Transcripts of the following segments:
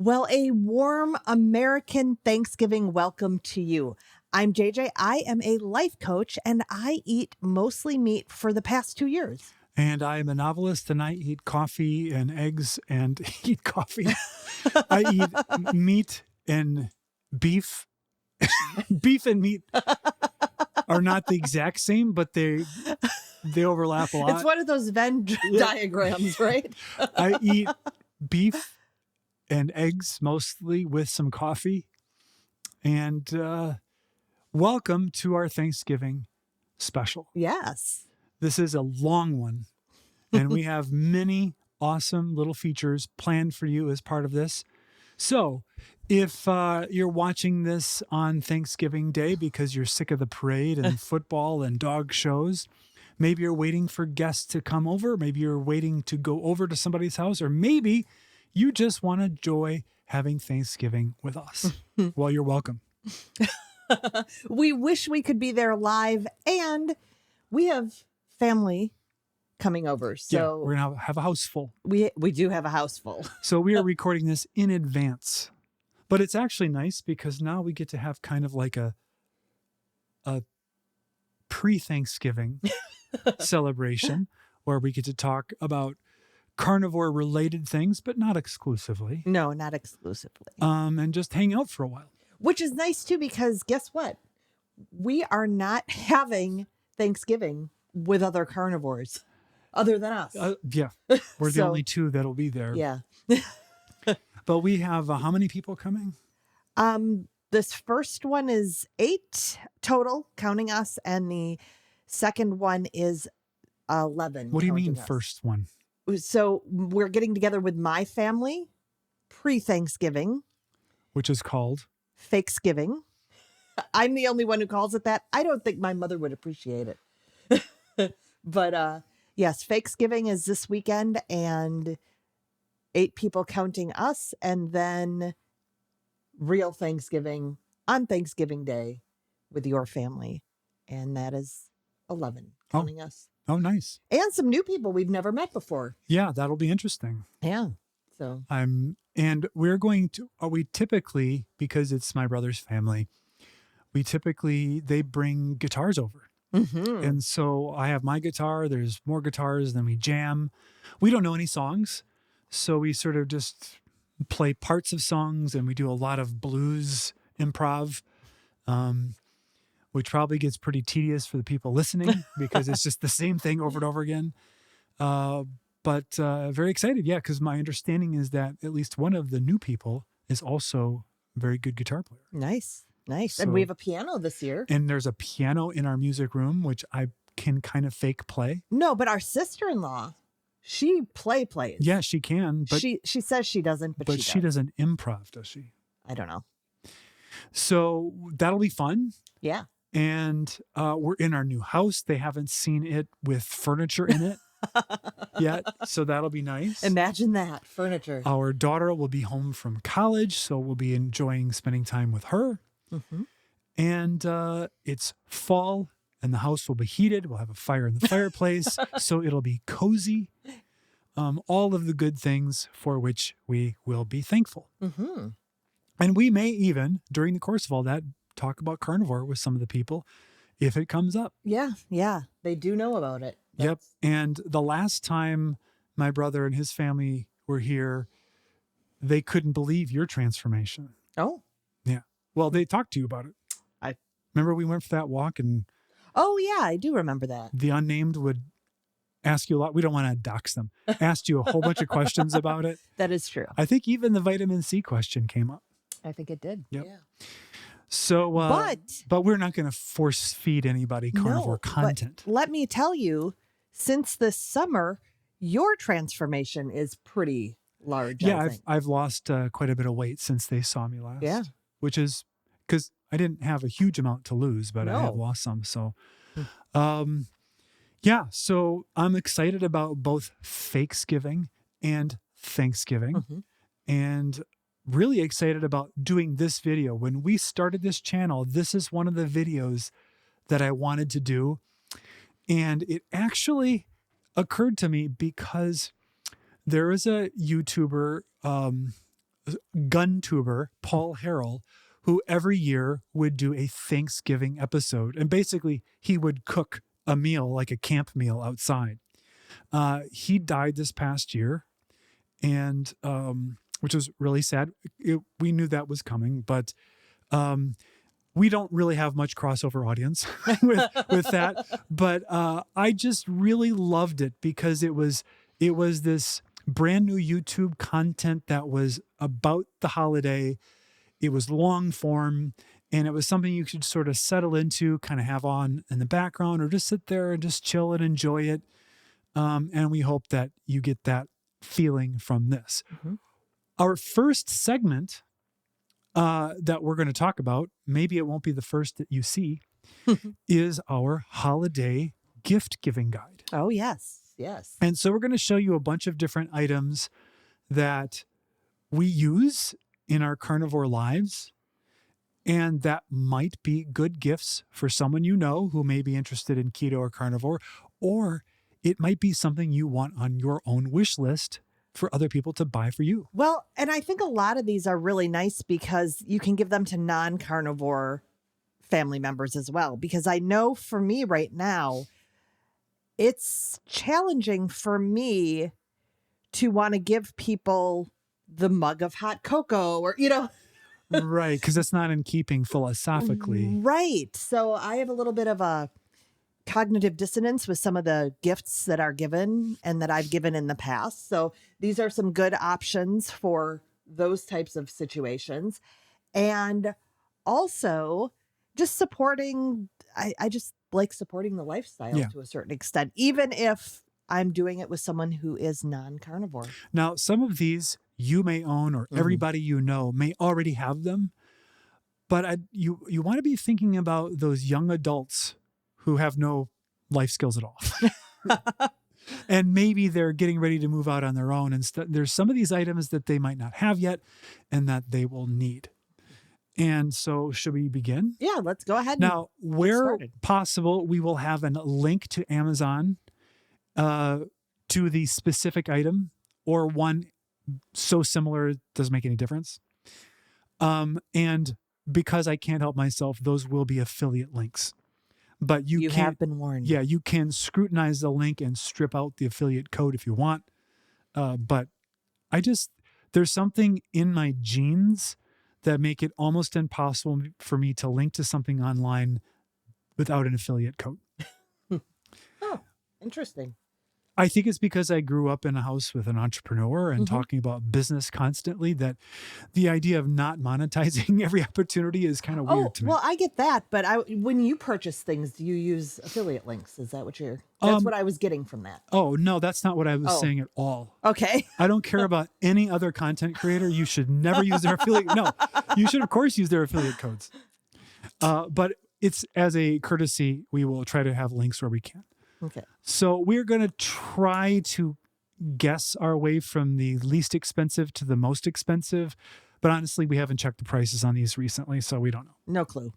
Well, a warm American Thanksgiving welcome to you. I'm JJ. I am a life coach and I eat mostly meat for the past 2 years. And I am a novelist and I eat coffee and eggs and eat coffee. I eat meat and beef. Beef and meat are not the exact same, but they overlap a lot. It's one of those Venn diagrams, right? I eat beef and eggs mostly with some coffee. And welcome to our Thanksgiving special. Yes. This is a long one, and we have many awesome little features planned for you as part of this. So if you're watching this on Thanksgiving Day because you're sick of the parade and football and dog shows, maybe you're waiting for guests to come over, maybe you're waiting to go over to somebody's house, or maybe you just want to enjoy having Thanksgiving with us. Well, you're welcome. We wish we could be there live, and we have family coming over. So we're going to have a house full. We do have a house full. So we are recording this in advance. But it's actually nice because now we get to have kind of like a pre-Thanksgiving celebration where we get to talk about carnivore-related things, but not exclusively. No, not exclusively. And just hang out for a while. Which is nice too, because guess what? We are not having Thanksgiving with other carnivores other than us. Yeah, we're the only two that'll be there. Yeah. But we have how many people coming? This first one is 8 total, counting us, and the second one is 11. What do you mean us. First one? So we're getting together with my family pre-Thanksgiving. Which is called? Fakesgiving. I'm the only one who calls it that. I don't think my mother would appreciate it. But yes, Fakesgiving is this weekend, and 8 people counting us, and then real Thanksgiving on Thanksgiving Day with your family. And that is 11 counting us. Oh, nice. And some new people we've never met before. Yeah, that'll be interesting. Yeah. So and we're going to, we typically, because it's my brother's family, they bring guitars over. Mm-hmm. And so I have my guitar, there's more guitars, then we jam. We don't know any songs, so we sort of just play parts of songs, and we do a lot of blues improv, which probably gets pretty tedious for the people listening because it's just the same thing over and over again. But very excited, yeah, because my understanding is that at least one of the new people is also a very good guitar player. Nice. So, and we have a piano this year. And there's a piano in our music room, which I can kind of fake play. No, but our sister-in-law, she plays. Yeah, she can. But she says she doesn't, but she doesn't improv, does she? I don't know. So that'll be fun. Yeah. And we're in our new house. They haven't seen it with furniture in it yet, so that'll be nice. Imagine that, furniture. Our daughter will be home from college, so we'll be enjoying spending time with her. Mm-hmm. And it's fall, and the house will be heated. We'll have a fire in the fireplace, so it'll be cozy. All of the good things for which we will be thankful. Mm-hmm. And we may even, during the course of all that, talk about carnivore with some of the people if it comes up. Yeah. They do know about it. Yep. And the last time my brother and his family were here, they couldn't believe your transformation. Oh. Yeah. Well, they talked to you about it. I remember we went for that walk, and oh yeah, I do remember that. The unnamed would ask you a lot. We don't want to dox them. Asked you a whole bunch of questions about it. That is true. I think even the vitamin C question came up. I think it did. Yep. Yeah. So, but we're not going to force feed anybody carnivore content. But let me tell you, since this summer, your transformation is pretty large. Yeah, I've lost quite a bit of weight since they saw me last. Yeah. Which is because I didn't have a huge amount to lose, but I have lost some. So, yeah, so I'm excited about both Fakesgiving and Thanksgiving, and really excited about doing this video. When we started this channel, this is one of the videos that I wanted to do. And it actually occurred to me because there is a YouTuber, gun tuber, Paul Harrell, who every year would do a Thanksgiving episode. And basically, he would cook a meal, like a camp meal outside. He died this past year, and which was really sad. We knew that was coming, but we don't really have much crossover audience with that. But I just really loved it because it was this brand new YouTube content that was about the holiday. It was long form, and it was something you could sort of settle into, kind of have on in the background, or just sit there and just chill and enjoy it. And we hope that you get that feeling from this. Mm-hmm. Our first segment that we're going to talk about, maybe it won't be the first that you see, is our holiday gift giving guide. Oh, yes. Yes. And so we're going to show you a bunch of different items that we use in our carnivore lives, and that might be good gifts for someone you know who may be interested in keto or carnivore, or it might be something you want on your own wish list for other people to buy for you. Well, and I think a lot of these are really nice because you can give them to non-carnivore family members as well. Because I know for me right now, it's challenging for me to want to give people the mug of hot cocoa or, Right, because it's not in keeping philosophically. Right. So I have a little bit of a cognitive dissonance with some of the gifts that are given and that I've given in the past. So these are some good options for those types of situations. And also just supporting, I just like supporting the lifestyle to a certain extent, even if I'm doing it with someone who is non-carnivore. Now, some of these you may own, or everybody you know may already have them, but you want to be thinking about those young adults who have no life skills at all. And maybe they're getting ready to move out on their own. And there's some of these items that they might not have yet and that they will need. And so should we begin? Yeah, let's go ahead. Now, where possible, we will have a link to Amazon to the specific item, or one so similar it doesn't make any difference. And because I can't help myself, those will be affiliate links. But you have been warned. Yeah, you can scrutinize the link and strip out the affiliate code if you want. But there's something in my genes that make it almost impossible for me to link to something online without an affiliate code. Oh, interesting. I think it's because I grew up in a house with an entrepreneur and talking about business constantly, that the idea of not monetizing every opportunity is kind of weird to me. Well, I get that. But when you purchase things, do you use affiliate links? Is that what that's what I was getting from that? Oh, no, that's not what I was saying at all. Okay. I don't care about any other content creator. You should never use their affiliate. No, you should, of course, use their affiliate codes. But it's as a courtesy, we will try to have links where we can. Okay. So we're going to try to guess our way from the least expensive to the most expensive. But honestly, we haven't checked the prices on these recently, so we don't know. No clue.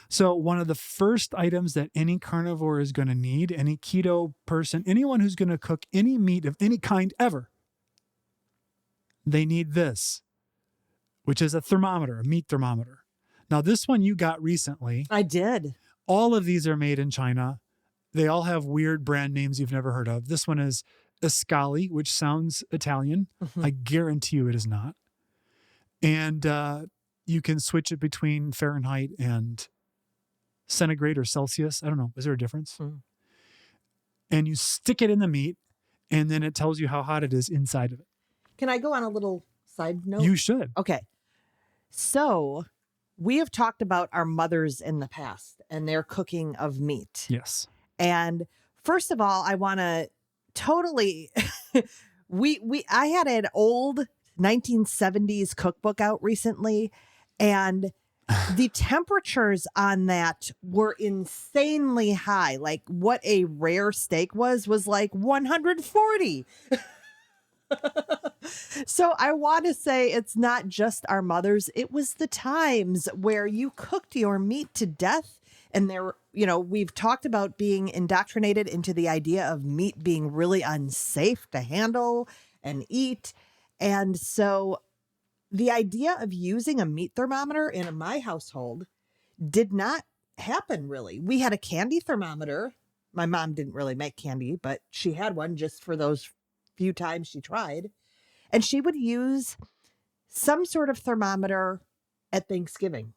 So one of the first items that any carnivore is going to need, any keto person, anyone who's going to cook any meat of any kind ever, they need this, which is a thermometer, a meat thermometer. Now, this one you got recently. I did. All of these are made in China. They all have weird brand names you've never heard of. This one is Escali, which sounds Italian. I guarantee you it is not. And you can switch it between Fahrenheit and centigrade or Celsius. I don't know. Is there a difference? And you stick it in the meat, and then it tells you how hot it is inside of it. Can I go on a little side note? You should. Okay. So we have talked about our mothers in the past and their cooking of meat. Yes. And first of all, I want to totally I had an old 1970s cookbook out recently, and the temperatures on that were insanely high. Like what a rare steak was like 140. So I want to say it's not just our mothers. It was the times where you cooked your meat to death. And there, we've talked about being indoctrinated into the idea of meat being really unsafe to handle and eat. And so the idea of using a meat thermometer in my household did not happen really. We had a candy thermometer. My mom didn't really make candy, but she had one just for those few times she tried. And she would use some sort of thermometer at Thanksgiving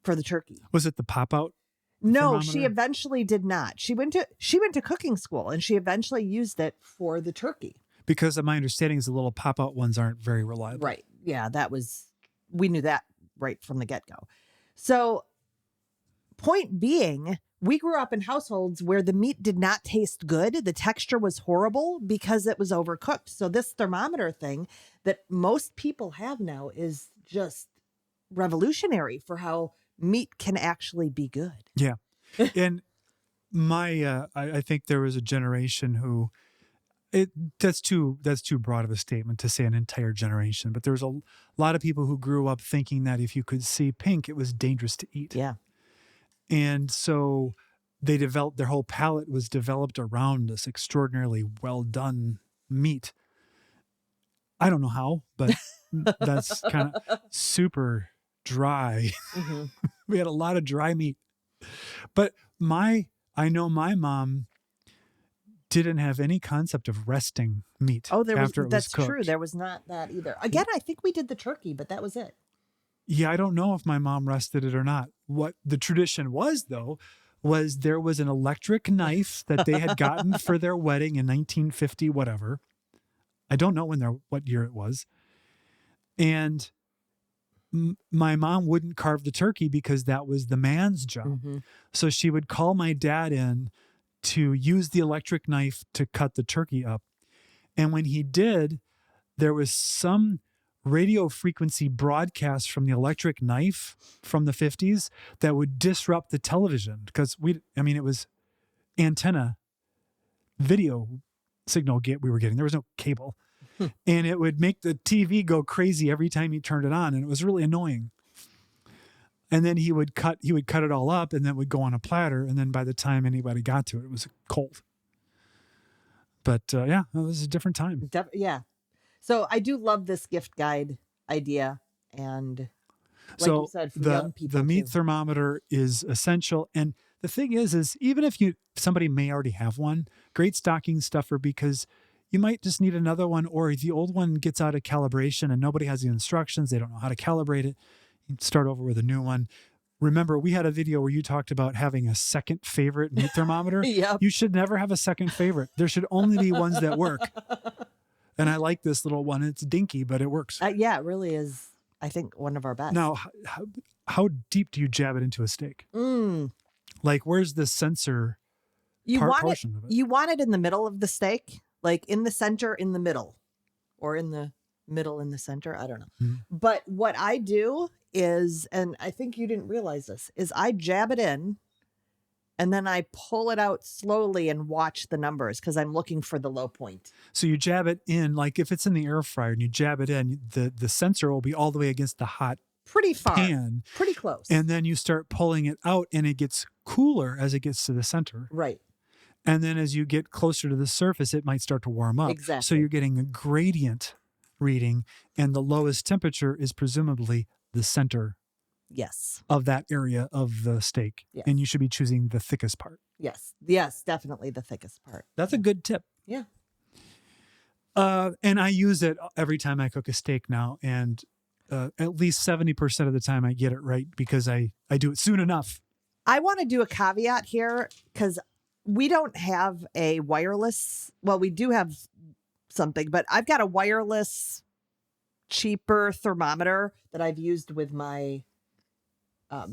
for the turkey. Was it the pop-out No, she thermometer? eventually did not. She went to cooking school and she eventually used it for the turkey. Because my understanding is the little pop-out ones aren't very reliable. Right. Yeah, we knew that right from the get-go. So, point being, we grew up in households where the meat did not taste good. The texture was horrible because it was overcooked. So this thermometer thing that most people have now is just revolutionary for how meat can actually be good. Yeah. And I think there was a generation who that's too broad of a statement to say an entire generation, but there was a lot of people who grew up thinking that if you could see pink, it was dangerous to eat. Yeah. And so their whole palate was developed around this extraordinarily well done meat. I don't know how, but that's kind of super dry. Mm-hmm. We had a lot of dry meat. But I know my mom didn't have any concept of resting meat after it was that's cooked. true. There was not that either. Again, I think we did the turkey, but that was it. Yeah, I don't know if my mom rested it or not. What the tradition was, though, was there was an electric knife that they had gotten for their wedding in 1950, whatever. I don't know what year it was. And my mom wouldn't carve the turkey because that was the man's job. Mm-hmm. So she would call my dad in to use the electric knife to cut the turkey up. And when he did, there was some radio frequency broadcast from the electric knife from the 50s that would disrupt the television because it was antenna video signal we were getting. There was no cable. And it would make the TV go crazy every time he turned it on. And it was really annoying. And then he would cut it all up and then it would go on a platter. And then by the time anybody got to it, it was cold. But yeah, it was a different time. Yeah. So I do love this gift guide idea. And like you said, for young people, the meat too. thermometer is essential. And the thing is even if somebody may already have one, great stocking stuffer because you might just need another one, or the old one gets out of calibration and nobody has the instructions. They don't know how to calibrate it. You start over with a new one. Remember, we had a video where you talked about having a second favorite meat thermometer. Yep. You should never have a second favorite. There should only be ones that work. And I like this little one. It's dinky, but it works. Yeah, it really is, I think, one of our best. Now, how deep do you jab it into a steak? Like, where's the sensor portion of it? You want it in the middle of the steak, like in the center, in the middle, or in the middle, in the center. I don't know. Mm-hmm. But what I do is, and I think you didn't realize this, is I jab it in and then I pull it out slowly and watch the numbers because I'm looking for the low point. So you jab it in, like if it's in the air fryer and you jab it in, the sensor will be all the way against the hot pretty far, pan. Pretty close. And then you start pulling it out and it gets cooler as it gets to the center. Right. And then as you get closer to the surface, it might start to warm up. Exactly. So you're getting a gradient reading, and the lowest temperature is presumably the center Yes. of that area of the steak. Yes. And you should be choosing the thickest part. Yes. Yes, definitely the thickest part. That's a good tip. Yeah. And I use it every time I cook a steak now. And at least 70% of the time I get it right because I do it soon enough. I want to do a caveat here because we don't have a wireless. Well, we do have something, but I've got a wireless, cheaper thermometer that I've used with my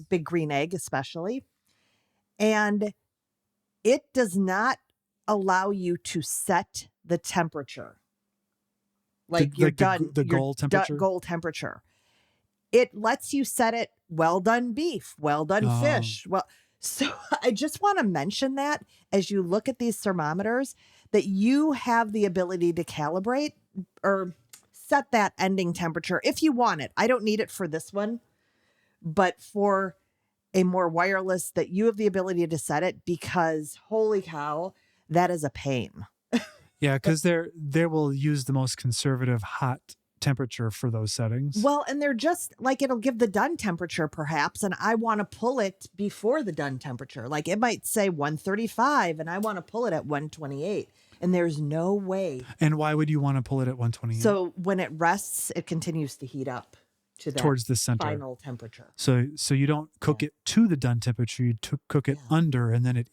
Big Green Egg, especially. And it does not allow you to set the temperature. Like you're done. The goal temperature? Goal temperature. It lets you set it well done beef, well done fish. Well, so I just want to mention that as you look at these thermometers, that you have the ability to calibrate or set that ending temperature if you want it. I don't need it for this one, but for a more wireless, that you have the ability to set it because holy cow, that is a pain. Yeah, because they will use the most conservative hot temperature for those settings. Well, and they're just like, it'll give the done temperature perhaps, and I want to pull it before the done temperature. Like it might say 135 and I want to pull it at 128, and there's no way. And why would you want to pull it at 128? So when it rests, it continues to heat up to that towards the center final temperature. So you don't cook it to the done temperature, you cook it under, and then it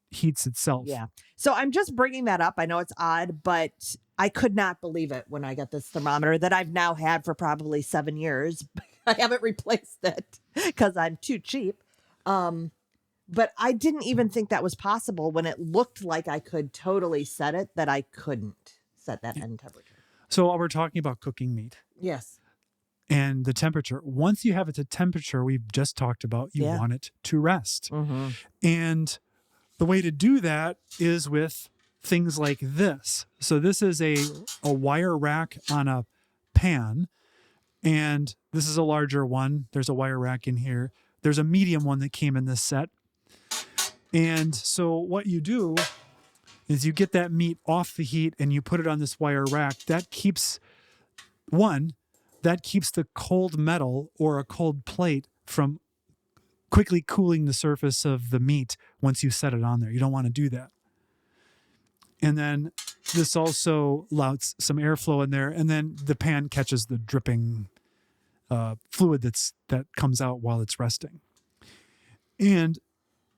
heats itself. Yeah. So I'm just bringing that up. I know it's odd, but I could not believe it when I got this thermometer that I've now had for probably 7 years. I haven't replaced it because I'm too cheap. But I didn't even think that was possible when it looked like I could totally set it, that I couldn't set that end temperature. So while we're talking about cooking meat. Yes. And the temperature, once you have it to temperature we've just talked about, you want it to rest. Mm-hmm. And the way to do that is with things like this. So this is a wire rack on a pan, and this is a larger one. There's a wire rack in here. There's a medium one that came in this set. And so what you do is you get that meat off the heat and you put it on this wire rack. That keeps the cold metal or a cold plate from quickly cooling the surface of the meat once you set it on there. You don't want to do that. And then this also allows some airflow in there, and then the pan catches the dripping fluid that comes out while it's resting.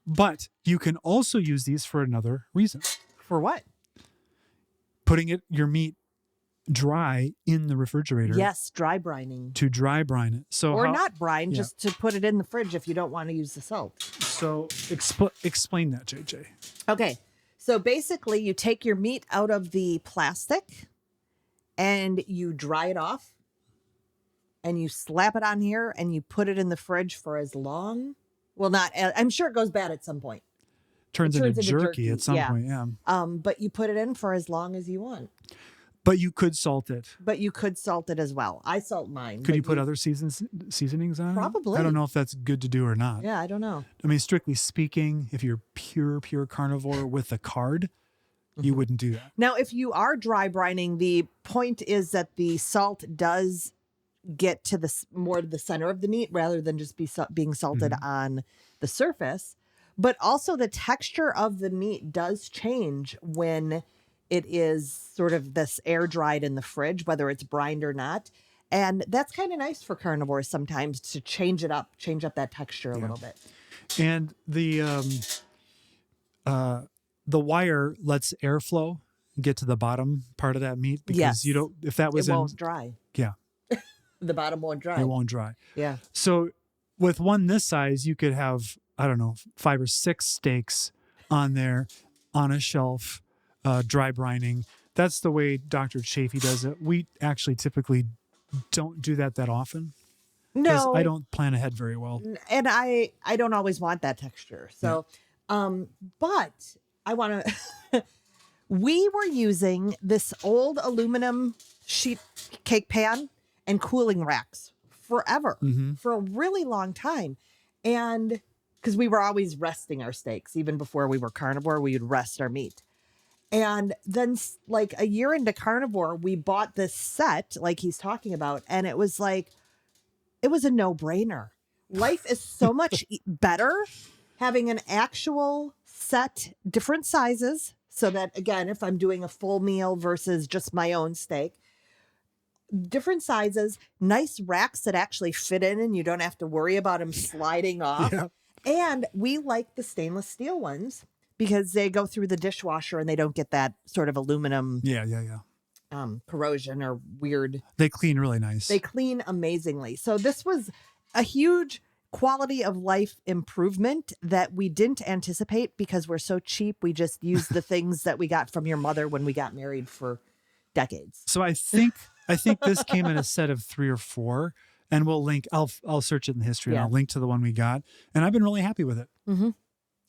But you can also use these for another reason. For what? Putting your meat dry in the refrigerator. Yes, dry brining. To dry brine it. Not brine, just to put it in the fridge if you don't want to use the salt. So explain that, JJ. Okay. So basically you take your meat out of the plastic and you dry it off and you slap it on here and you put it in the fridge for as long. Well, I'm sure it goes bad at some point. Turns into jerky at some point, yeah. But you put it in for as long as you want. But you could salt it. But you could salt it as well. I salt mine. Could you put other seasonings on it? Probably. I don't know if that's good to do or not. Yeah, I don't know. I mean, strictly speaking, if you're pure carnivore with a card, you wouldn't do that. Now, if you are dry brining, the point is that the salt does get to more to the center of the meat rather than just being salted on the surface. But also the texture of the meat does change when it is sort of this air dried in the fridge, whether it's brined or not. And that's kind of nice for carnivores sometimes to change up that texture a little bit. And the wire lets airflow get to the bottom part of that meat because you don't, if that was it won't dry. Yeah. The bottom won't dry. It won't dry. Yeah. So with one this size, you could have, I don't know, 5 or 6 steaks on there on a shelf. Dry brining. That's the way Dr. Chafee does it. We actually typically don't do that often. No. I don't plan ahead very well. And I don't always want that texture. So, but I want to, we were using this old aluminum sheet cake pan and cooling racks forever, for a really long time. And because we were always resting our steaks, even before we were carnivore, we would rest our meat. And then like a year into carnivore, we bought this set like he's talking about. And it was like, it was a no-brainer. Life is so much better having an actual set, different sizes. So that, again, if I'm doing a full meal versus just my own steak, different sizes, nice racks that actually fit in and you don't have to worry about them sliding off. Yeah. And we like the stainless steel ones, because they go through the dishwasher and they don't get that sort of aluminum corrosion or weird. They clean really nice. They clean amazingly. So this was a huge quality of life improvement that we didn't anticipate because we're so cheap. We just used the things that we got from your mother when we got married for decades. So I think this came in a set of 3 or 4, and we'll link. I'll search it in the history and I'll link to the one we got. And I've been really happy with it. Mm-hmm.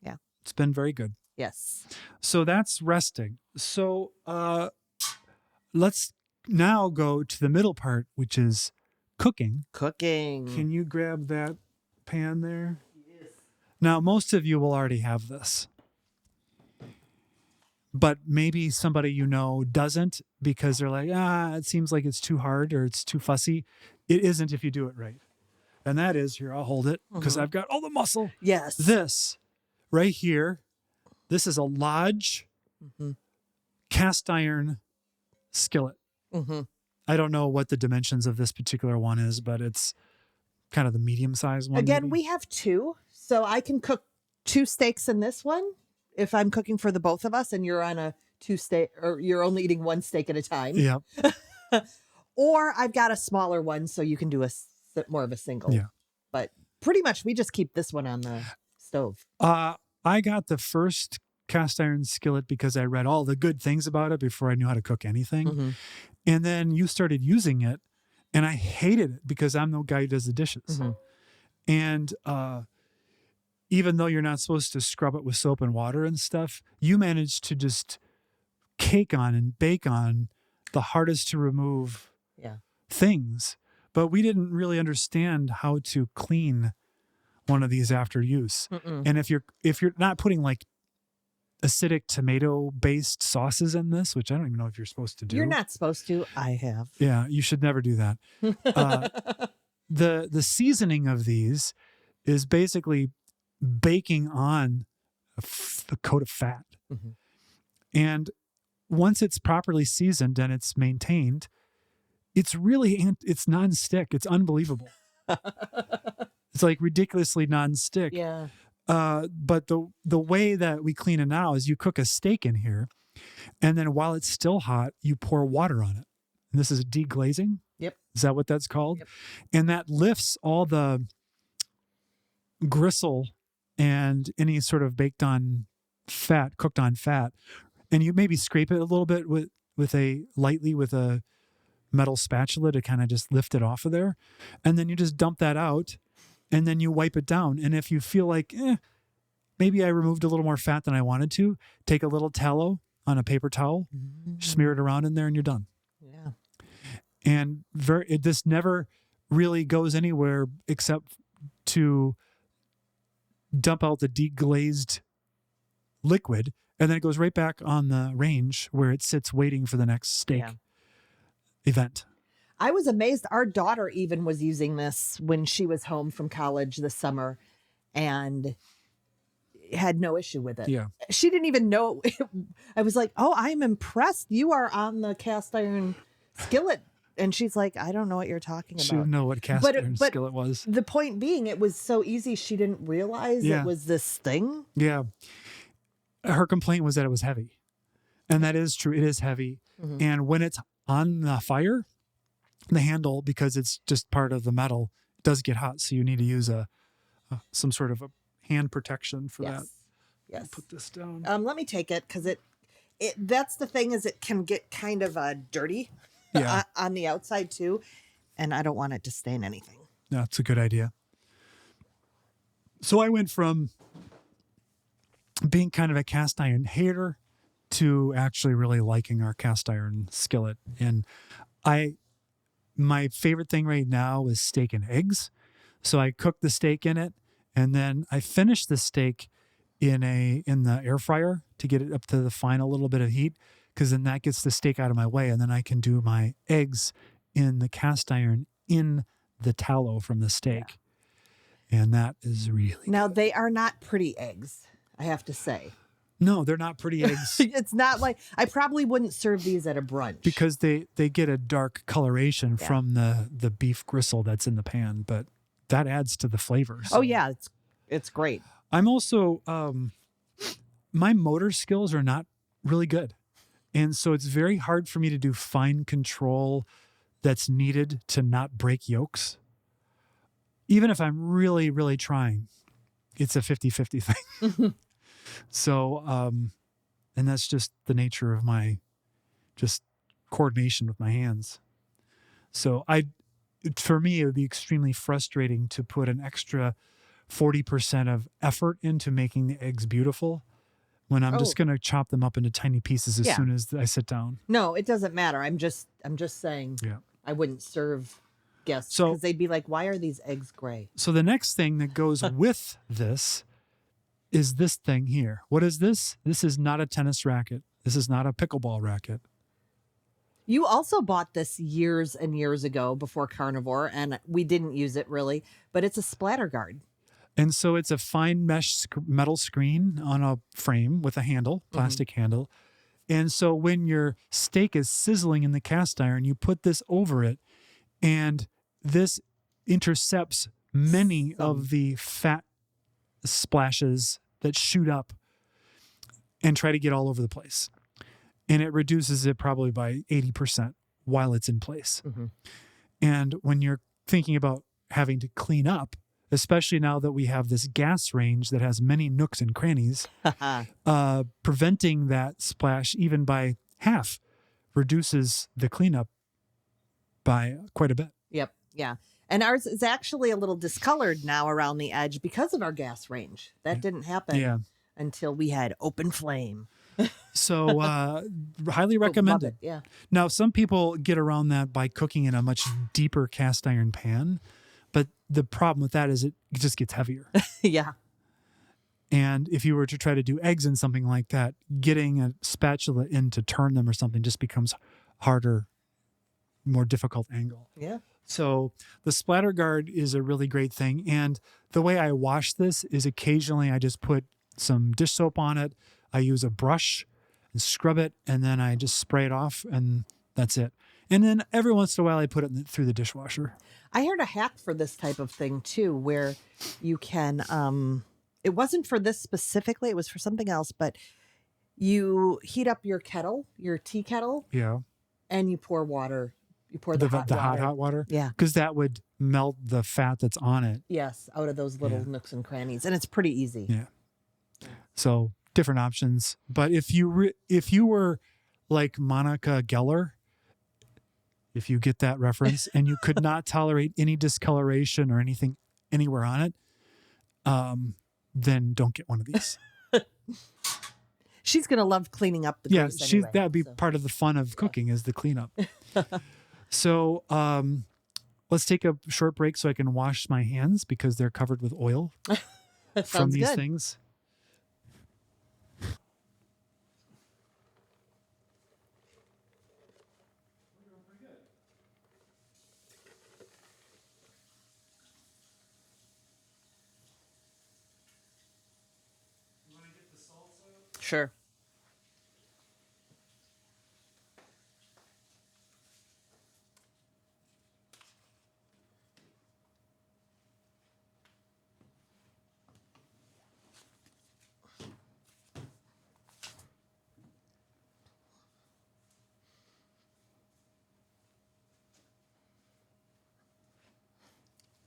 Yeah. It's been very good. Yes. So that's resting. So let's now go to the middle part, which is cooking. Cooking. Can you grab that pan there? Yes. Now, most of you will already have this. but maybe somebody you know doesn't because they're like, it seems like it's too hard or it's too fussy. It isn't if you do it right. And that is, here, I'll hold it because I've got all the muscle. Yes. This right here, this is a Lodge cast iron skillet. I don't know what the dimensions of this particular one is, but it's kind of the medium-sized one. Again, maybe. we have two, so I can cook 2 steaks in this one if I'm cooking for the both of us and you're on a 2 steak, or you're only eating 1 steak at a time. Yeah. Or I've got a smaller one so you can do more of a single. Yeah. But pretty much we just keep this one on the stove. I got the first cast iron skillet because I read all the good things about it before I knew how to cook anything. And then you started using it and I hated it because I'm the guy who does the dishes. And even though you're not supposed to scrub it with soap and water and stuff, you managed to just cake on and bake on the hardest to remove things. But we didn't really understand how to clean one of these after use. And if you're not putting like acidic tomato based sauces in this, which I don't even know if you're supposed to do. You're not supposed to. I have. Yeah, you should never do that. The seasoning of these is basically baking on a coat of fat. And once it's properly seasoned and it's maintained, it's nonstick. It's unbelievable. It's like ridiculously nonstick. Yeah. But the way that we clean it now is you cook a steak in here, and then while it's still hot, you pour water on it. And this is deglazing. Yep. Is that what that's called? Yep. And that lifts all the gristle and any sort of cooked on fat. And you maybe scrape it a little bit with a metal spatula to kind of just lift it off of there. And then you just dump that out. And then you wipe it down. And if you feel like, maybe I removed a little more fat than I wanted to, take a little tallow on a paper towel, smear it around in there, and you're done. Yeah. And this never really goes anywhere except to dump out the deglazed liquid, and then it goes right back on the range where it sits waiting for the next steak event. I was amazed. Our daughter even was using this when she was home from college this summer and had no issue with it. Yeah. She didn't even know. I was like, oh, I'm impressed. You are on the cast iron skillet. And she's like, I don't know what you're talking about. She didn't know what cast iron skillet was. The point being, it was so easy. She didn't realize it was this thing. Yeah. Her complaint was that it was heavy. And that is true. It is heavy. And when it's on the fire, the handle, because it's just part of the metal, does get hot. So you need to use some sort of a hand protection for that. Yes. I'll put this down. Let me take it because that's the thing, is it can get kind of dirty on the outside too. And I don't want it to stain anything. That's a good idea. So I went from being kind of a cast iron hater to actually really liking our cast iron skillet. And my favorite thing right now is steak and eggs. So I cook the steak in it, and then I finish the steak in the air fryer to get it up to the final little bit of heat, because then that gets the steak out of my way, and then I can do my eggs in the cast iron in the tallow from the steak. And that is really good. They are not pretty eggs, I have to say. No, they're not pretty eggs. It's not like, I probably wouldn't serve these at a brunch. Because they get a dark coloration from the beef gristle that's in the pan, but that adds to the flavor. So. Oh yeah, it's great. I'm also, my motor skills are not really good. And so it's very hard for me to do fine control that's needed to not break yolks. Even if I'm really, really trying, it's a 50-50 thing. So, and that's just the nature of my just coordination with my hands. So for me, it would be extremely frustrating to put an extra 40% of effort into making the eggs beautiful when I'm just going to chop them up into tiny pieces as soon as I sit down. No, it doesn't matter. I'm just saying I wouldn't serve guests because they'd be like, why are these eggs gray? So the next thing that goes with this is this thing here. What is this? This is not a tennis racket. This is not a pickleball racket. You also bought this years and years ago before Carnivore, and we didn't use it really, but it's a splatter guard. And so it's a fine mesh metal screen on a frame with a handle, plastic handle. And so when your steak is sizzling in the cast iron, you put this over it, and this intercepts many of the fat splashes that shoot up and try to get all over the place. And it reduces it probably by 80% while it's in place. And when you're thinking about having to clean up, especially now that we have this gas range that has many nooks and crannies, preventing that splash even by half reduces the cleanup by quite a bit. Yep. Yeah. And ours is actually a little discolored now around the edge because of our gas range. That didn't happen until we had open flame. So highly recommended. Yeah. Now, some people get around that by cooking in a much deeper cast iron pan. But the problem with that is it just gets heavier. Yeah. And if you were to try to do eggs in something like that, getting a spatula in to turn them or something just becomes harder, more difficult angle. Yeah. So the splatter guard is a really great thing. And the way I wash this is occasionally I just put some dish soap on it. I use a brush and scrub it, and then I just spray it off, and that's it. And then every once in a while I put it through the dishwasher. I heard a hack for this type of thing too, where you can, it wasn't for this specifically, it was for something else, but you heat up your kettle, your tea kettle. Yeah. And you pour water. You pour the hot water. Yeah. Because that would melt the fat that's on it. Yes. Out of those little nooks and crannies. And it's pretty easy. Yeah. So different options. But if you were like Monica Geller, if you get that reference, and you could not tolerate any discoloration or anything anywhere on it, then don't get one of these. She's going to love cleaning up the grease anyway, that'd be part of the fun of cooking is the cleanup. So let's take a short break so I can wash my hands because they're covered with oil from these things. Sure.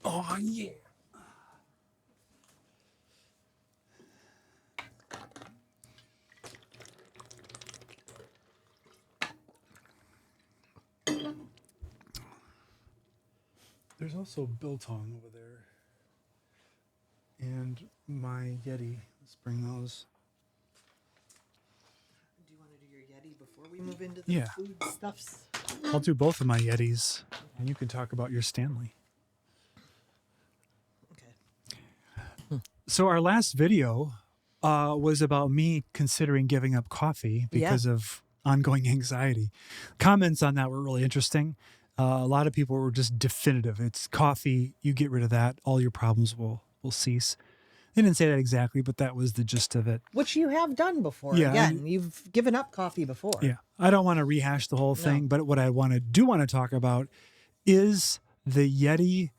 Oh, yeah. There's also biltong over there. And my Yeti. Let's bring those. Do you want to do your Yeti before we move into the food stuffs? I'll do both of my Yetis. And you can talk about your Stanley. Okay. So our last video was about me considering giving up coffee because of ongoing anxiety. Comments on that were really interesting. A lot of people were just definitive. It's coffee. You get rid of that. All your problems will cease. They didn't say that exactly, but that was the gist of it. Which you have done before. Yeah. Again, you've given up coffee before. Yeah. I don't want to rehash the whole thing, but what I want to talk about is the Yeti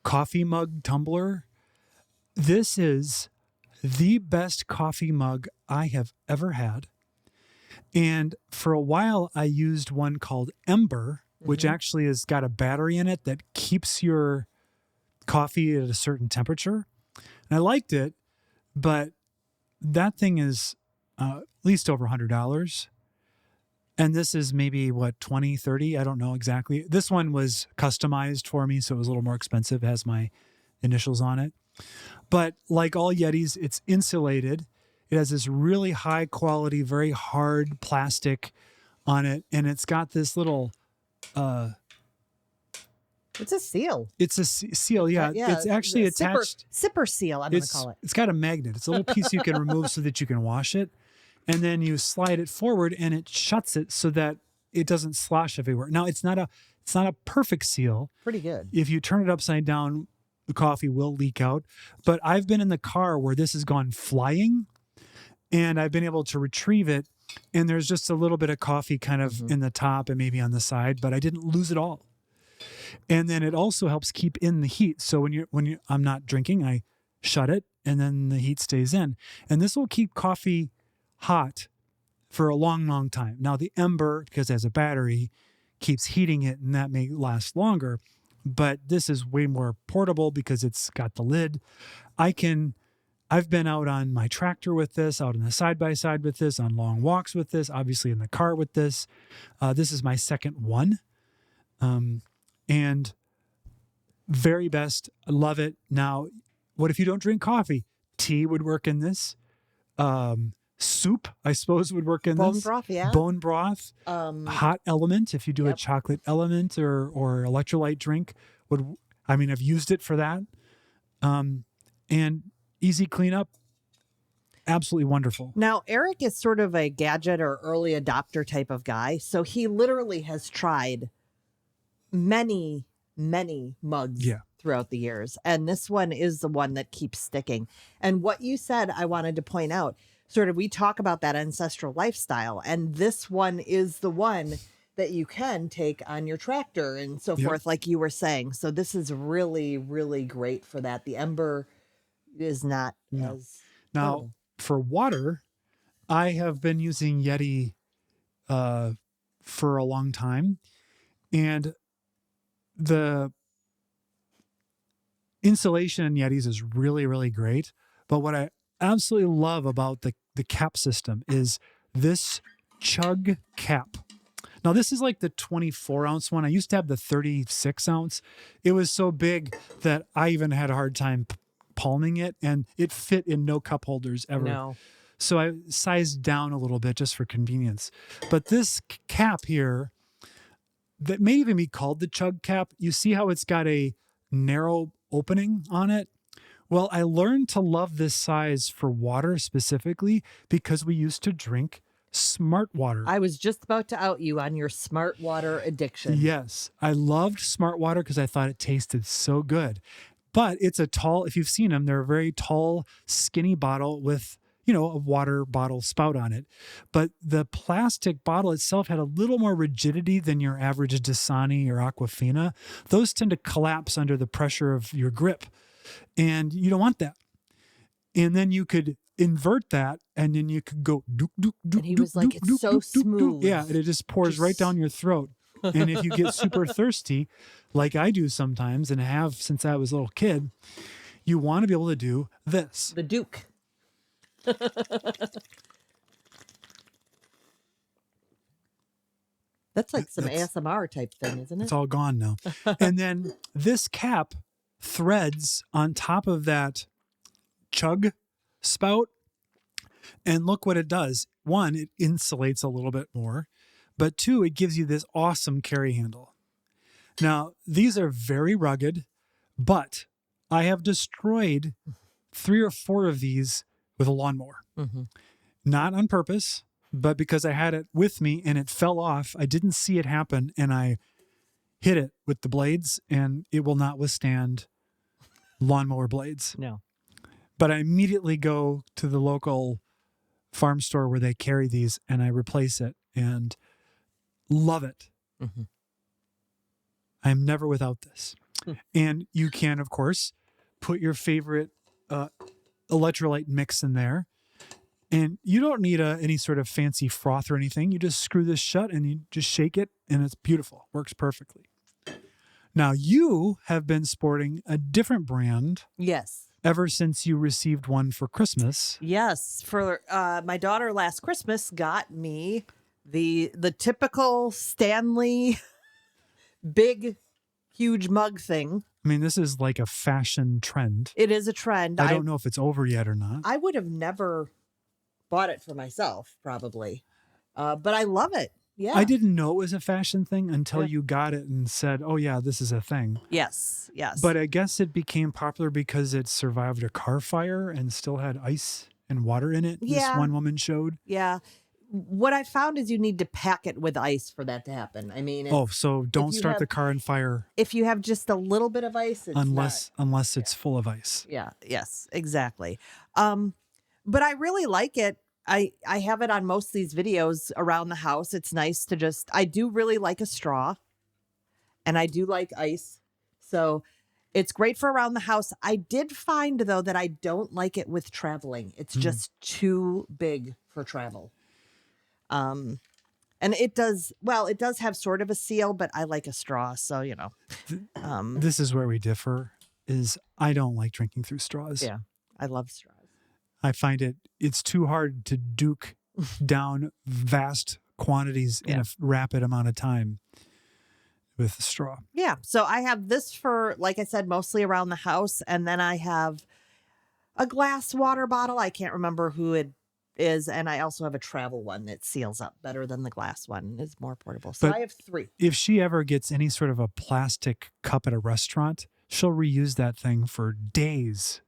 coffee mug tumbler. This is the best coffee mug I have ever had. And for a while, I used one called Ember, which actually has got a battery in it that keeps your coffee at a certain temperature. And I liked it, but that thing is at least over $100. And this is maybe, what, 20, 30? I don't know exactly. This one was customized for me, so it was a little more expensive. It has my initials on it. But like all Yetis, it's insulated. It has this really high quality, very hard plastic on it. And it's got this little... it's a seal. It's a seal, yeah. It's actually attached. Sipper seal, I'm going to call it. It's got a magnet. It's a little piece you can remove so that you can wash it. and then you slide it forward and it shuts it so that it doesn't slosh everywhere. Now it's not a perfect seal. Pretty good. If you turn it upside down, the coffee will leak out. But I've been in the car where this has gone flying and I've been able to retrieve it. And there's just a little bit of coffee kind of in the top and maybe on the side, but I didn't lose it all. And then it also helps keep in the heat. So when I'm not drinking, I shut it and then the heat stays in. And this will keep coffee hot for a long, long time. Now the ember, because it has a battery, keeps heating it and that may last longer. But this is way more portable because it's got the lid. I've been out on my tractor with this, out on the side-by-side with this, on long walks with this, obviously in the car with this. This is my second one. And very best. I love it. Now, what if you don't drink coffee? Tea would work in this. Soup, I suppose, would work in Bone this. broth, yeah. Bone broth. Hot element, if you do a chocolate element or electrolyte drink. I've used it for that. And easy cleanup. Absolutely wonderful. Now, Eric is sort of a gadget or early adopter type of guy. So he literally has tried many, many mugs throughout the years. And this one is the one that keeps sticking. And what you said, I wanted to point out, sort of, we talk about that ancestral lifestyle. And this one is the one that you can take on your tractor and so forth, like you were saying. So this is really, really great for that. The ember is not as now portable. For water. I have been using Yeti for a long time, and the insulation in Yetis is really, really great. But what I absolutely love about the cap system is this chug cap. Now, this is like the 24-ounce one. I used to have the 36-ounce. It was so big that I even had a hard time palming it, and it fit in no cup holders ever. No. So I sized down a little bit just for convenience. But this cap here, that may even be called the chug cap, you see how it's got a narrow opening on it? Well, I learned to love this size for water specifically because we used to drink smart water. I was just about to out you on your smart water addiction. Yes. I loved smart water because I thought it tasted so good. But it's a tall, if you've seen them, they're a very tall, skinny bottle with, a water bottle spout on it. But the plastic bottle itself had a little more rigidity than your average Dasani or Aquafina. Those tend to collapse under the pressure of your grip. And you don't want that. And then you could invert that, and then you could go dook, dook, dook. And he was like, it's so smooth. Yeah, and it just pours right down your throat. And if you get super thirsty, like I do sometimes and have since I was a little kid, you want to be able to do this. The Duke. That's like some ASMR type thing, isn't it? It's all gone now. And then this cap threads on top of that chug spout. And look what it does. One, it insulates a little bit more. But two, it gives you this awesome carry handle. Now, these are very rugged, but I have destroyed 3 or 4 of these with a lawnmower. Mm-hmm. Not on purpose, but because I had it with me and it fell off. I didn't see it happen, and I hit it with the blades, and it will not withstand lawnmower blades. No. But I immediately go to the local farm store where they carry these, and I replace it and love it. Mm-hmm. I'm never without this. And you can, of course, put your favorite electrolyte mix in there. And you don't need any sort of fancy froth or anything. You just screw this shut and you just shake it, and it's beautiful. Works perfectly. Now, you have been sporting a different brand. Yes. Ever since you received one for Christmas. Yes. For my daughter last Christmas got me the typical Stanley big, huge mug thing. I mean, this is like a fashion trend. It is a trend. I don't know if it's over yet or not. I would have never bought it for myself, probably. But I love it. Yeah. I didn't know it was a fashion thing until you got it and said, oh, yeah, this is a thing. Yes. Yes. But I guess it became popular because it survived a car fire and still had ice and water in it. This Yeah. one woman showed. Yeah. What I found is you need to pack it with ice for that to happen. I mean, So don't you start have- the car on fire if you have just a little bit of ice, it's unless it's full of ice. Yeah. Yes, exactly. But I really like it. I have it on most of these videos around the house. It's nice to I do really like a straw, and I do like ice. So it's great for around the house. I did find though that I don't like it with traveling. It's just too big for travel. And it does have sort of a seal, but I like a straw. So, you know, This is where we differ is I don't like drinking through straws. yeah, I love straws. I find it's too hard to duke down vast quantities in a rapid amount of time with a straw. Yeah. So I have this for, like I said, mostly around the house. And then I have a glass water bottle. I can't remember who it is. And I also have a travel one that seals up better than the glass one. It's more portable. So But I have 3. If she ever gets any sort of a plastic cup at a restaurant, she'll reuse that thing for days,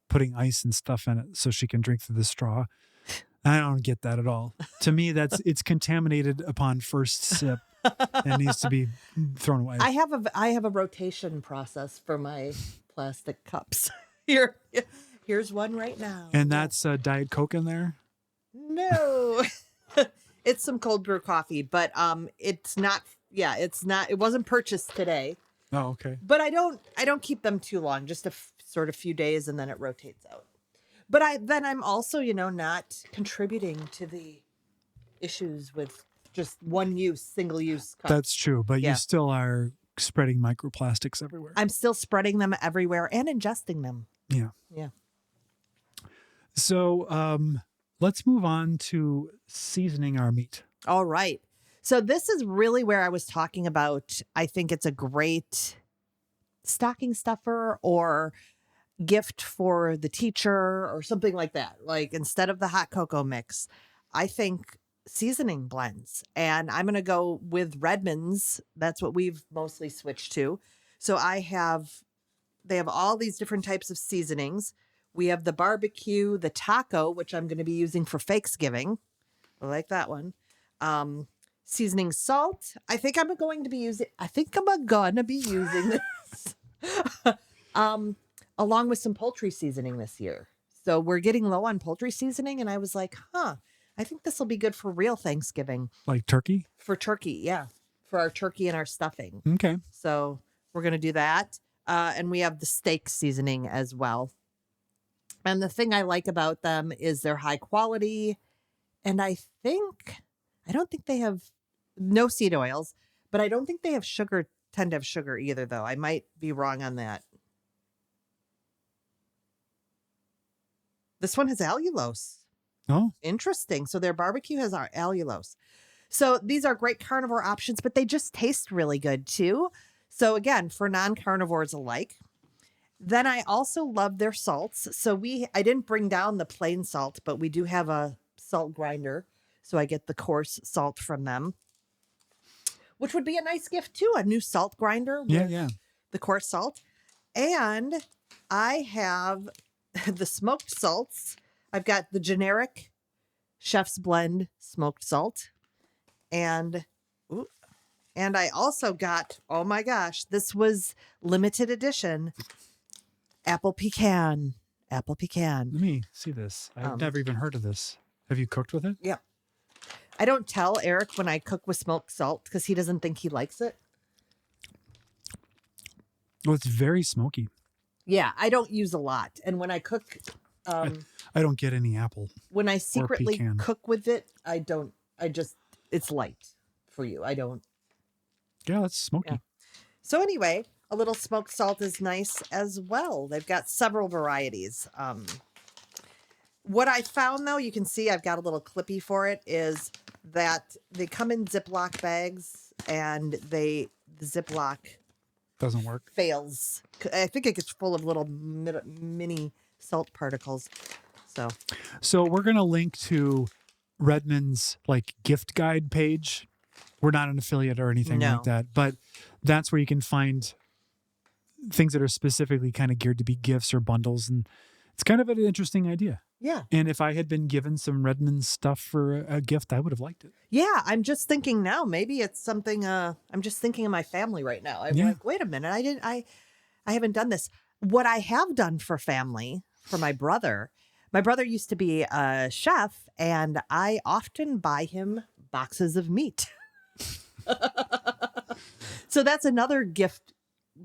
putting ice and stuff in it so she can drink through the straw. I don't get that at all. To me, it's contaminated upon first sip and needs to be thrown away. I have a rotation process for my plastic cups. Here's one right now. And that's Diet Coke in there? No. It's some cold brew coffee, but it wasn't purchased today. Oh, okay. But I don't keep them too long, just a sort of few days, and then it rotates out. But I'm also, not contributing to the issues with just single use cups. That's true, but Yeah. you still are spreading microplastics everywhere. I'm still spreading them everywhere and ingesting them. Yeah. Yeah. So let's move on to seasoning our meat. All right. So this is really where I was talking about. I think it's a great stocking stuffer or gift for the teacher or something like that. Like instead of the hot cocoa mix, I think seasoning blends. And I'm going to go with Redmond's. That's what we've mostly switched to. So they have all these different types of seasonings. We have the barbecue, the taco, which I'm going to be using for Fakesgiving. I like that one. Seasoning salt. I think I'm going to be using this. Along with some poultry seasoning this year. So we're getting low on poultry seasoning. And I was like, I think this will be good for real Thanksgiving. Like turkey? For turkey, yeah. For our turkey and our stuffing. Okay. So we're going to do that. And we have the steak seasoning as well. And the thing I like about them is they're high quality. And I don't think they have no seed oils, but I don't think they tend to have sugar either, though. I might be wrong on that. This one has allulose. Oh, Interesting. So their barbecue has our allulose. So these are great carnivore options, but they just taste really good too. So again, for non-carnivores alike. Then I also love their salts. So I didn't bring down the plain salt, but we do have a salt grinder. So I get the coarse salt from them, which would be a nice gift too. A new salt grinder with the coarse salt. And I have the smoked salts. I've got the generic Chef's Blend smoked salt. And I also got, oh my gosh, this was limited edition apple pecan. let me see this. I've never even heard of this. Have you cooked with it? Yeah. I don't tell Eric when I cook with smoked salt because he doesn't think he likes it. Well, it's very smoky. Yeah, I don't use a lot. And when I cook, I don't get any apple. when I secretly pecan. cook with it, it's light for you. I don't. Yeah, it's smoky. Yeah. So anyway, a little smoked salt is nice as well. They've got several varieties. What I found, though, you can see I've got a little clippy for it, is that they come in Ziploc bags and the Ziploc Doesn't work. fails. I think it gets full of little mini salt particles. So we're going to link to Redmond's gift guide page. We're not an affiliate or anything No. like that, but that's where you can find things that are specifically kind of geared to be gifts or bundles and It's kind of an interesting idea. Yeah. And if I had been given some Redmond stuff for a gift, I would have liked it. Yeah, I'm just thinking now, maybe it's something I'm just thinking of my family right now. I'm Yeah. like, wait a minute, I haven't done this. What I have done for family, for my brother used to be a chef, and I often buy him boxes of meat. So that's another gift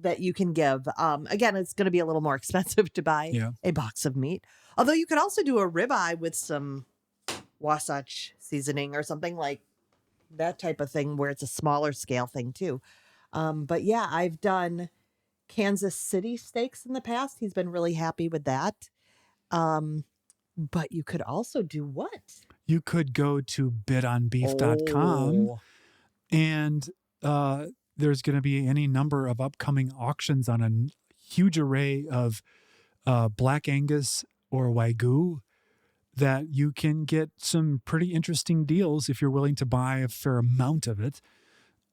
that you can give. Again, it's going to be a little more expensive to buy a box of meat. Although you could also do a ribeye with some Wasatch seasoning or something like that type of thing where it's a smaller scale thing too. But yeah, I've done Kansas City steaks in the past. He's been really happy with that. But you could also do what? You could go to bidonbeef.com and there's going to be any number of upcoming auctions on a huge array of Black Angus or Wagyu that you can get some pretty interesting deals if you're willing to buy a fair amount of it.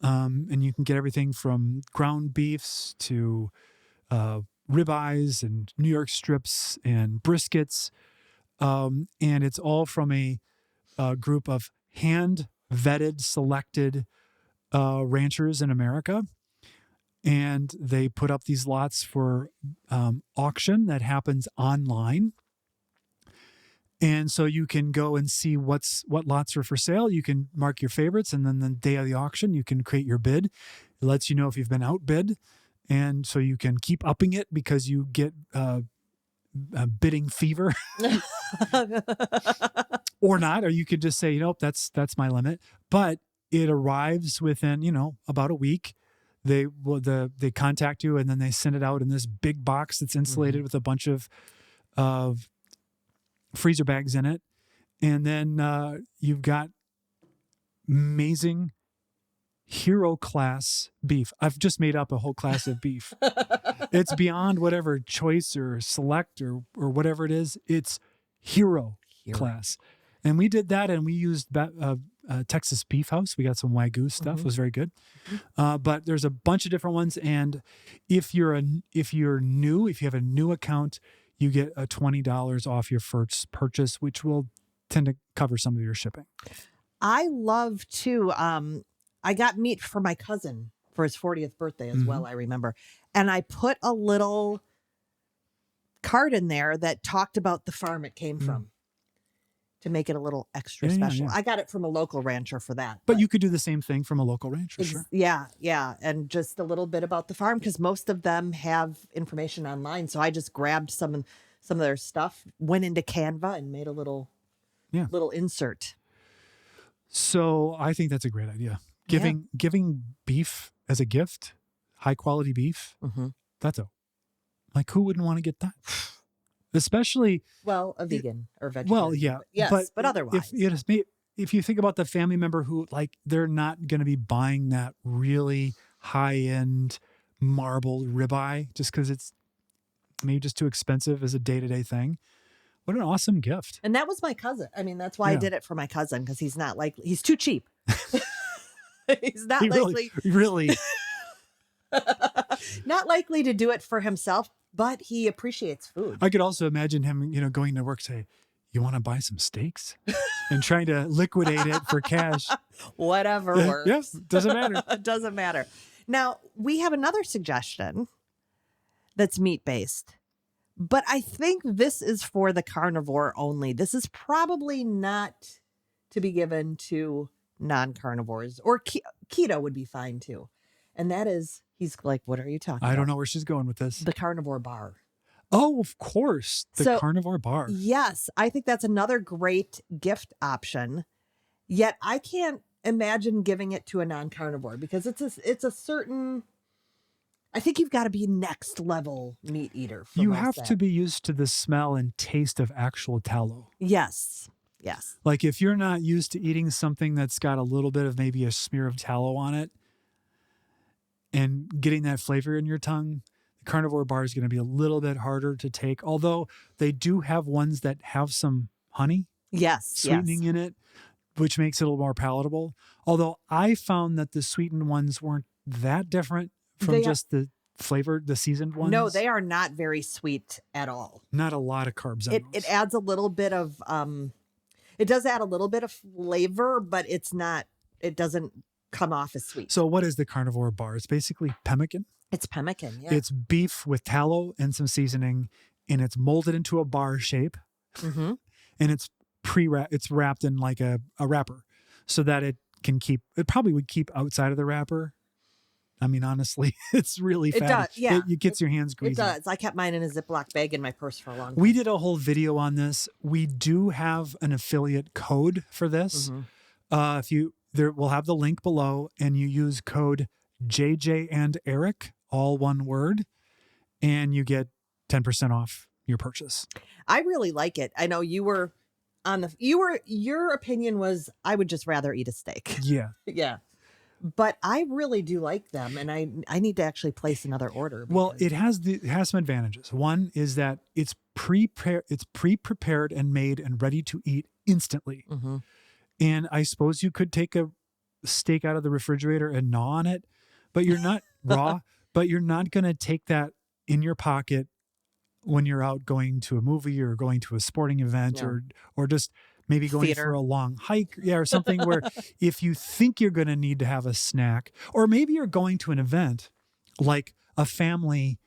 And you can get everything from ground beefs to ribeyes and New York strips and briskets. And it's all from a group of hand-vetted, selected ranchers in America. And they put up these lots for auction that happens online. And so you can go and see what lots are for sale. You can mark your favorites, and then the day of the auction, you can create your bid. It lets you know if you've been outbid, and so you can keep upping it because you get bidding fever, or not, or you could just say, that's my limit. But it arrives within about a week. They contact you, and then they send it out in this big box that's insulated with a bunch of freezer bags in it. And then you've got amazing hero class beef. I've just made up a whole class of beef. It's beyond whatever choice or select or whatever it is. It's hero class. And we did that, and we used Texas Beef House. We got some Wagyu stuff. It was very good. But there's a bunch of different ones. And if you have a new account, you get a $20 off your first purchase, which will tend to cover some of your shipping. I love to, I got meat for my cousin for his 40th birthday as well, I remember. And I put a little card in there that talked about the farm it came from to make it a little extra special. I got it from a local rancher for that. But you could do the same thing from a local rancher, sure. Yeah. And just a little bit about the farm, because most of them have information online. So I just grabbed some of their stuff, went into Canva, and made a little insert. So I think that's a great idea. Giving beef as a gift, high quality beef, that's who wouldn't want to get that? Especially a vegan or vegetarian. Well, yeah, yes, but otherwise, if you think about the family member who they're not going to be buying that really high end marble ribeye just because it's maybe just too expensive as a day-to-day thing. What an awesome gift! And that was my cousin. I mean, that's why I did it for my cousin, because he's too cheap. He's not really not likely to do it for himself. But he appreciates food. I could also imagine him, going to work, say, "You want to buy some steaks?" and trying to liquidate it for cash. Whatever works. Yes, doesn't matter. It doesn't matter. Now, we have another suggestion that's meat-based. But I think this is for the carnivore only. This is probably not to be given to non-carnivores. Or keto would be fine, too. And that is... He's like, what are you talking about? I don't know where she's going with this. The carnivore bar. Oh, of course. The carnivore bar. Yes. I think that's another great gift option. Yet I can't imagine giving it to a non-carnivore, because it's a certain... I think you've got to be next level meat eater. You have to be used to the smell and taste of actual tallow. Yes. Like if you're not used to eating something that's got a little bit of maybe a smear of tallow on it, and getting that flavor in your tongue, the carnivore bar is going to be a little bit harder to take. Although they do have ones that have some honey sweetening in it, which makes it a little more palatable. Although I found that the sweetened ones weren't that different from the flavored, the seasoned ones. No, they are not very sweet at all. Not a lot of carbs on It those. adds a little bit of it does add a little bit of flavor, but it doesn't come off as sweet. So what is the carnivore bar? It's basically pemmican. It's pemmican, yeah. It's beef with tallow and some seasoning, and it's molded into a bar shape, Mm-hmm. and it's wrapped in like a wrapper so that it probably would keep outside of the wrapper. I mean, honestly, it's really fatty. It does, yeah. It gets your hands greasy. It does. I kept mine in a Ziploc bag in my purse for a long time. We did a whole video on this. We do have an affiliate code for this. Mm-hmm. We'll have the link below, and you use code JJ and Eric, all one word, and you get 10% off your purchase. I really like it. I know you were your opinion was I would just rather eat a steak. Yeah. Yeah. But I really do like them, and I need to actually place another order. Well, it has some advantages. One is that it's pre-prepared and made and ready to eat instantly. Mm-hmm. And I suppose you could take a steak out of the refrigerator and gnaw on it, but you're not raw, but you're not going to take that in your pocket when you're out going to a movie or going to a sporting event or just maybe going Theater. for a long hike, or something where if you think you're going to need to have a snack, or maybe you're going to an event like a family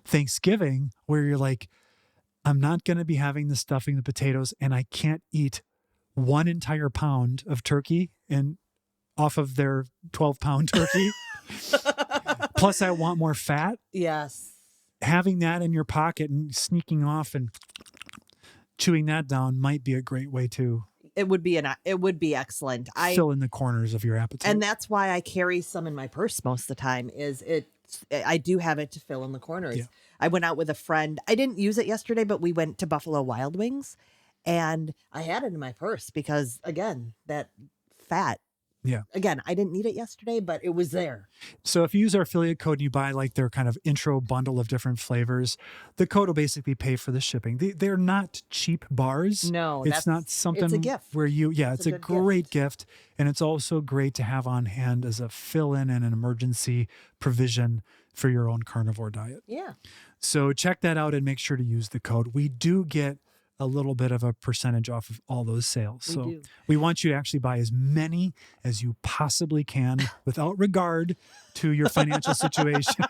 Thanksgiving where you're like, I'm not going to be having the stuffing, the potatoes, and I can't eat one entire pound of turkey and off of their 12-pound turkey. Plus, I want more fat. Yes. Having that in your pocket and sneaking off and chewing that down might be a great way to It would be excellent. fill in the corners of your appetite. And that's why I carry some in my purse most of the time. I do have it to fill in the corners. Yeah. I went out with a friend. I didn't use it yesterday, but we went to Buffalo Wild Wings, and I had it in my purse because, again, that fat. Yeah. Again, I didn't need it yesterday, but it was there. So if you use our affiliate code and you buy like their kind of intro bundle of different flavors, the code will basically pay for the shipping. They're not cheap bars. No, it's not something it's a gift. where it's a good great gift. And it's also great to have on hand as a fill-in and an emergency provision for your own carnivore diet. Yeah. So check that out and make sure to use the code. We do get a little bit of a percentage off of all those sales. We So do. we want you to actually buy as many as you possibly can without regard to your financial situation.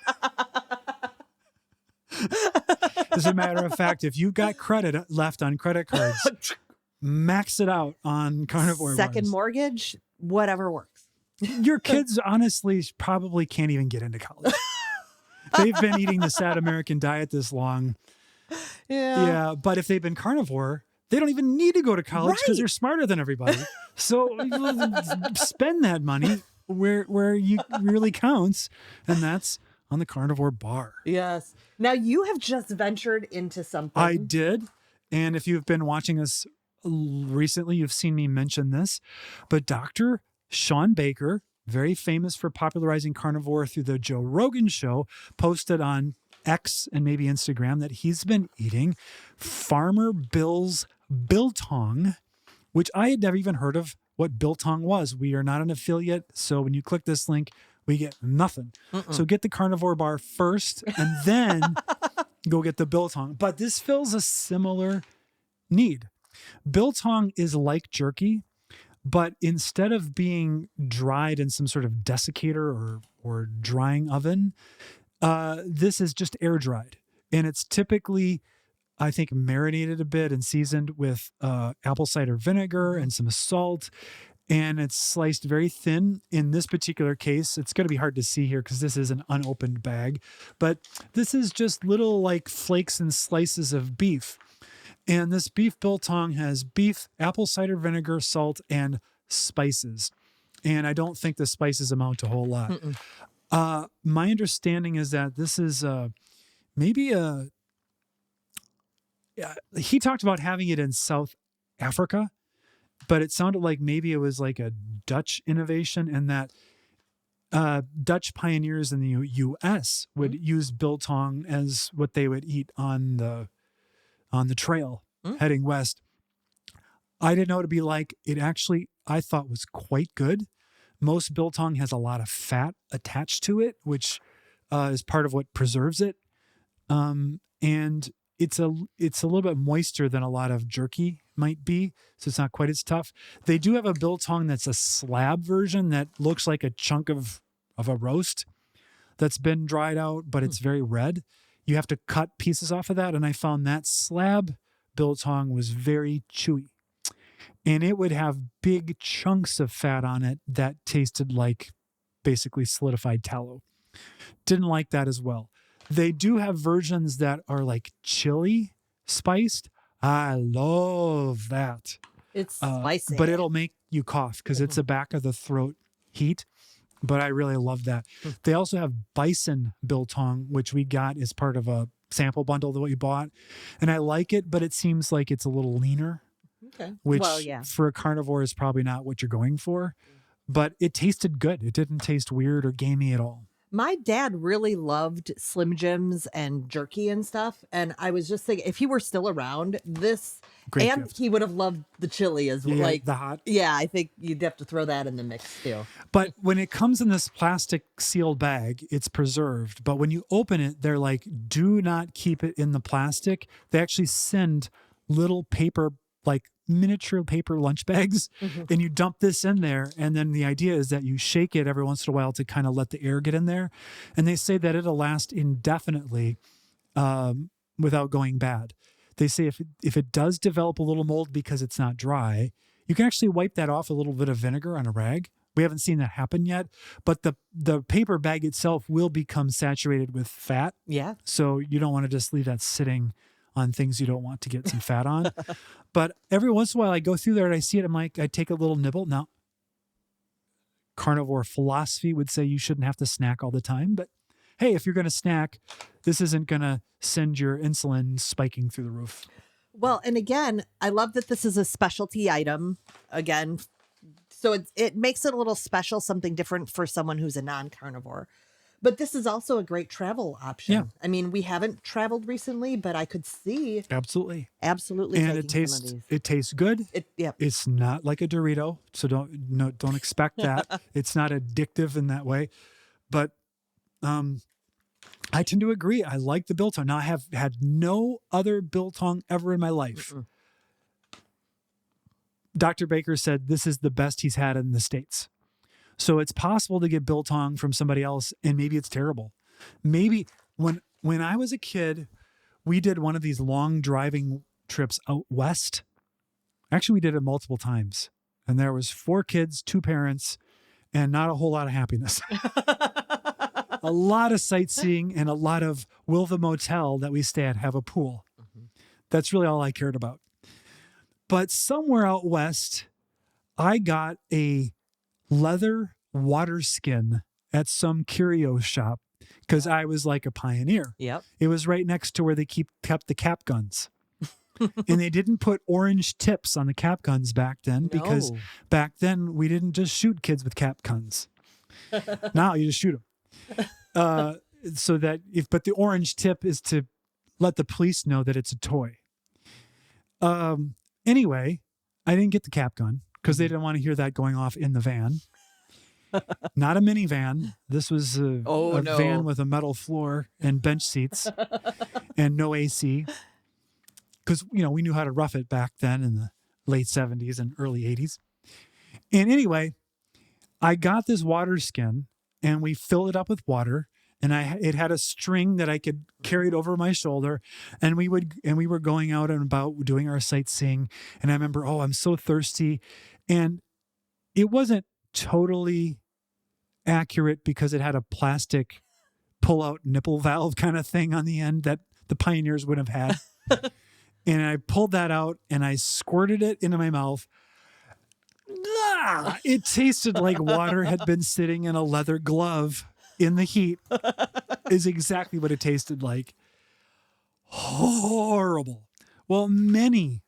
As a matter of fact, if you've got credit left on credit cards, max it out on carnivore Second bars. mortgage, whatever works. Your kids honestly probably can't even get into college. They've been eating the sad American diet this long. Yeah, but if they've been carnivore, they don't even need to go to college because they're smarter than everybody. So spend that money where you really counts, and that's on the carnivore bar. Yes. Now you have just ventured into something. I did, and if you've been watching us recently, you've seen me mention this, but Dr. Sean Baker, very famous for popularizing carnivore through the Joe Rogan show, posted on X and maybe Instagram that he's been eating Farmer Bill's biltong, which I had never even heard of what biltong was. We are not an affiliate, so when you click this link, we get nothing. So get the carnivore bar first and then go get the biltong. But this fills a similar need. Biltong is like jerky, but instead of being dried in some sort of desiccator or drying oven, this is just air dried, and it's typically, I think, marinated a bit and seasoned with apple cider vinegar and some salt, and it's sliced very thin. In this particular case, it's going to be hard to see here because this is an unopened bag, but this is just little like flakes and slices of beef. And this beef biltong has beef, apple cider vinegar, salt, and spices. And I don't think the spices amount to a whole lot. My understanding is that this is he talked about having it in South Africa, but it sounded like maybe it was like a Dutch innovation, and that Dutch pioneers in the U.S. would use biltong as what they would eat on the trail heading west. I didn't know what it'd be like. It actually, I thought, was quite good. Most biltong has a lot of fat attached to it, which is part of what preserves it. And it's a little bit moister than a lot of jerky might be, so it's not quite as tough. They do have a biltong that's a slab version that looks like a chunk of a roast that's been dried out, but it's very red. You have to cut pieces off of that, and I found that slab biltong was very chewy. And it would have big chunks of fat on it that tasted like basically solidified tallow. Didn't like that as well. They do have versions that are like chili spiced. I love that. It's spicy. But it'll make you cough because it's a back of the throat heat. But I really love that. They also have bison biltong, which we got as part of a sample bundle that we bought. And I like it, but it seems like it's a little leaner. Okay. Which yeah. for a carnivore is probably not what you're going for. But it tasted good. It didn't taste weird or gamey at all. My dad really loved Slim Jims and jerky and stuff. And I was just thinking, if he were still around, Great and gift. he would have loved the chili as well. Yeah, Like the hot. Yeah, I think you'd have to throw that in the mix too. But when it comes in this plastic sealed bag, it's preserved. But when you open it, they're like, do not keep it in the plastic. They actually send little paper, like miniature paper lunch bags, and you dump this in there. And then the idea is that you shake it every once in a while to kind of let the air get in there. And they say that it'll last indefinitely without going bad. They say if it does develop a little mold because it's not dry, you can actually wipe that off a little bit of vinegar on a rag. We haven't seen that happen yet, but the paper bag itself will become saturated with fat. Yeah. So you don't want to just leave that sitting on things you don't want to get some fat on. But every once in a while I go through there and I see it. I'm like, I take a little nibble. Now, carnivore philosophy would say you shouldn't have to snack all the time. But hey, if you're going to snack, this isn't going to send your insulin spiking through the roof. Well, and again, I love that this is a specialty item. Again, so it makes it a little special, something different for someone who's a non-carnivore. But this is also a great travel option. Yeah. I mean, we haven't traveled recently, but I could see Absolutely. absolutely. And taking some of these. it tastes good. Yeah. It's not like a Dorito, so don't expect that. It's not addictive in that way. But I tend to agree. I like the biltong. Now I have had no other biltong ever in my life. Dr. Baker said this is the best he's had in the States. So it's possible to get biltong from somebody else, and maybe it's terrible. Maybe when I was a kid, we did one of these long driving trips out west. Actually, we did it multiple times. And there was 4 kids, 2 parents, and not a whole lot of happiness. A lot of sightseeing and a lot of, will the motel that we stay at have a pool? That's really all I cared about. But somewhere out west, I got a leather water skin at some curio shop because I was like a pioneer. Yep. It was right next to where they kept the cap guns. And they didn't put orange tips on the cap guns back then because back then we didn't just shoot kids with cap guns. Now you just shoot them. So that but the orange tip is to let the police know that it's a toy. Anyway, I didn't get the cap gun because they didn't want to hear that going off in the van. Not a minivan. This was a van with a metal floor and bench seats and no AC. Because, we knew how to rough it back then in the late 70s and early 80s. And anyway, I got this water skin and we filled it up with water. And it had a string that I could carry it over my shoulder. And we were going out and about doing our sightseeing. And I remember, I'm so thirsty. And it wasn't totally accurate because it had a plastic pull-out nipple valve kind of thing on the end that the pioneers would have had. And I pulled that out and I squirted it into my mouth. It tasted like water had been sitting in a leather glove in the heat. Is exactly what it tasted like. Horrible. Well, many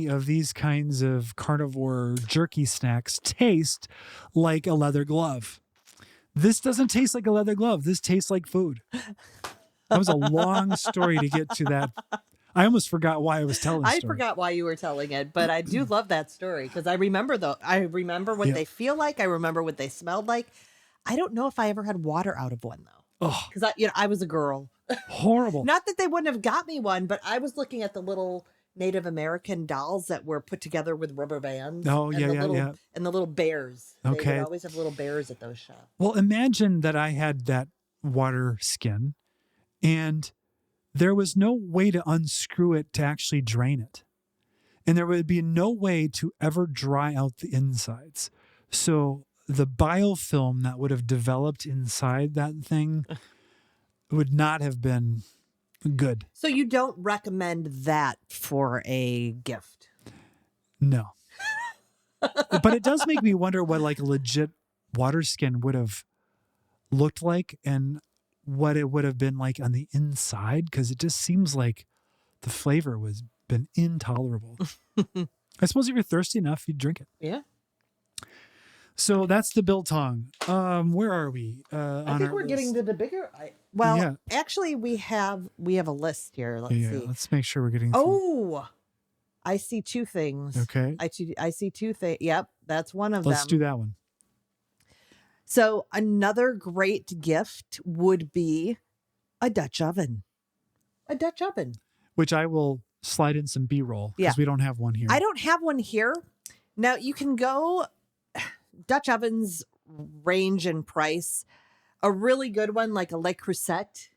of these kinds of carnivore jerky snacks taste like a leather glove. This doesn't taste like a leather glove. This tastes like food. That was a long story to get to that. I almost forgot why I was telling the story. I forgot why you were telling it, but I do love that story because I remember what they feel like. I remember what they smelled like. I don't know if I ever had water out of one though. Oh, because I was a girl. horrible. Not that they wouldn't have got me one, but I was looking at the little Native American dolls that were put together with rubber bands. Oh, yeah, and the yeah, little yeah. and the little bears. They would Okay. always have little bears at those shops. Well, imagine that I had that water skin and there was no way to unscrew it to actually drain it. And there would be no way to ever dry out the insides. So the biofilm that would have developed inside that thing would not have been good. So you don't recommend that for a gift? No. But it does make me wonder what like a legit water skin would have looked like and what it would have been like on the inside, because it just seems like the flavor was been intolerable. I suppose if you're thirsty enough, you'd drink it. Yeah. So that's the biltong. Where are we? I think we're getting to the bigger. Well, actually, we have a list here. Let's see. Let's make sure we're getting. Through. Oh, I see two things. Okay. I see two things. Yep, that's one of them. Let's do that one. So another great gift would be a Dutch oven. A Dutch oven. Which I will slide in some B-roll because we don't have one here. I don't have one here. Now you can go. Dutch ovens range in price. A really good one, like a Le Creuset,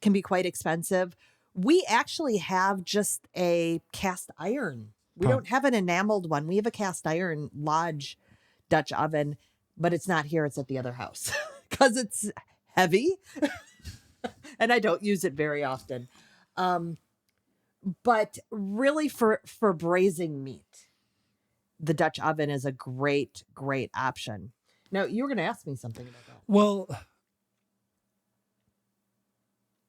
can be quite expensive. We actually have just a cast iron. We don't have an enameled one. We have a cast iron Lodge Dutch oven, but it's not here. It's at the other house because it's heavy and I don't use it very often. But really for braising meat, the Dutch oven is a great, great option. Now, you were going to ask me something about that. Well,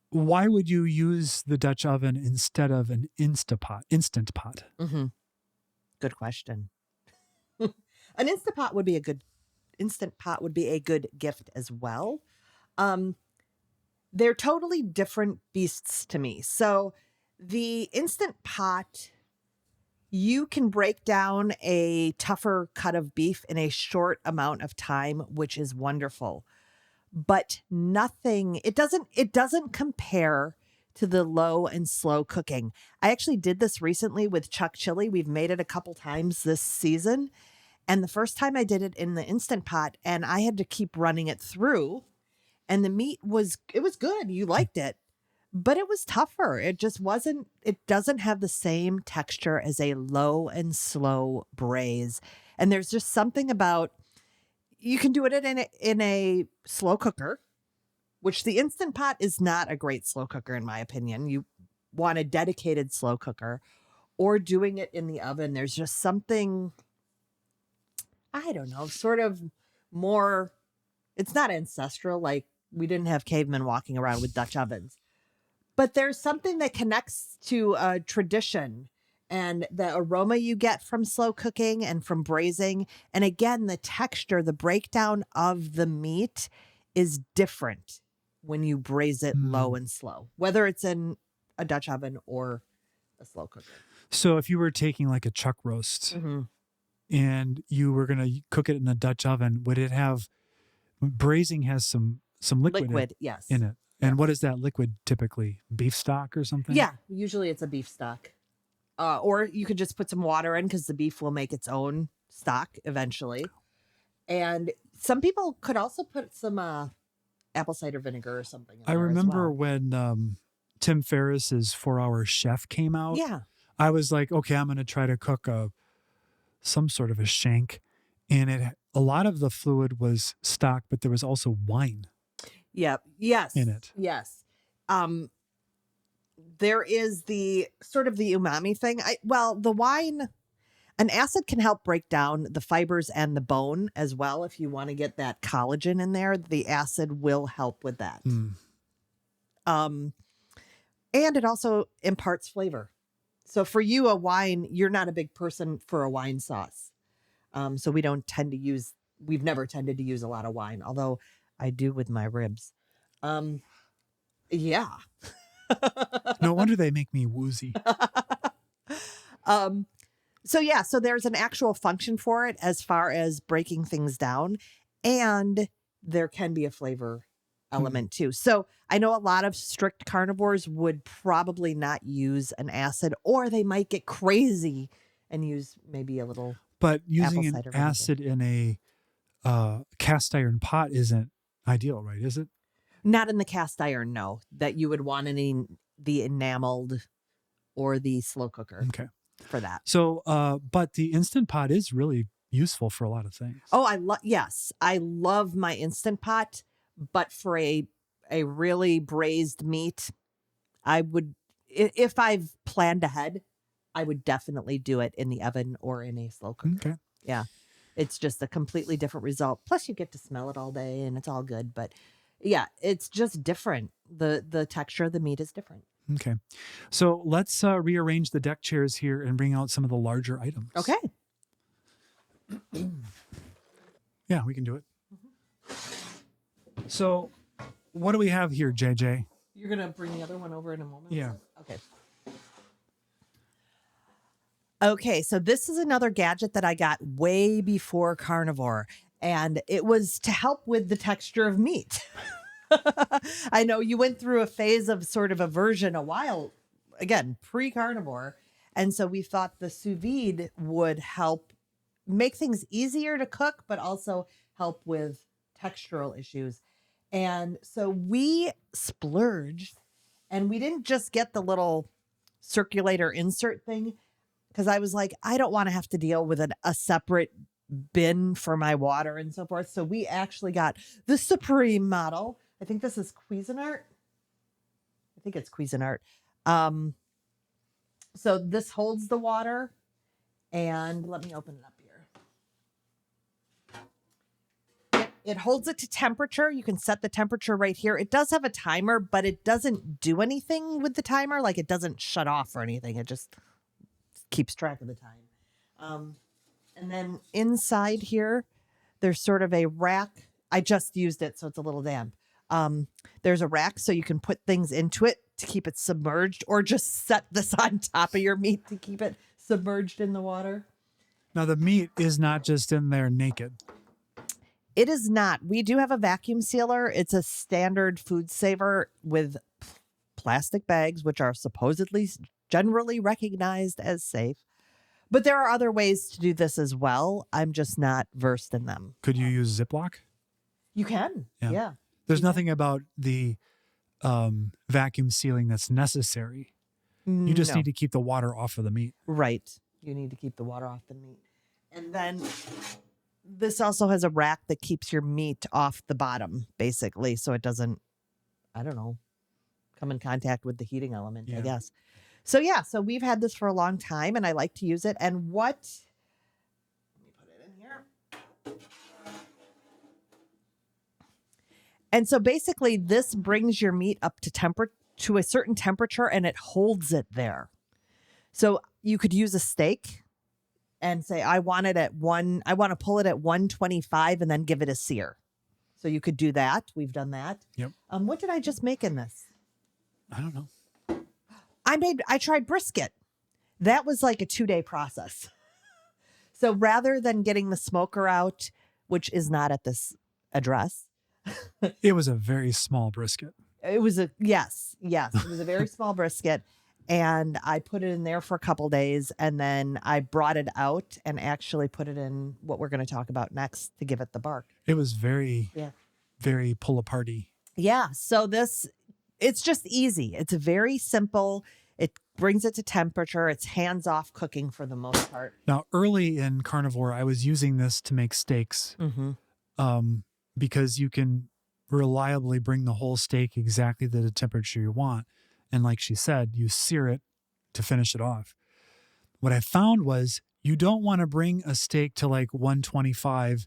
why would you use the Dutch oven instead of an instant pot? Mm-hmm. Good question. An instant pot would be a good gift as well. They're totally different beasts to me. So the instant pot, you can break down a tougher cut of beef in a short amount of time, which is wonderful. But it doesn't compare to the low and slow cooking. I actually did this recently with chuck chili. We've made it a couple times this season. And the first time I did it in the Instant Pot, and I had to keep running it through, and the meat was good. You liked it, but it was tougher. It doesn't have the same texture as a low and slow braise. And there's just something about, you can do it in a slow cooker, which the Instant Pot is not a great slow cooker, in my opinion. You want a dedicated slow cooker, or doing it in the oven. There's just something, I don't know, sort of more, it's not ancestral. Like, we didn't have cavemen walking around with Dutch ovens, but there's something that connects to a tradition and the aroma you get from slow cooking and from braising. And again, the texture, the breakdown of the meat is different when you braise it low and slow, whether it's in a Dutch oven or a slow cooker. So if you were taking like a chuck roast and you were going to cook it in a Dutch oven, would it have, braising has some liquid yes. in it. And what is that liquid typically? Beef stock or something? Yeah, usually it's a beef stock. Or you could just put some water in because the beef will make its own stock eventually. And some people could also put some apple cider vinegar or something in I there remember as well. when Tim Ferriss's 4-Hour Chef came out. Yeah. I was like, okay, I'm going to try to cook some sort of a shank. And a lot of the fluid was stock, but there was also wine. Yeah. Yes. In it. Yes. There is the sort of the umami thing. The wine, an acid can help break down the fibers and the bone as well. If you want to get that collagen in there, the acid will help with that. And it also imparts flavor. So for you, a wine, you're not a big person for a wine sauce. So we've never tended to use a lot of wine, although I do with my ribs. Yeah. No wonder they make me woozy. So there's an actual function for it as far as breaking things down, and there can be a flavor element too. So I know a lot of strict carnivores would probably not use an acid, or they might get crazy and use maybe a little. But using Apple an cider vinegar. acid in a cast iron pot isn't ideal, right? Is it? Not in the cast iron, no. That you would want in the enameled or the slow cooker Okay. for that. So, but the Instant Pot is really useful for a lot of things. Oh, I love my Instant Pot, but for a really braised meat, I would, if I've planned ahead, I would definitely do it in the oven or in a slow cooker. Okay. Yeah. It's just a completely different result. Plus you get to smell it all day and it's all good, but yeah, it's just different. The texture of the meat is different. Okay. So let's rearrange the deck chairs here and bring out some of the larger items. Okay. Yeah, we can do it. So what do we have here, JJ? You're going to bring the other one over in a moment? Yeah. Okay. Okay, so this is another gadget that I got way before carnivore, and it was to help with the texture of meat. I know you went through a phase of sort of aversion a while, again, pre-carnivore, and so we thought the sous vide would help make things easier to cook, but also help with textural issues. And so we splurged, and we didn't just get the little circulator insert thing, because I was like, I don't want to have to deal with a separate bin for my water and so forth. So we actually got the Supreme model. I think this is Cuisinart. I think it's Cuisinart. So this holds the water. And let me open it up here. It holds it to temperature. You can set the temperature right here. It does have a timer, but it doesn't do anything with the timer. Like it doesn't shut off or anything. It just keeps track of the time. And then inside here, there's sort of a rack. I just used it, so it's a little damp. There's a rack so you can put things into it to keep it submerged, or just set this on top of your meat to keep it submerged in the water. Now, the meat is not just in there naked. It is not. We do have a vacuum sealer. It's a standard food saver with plastic bags, which are supposedly generally recognized as safe. But there are other ways to do this as well. I'm just not versed in them. Could you use Ziploc? You can. Yeah. There's nothing about the vacuum sealing that's necessary. You just need to keep the water off of the meat. Right. You need to keep the water off the meat. And then this also has a rack that keeps your meat off the bottom, basically, so it doesn't, I don't know, come in contact with the heating element, I guess. So yeah, so we've had this for a long time, and I like to use it. And let me put it in here. And so basically, this brings your meat up to a certain temperature, and it holds it there. So you could use a steak and say, I want to pull it at 125 and then give it a sear. So you could do that. We've done that. Yep. What did I just make in this? I don't know. I tried brisket. That was like a 2-day process. So rather than getting the smoker out, which is not at this address. It was a very small brisket. It was yes. It was a very small brisket. And I put it in there for a couple days, and then I brought it out and actually put it in what we're going to talk about next to give it the bark. It was very pull aparty. Yeah. So it's just easy. It's very simple. It brings it to temperature. It's hands-off cooking for the most part. Now, early in carnivore, I was using this to make steaks because you can reliably bring the whole steak exactly to the temperature you want. And like she said, you sear it to finish it off. What I found was you don't want to bring a steak to like 125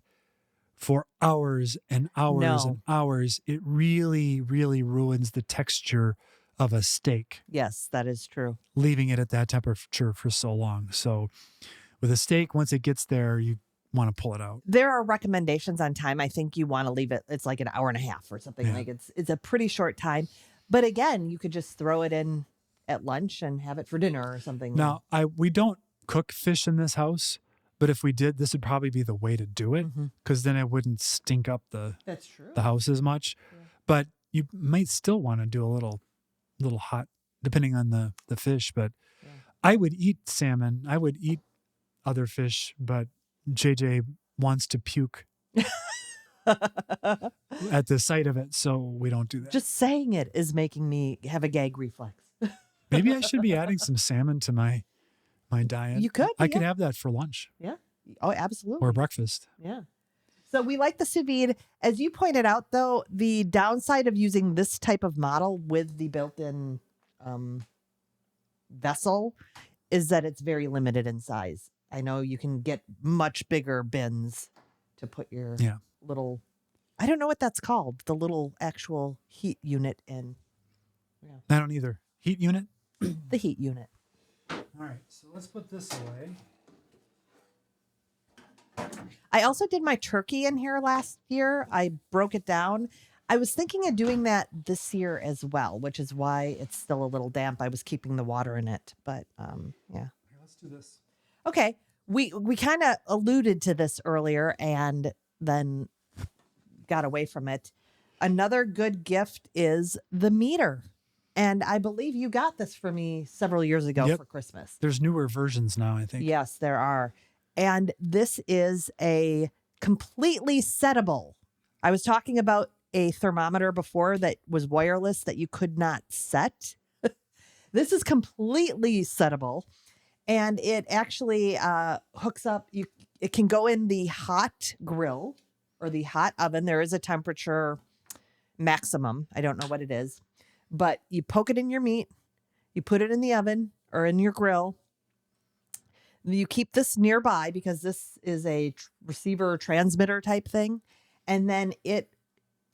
for hours and hours and hours. It really, really ruins the texture of a steak. Yes, that is true. Leaving it at that temperature for so long. So with a steak, once it gets there, you want to pull it out. There are recommendations on time. I think you want to leave it. It's like an hour and a half or something. Like it's a pretty short time. But again, you could just throw it in at lunch and have it for dinner or something. Now, we don't cook fish in this house, but if we did, this would probably be the way to do it, because then it wouldn't stink up the house as much. Yeah. But you might still want to do a little hot, depending on the fish. But Yeah. I would eat salmon. I would eat other fish, but JJ wants to puke at the sight of it, so we don't do that. Just saying it is making me have a gag reflex. Maybe I should be adding some salmon to my diet. You could. I could have that for lunch Yeah. Oh, absolutely. or breakfast. Yeah. So we like the sous vide. As you pointed out, though, the downside of using this type of model with the built-in vessel is that it's very limited in size. I know you can get much bigger bins to put your little, I don't know what that's called, the little actual heat unit in. Yeah. I don't either. Heat unit? The heat unit. All right, so let's put this away. I also did my turkey in here last year. I broke it down. I was thinking of doing that this year as well, which is why it's still a little damp. I was keeping the water in it, but yeah. Here, let's do this. Okay. We kind of alluded to this earlier and then got away from it. Another good gift is the meter. And I believe you got this for me several years ago for Christmas. There's newer versions now, I think. Yes, there are. And this is a completely settable. I was talking about a thermometer before that was wireless that you could not set. This is completely settable. And it actually hooks up. It can go in the hot grill or the hot oven. There is a temperature maximum. I don't know what it is. But you poke it in your meat. You put it in the oven or in your grill. You keep this nearby because this is a receiver transmitter type thing. And then it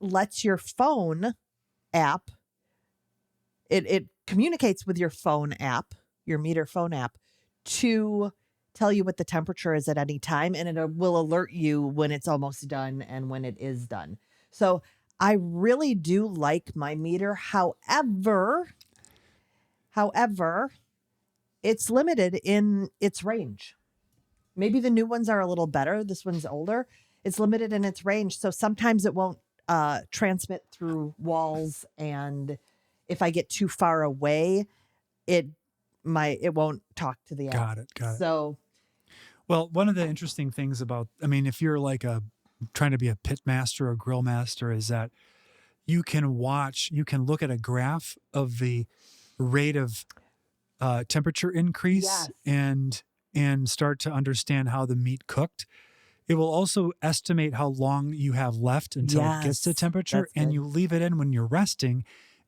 lets your phone app, it communicates with your phone app, your meter phone app, to tell you what the temperature is at any time. And it will alert you when it's almost done and when it is done. So I really do like my meter. However, it's limited in its range. Maybe the new ones are a little better. This one's older. It's limited in its range. So sometimes it won't transmit through walls. And if I get too far away, it won't talk to the app. Got it. So, well, one of the interesting things about, if you're like trying to be a pit master or grill master, is that you can look at a graph of the rate of temperature increase and start to understand how the meat cooked. It will also estimate how long you have left until it gets to temperature, and you leave it in when you're resting,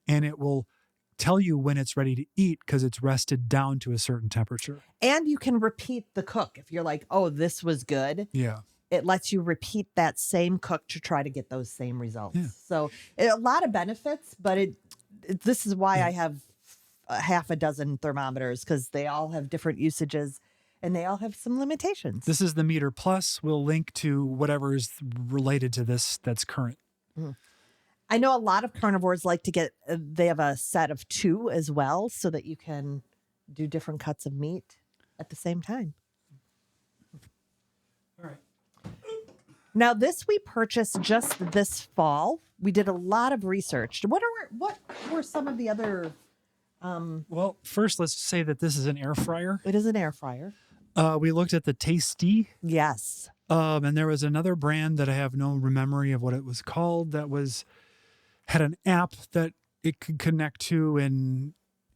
and it will tell you when it's ready to eat because it's rested down to a certain temperature. And you can repeat the cook. If you're like, oh, this was good. Yeah. It lets you repeat that same cook to try to get those same results. Yeah. So a lot of benefits, but this is why I have half a dozen thermometers, because they all have different usages and they all have some limitations. This is the Meter Plus. We'll link to whatever is related to this that's current. Mm. I know a lot of carnivores like to get, they have a set of 2 as well so that you can do different cuts of meat at the same time. All right. Now, this we purchased just this fall. We did a lot of research. What were some of the other... Well, first, let's say that this is an air fryer. It is an air fryer. We looked at the Tasty. Yes. And there was another brand that I have no memory of what it was called that had an app that it could connect to, and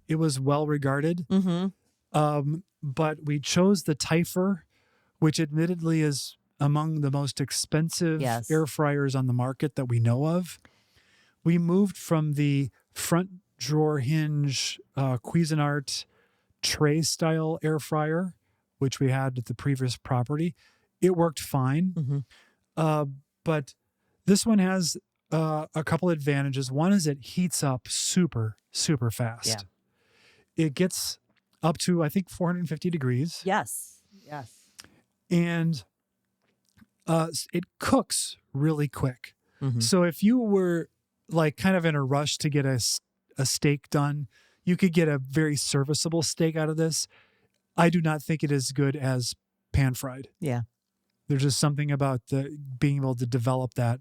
it was well regarded. Mm-hmm. But we chose the Typher, which admittedly is among the most expensive air fryers on the market that we know of. We moved from the front drawer hinge Cuisinart tray style air fryer, which we had at the previous property. It worked fine. Mm-hmm. But this one has a couple advantages. One is it heats up super, super fast. Yeah. It gets up to, I think, 450 degrees. Yes. And it cooks really quick. Mm-hmm. So if you were like kind of in a rush to get a steak done, you could get a very serviceable steak out of this. I do not think it is as good as pan fried. Yeah. There's just something about being able to develop that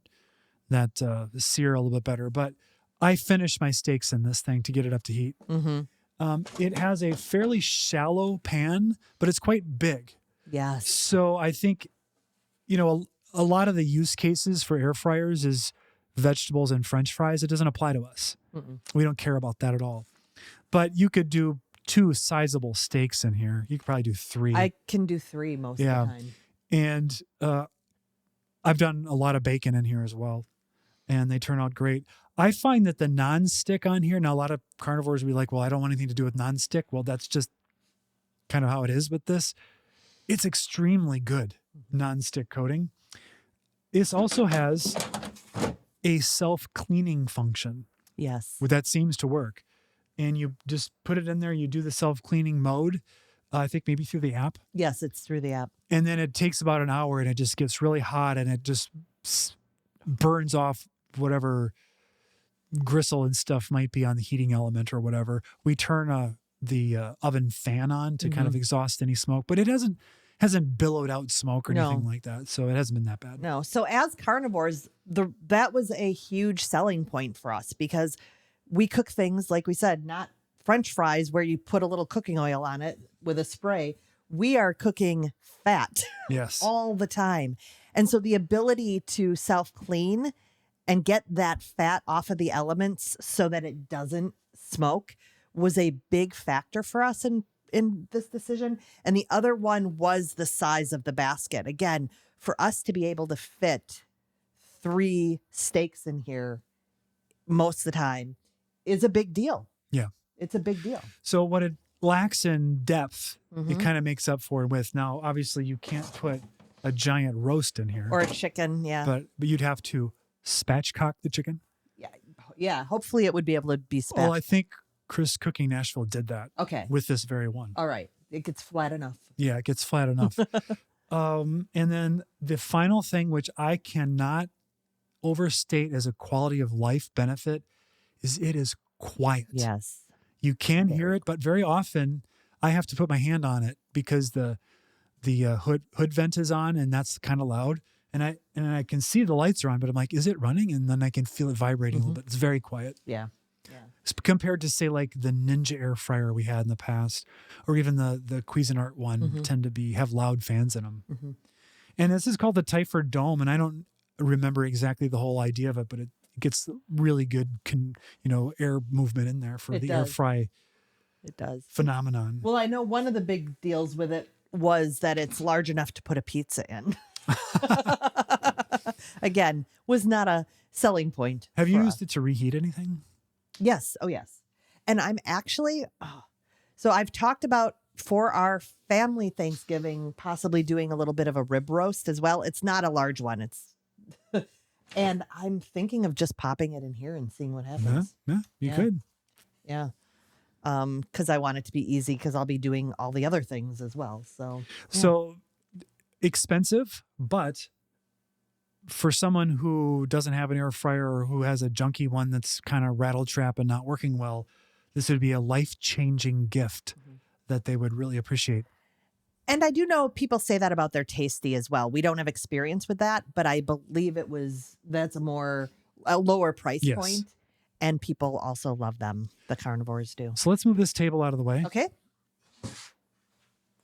sear a little bit better. But I finish my steaks in this thing to get it up to heat. Mm-hmm. It has a fairly shallow pan, but it's quite big. Yes. So I think, a lot of the use cases for air fryers is vegetables and French fries. It doesn't apply to us. Mm-mm. We don't care about that at all. But you could do 2 sizable steaks in here. You could probably do 3. I can do 3 most of the time. And I've done a lot of bacon in here as well, and they turn out great. I find that the non-stick on here, now a lot of carnivores will be like, well, I don't want anything to do with non-stick. Well, that's just kind of how it is with this. It's extremely good non-stick coating. This also has a self-cleaning function. Yes. That seems to work. And you just put it in there, you do the self-cleaning mode, I think maybe through the app. Yes, it's through the app. And then it takes about an hour and it just gets really hot and it just burns off whatever gristle and stuff might be on the heating element or whatever. We turn the oven fan on to kind of exhaust any smoke, but it hasn't billowed out smoke or anything like that. So it hasn't been that bad. No. So as carnivores, that was a huge selling point for us because we cook things, like we said, not French fries where you put a little cooking oil on it with a spray. We are cooking fat Yes. all the time. And so the ability to self-clean and get that fat off of the elements so that it doesn't smoke was a big factor for us in this decision. And the other one was the size of the basket. Again, for us to be able to fit 3 steaks in here most of the time is a big deal. Yeah. It's a big deal. So what it lacks in depth, it kind of makes up for it with. Now, obviously, you can't put a giant roast in here. Or a chicken, yeah. But you'd have to spatchcock the chicken. Yeah. Hopefully it would be able to be spatched. Well, I think Chris Cooking Nashville did that. Okay. With this very one. All right. It gets flat enough. Yeah, it gets flat enough. And then the final thing, which I cannot overstate as a quality of life benefit, is it is quiet. Yes. You can hear it, but very often I have to put my hand on it because the hood vent is on and that's kind of loud. And I can see the lights are on, but I'm like, is it running? And then I can feel it vibrating a little bit. It's very quiet. Yeah. Compared to, say, like the Ninja air fryer we had in the past, or even the Cuisinart one, tend to have loud fans in them. And this is called the Typhord Dome, and I don't remember exactly the whole idea of it, but it gets really good, air movement in there for the air fry. It does. Phenomenon. Well, I know one of the big deals with it was that it's large enough to put a pizza in. Again, was not a selling point. Have you used it to reheat anything? Yes. Oh, yes. And I'm actually, so I've talked about for our family Thanksgiving, possibly doing a little bit of a rib roast as well. It's not a large one. And I'm thinking of just popping it in here and seeing what happens. Yeah, you could. Yeah. Because I want it to be easy because I'll be doing all the other things as well. So expensive, but for someone who doesn't have an air fryer or who has a junky one that's kind of rattle trap and not working well, this would be a life-changing gift that they would really appreciate. And I do know people say that about their Tasty as well. We don't have experience with that, but I believe that's a lower price point. And people also love them. The carnivores do. So let's move this table out of the way. Okay.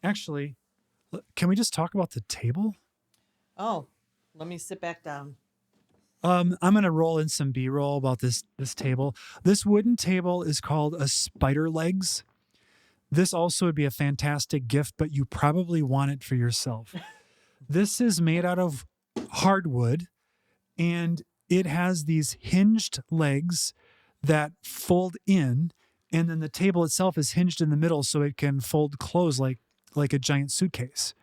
Actually, can we just talk about the table? Oh, let me sit back down. I'm going to roll in some B-roll about this table. This wooden table is called a spider legs. This also would be a fantastic gift, but you probably want it for yourself. This is made out of hardwood, and it has these hinged legs that fold in, and then the table itself is hinged in the middle so it can fold close like a giant suitcase.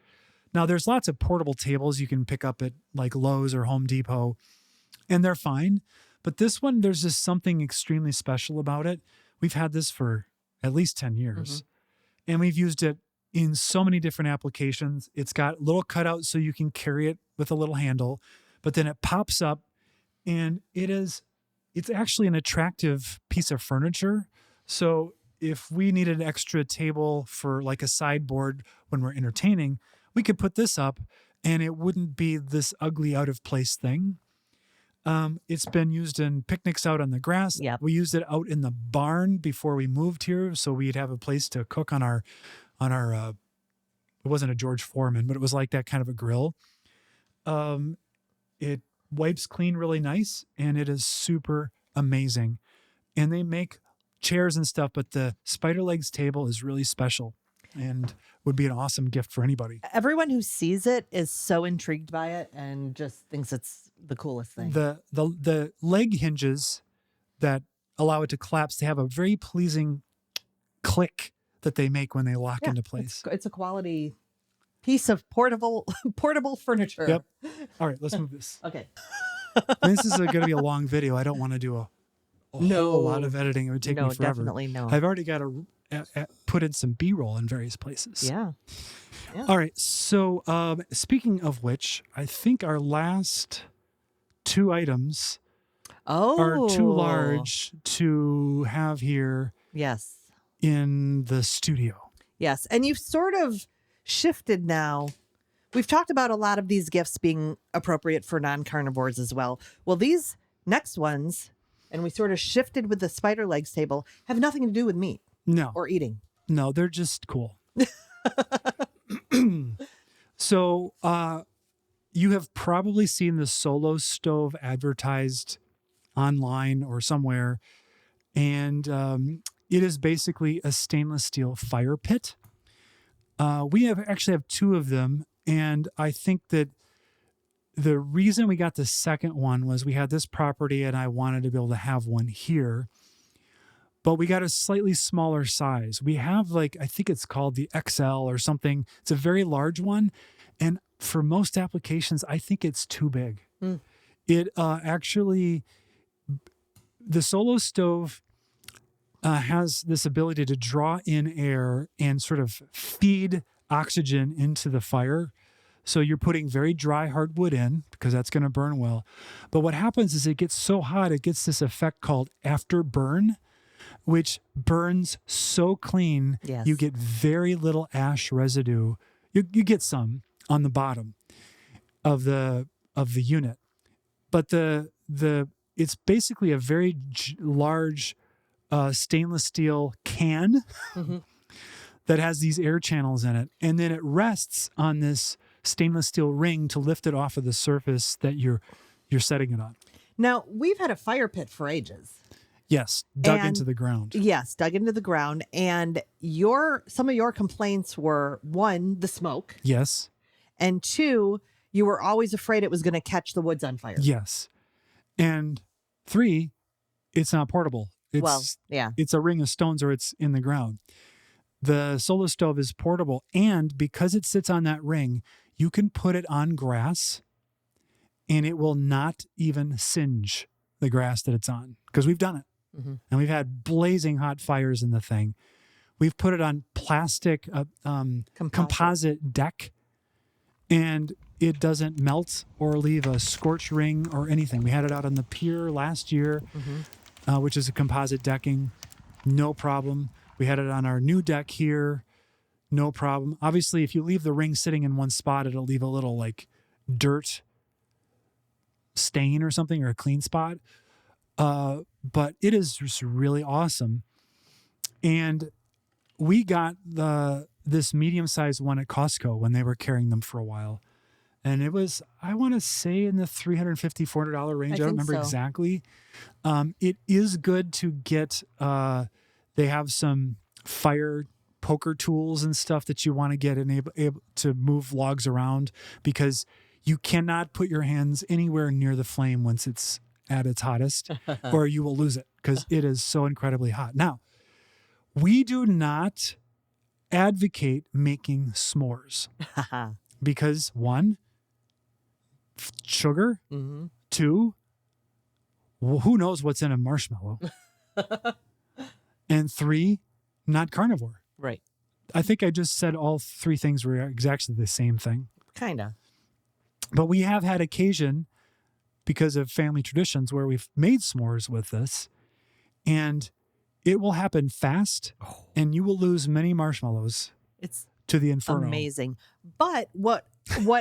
Now, there's lots of portable tables you can pick up at like Lowe's or Home Depot, and they're fine. But this one, there's just something extremely special about it. We've had this for at least 10 years, and we've used it in so many different applications. It's got little cutouts so you can carry it with a little handle, but then it pops up, and it's actually an attractive piece of furniture. So if we needed an extra table for like a sideboard when we're entertaining, we could put this up and it wouldn't be this ugly out of place thing. It's been used in picnics out on the grass. Yep. We used it out in the barn before we moved here, so we'd have a place to cook on our it wasn't a George Foreman, but it was like that kind of a grill. It wipes clean really nice, and it is super amazing. And they make chairs and stuff, but the spider legs table is really special and would be an awesome gift for anybody. Everyone who sees it is so intrigued by it and just thinks it's the coolest thing. The leg hinges that allow it to collapse, they have a very pleasing click that they make when they lock into place. It's a quality piece of portable furniture. Yep. All right, let's move this. Okay. This is going to be a long video. I don't want to do a whole lot of editing. It would take me forever. Definitely no. I've already got to put in some B-roll in various places. Yeah. All right. So speaking of which, I think our last two items are too large to have here Yes. in the studio. Yes. And you've sort of shifted now. We've talked about a lot of these gifts being appropriate for non-carnivores as well. Well, these next ones, and we sort of shifted with the spider legs table, have nothing to do with meat or eating. No, they're just cool. So you have probably seen the Solo stove advertised online or somewhere. And it is basically a stainless steel fire pit. We actually have two of them. And I think that the reason we got the second one was we had this property and I wanted to be able to have one here. But we got a slightly smaller size. We have I think it's called the XL or something. It's a very large one. And for most applications, I think it's too big. It actually, the Solo stove has this ability to draw in air and sort of feed oxygen into the fire. So you're putting very dry hardwood in because that's going to burn well. But what happens is it gets so hot, it gets this effect called afterburn, which burns so clean, you get very little ash residue. You get some on the bottom of the unit, but it's basically a very large stainless steel can that has these air channels in it, and then it rests on this stainless steel ring to lift it off of the surface that you're setting it on. Now, we've had a fire pit for ages. Yes, dug into the ground. Yes, dug into the ground. And some of your complaints were, one, the smoke. Yes. And two, you were always afraid it was going to catch the woods on fire. Yes. And three, it's not portable. It's a ring of stones or it's in the ground. The Solo stove is portable. And because it sits on that ring, you can put it on grass and it will not even singe the grass that it's on, because we've done it. And we've had blazing hot fires in the thing. We've put it on plastic composite deck, and it doesn't melt or leave a scorch ring or anything. We had it out on the pier last year, which is a composite decking. No problem. We had it on our new deck here. No problem. Obviously, if you leave the ring sitting in one spot, it'll leave a little dirt stain or something, or a clean spot. But it is just really awesome. And we got this medium-sized one at Costco when they were carrying them for a while. And it was, I want to say, in the $350, $400 range. I don't remember exactly. It is good to get, they have some fire poker tools and stuff that you want to get and able to move logs around, because you cannot put your hands anywhere near the flame once it's at its hottest, or you will lose it because it is so incredibly hot. Now, we do not advocate making s'mores because, one, sugar, two, who knows what's in a marshmallow, and three, not carnivore. Right. I think I just said all three things were exactly the same thing. Kind of. But we have had occasion, because of family traditions, where we've made s'mores with this, and it will happen fast, and you will lose many marshmallows. It's to the inferno. Amazing. But what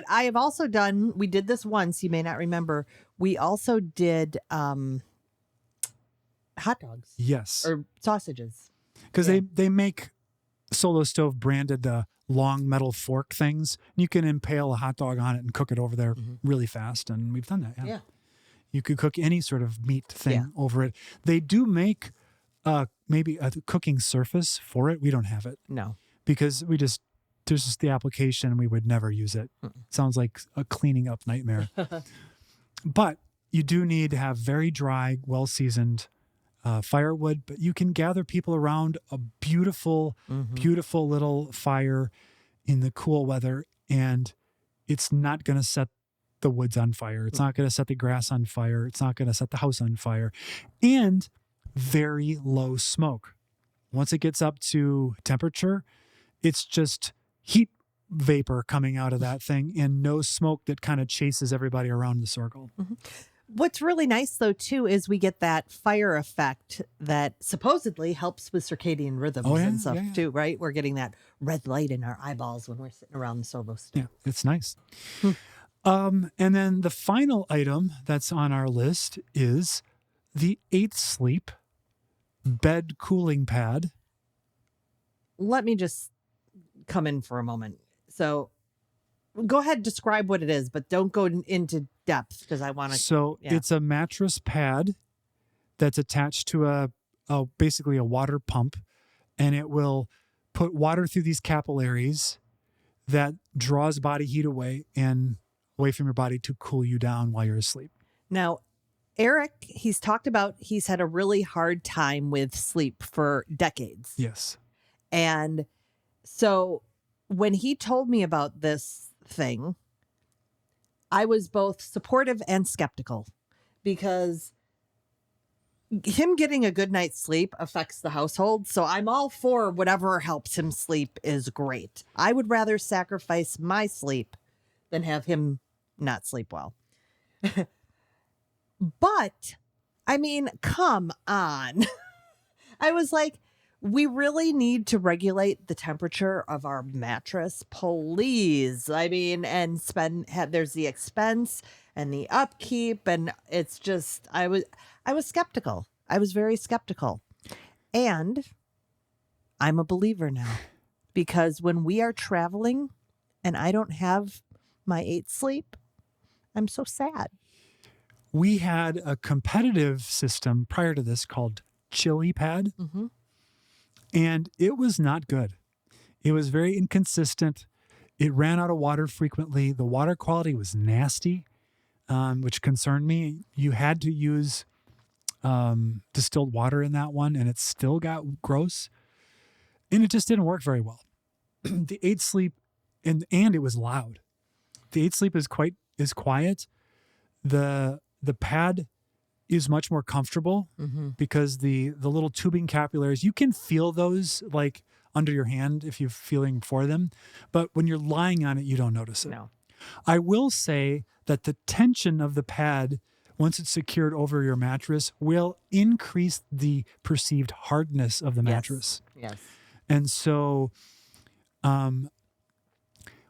I have also done, we did this once, you may not remember, We also did hot dogs Yes. or sausages. Because Yeah. they make Solo Stove branded long metal fork things. You can impale a hot dog on it and cook it over there really fast. And we've done that. Yeah. Yeah. You could cook any sort of meat thing Yeah. over it. They do make maybe a cooking surface for it. We don't have it No. because there's just the application. We would never use it. Sounds like a cleaning up nightmare. But you do need to have very dry, well-seasoned firewood, but you can gather people around a beautiful, beautiful little fire in the cool weather, and it's not going to set the woods on fire. It's not going to set the grass on fire. It's not going to set the house on fire. And very low smoke. Once it gets up to temperature, it's just heat vapor coming out of that thing and no smoke that kind of chases everybody around the circle. What's really nice, though, too, is we get that fire effect that supposedly helps with circadian rhythms and stuff, too, right? We're getting that red light in our eyeballs when we're sitting around the Solo Stove. Yeah, it's nice. And then the final item that's on our list is the 8 Sleep bed cooling pad. Let me just come in for a moment. So go ahead, describe what it is, but don't go into depth because I want to. So it's a mattress pad that's attached to basically a water pump, and it will put water through these capillaries that draws body heat away from your body to cool you down while you're asleep. Now, Eric, he's talked about he's had a really hard time with sleep for decades. Yes. And so when he told me about this thing, I was both supportive and skeptical because him getting a good night's sleep affects the household. So I'm all for whatever helps him sleep is great. I would rather sacrifice my sleep than have him not sleep well. But, I mean, come on. I was like, we really need to regulate the temperature of our mattress, please. I mean, and there's the expense and the upkeep, and it's just, I was skeptical. I was very skeptical. And I'm a believer now because when we are traveling and I don't have my 8 Sleep, I'm so sad. We had a competitive system prior to this called Chili Pad. And it was not good. It was very inconsistent. It ran out of water frequently. The water quality was nasty, which concerned me. You had to use distilled water in that one, and it still got gross. And it just didn't work very well. The 8 Sleep, and it was loud. The 8 Sleep is quiet. The pad is much more comfortable because the little tubing capillaries, you can feel those like under your hand if you're feeling for them. But when you're lying on it, you don't notice it. No. I will say that the tension of the pad, once it's secured over your mattress, will increase the perceived hardness of the mattress. Yes. And so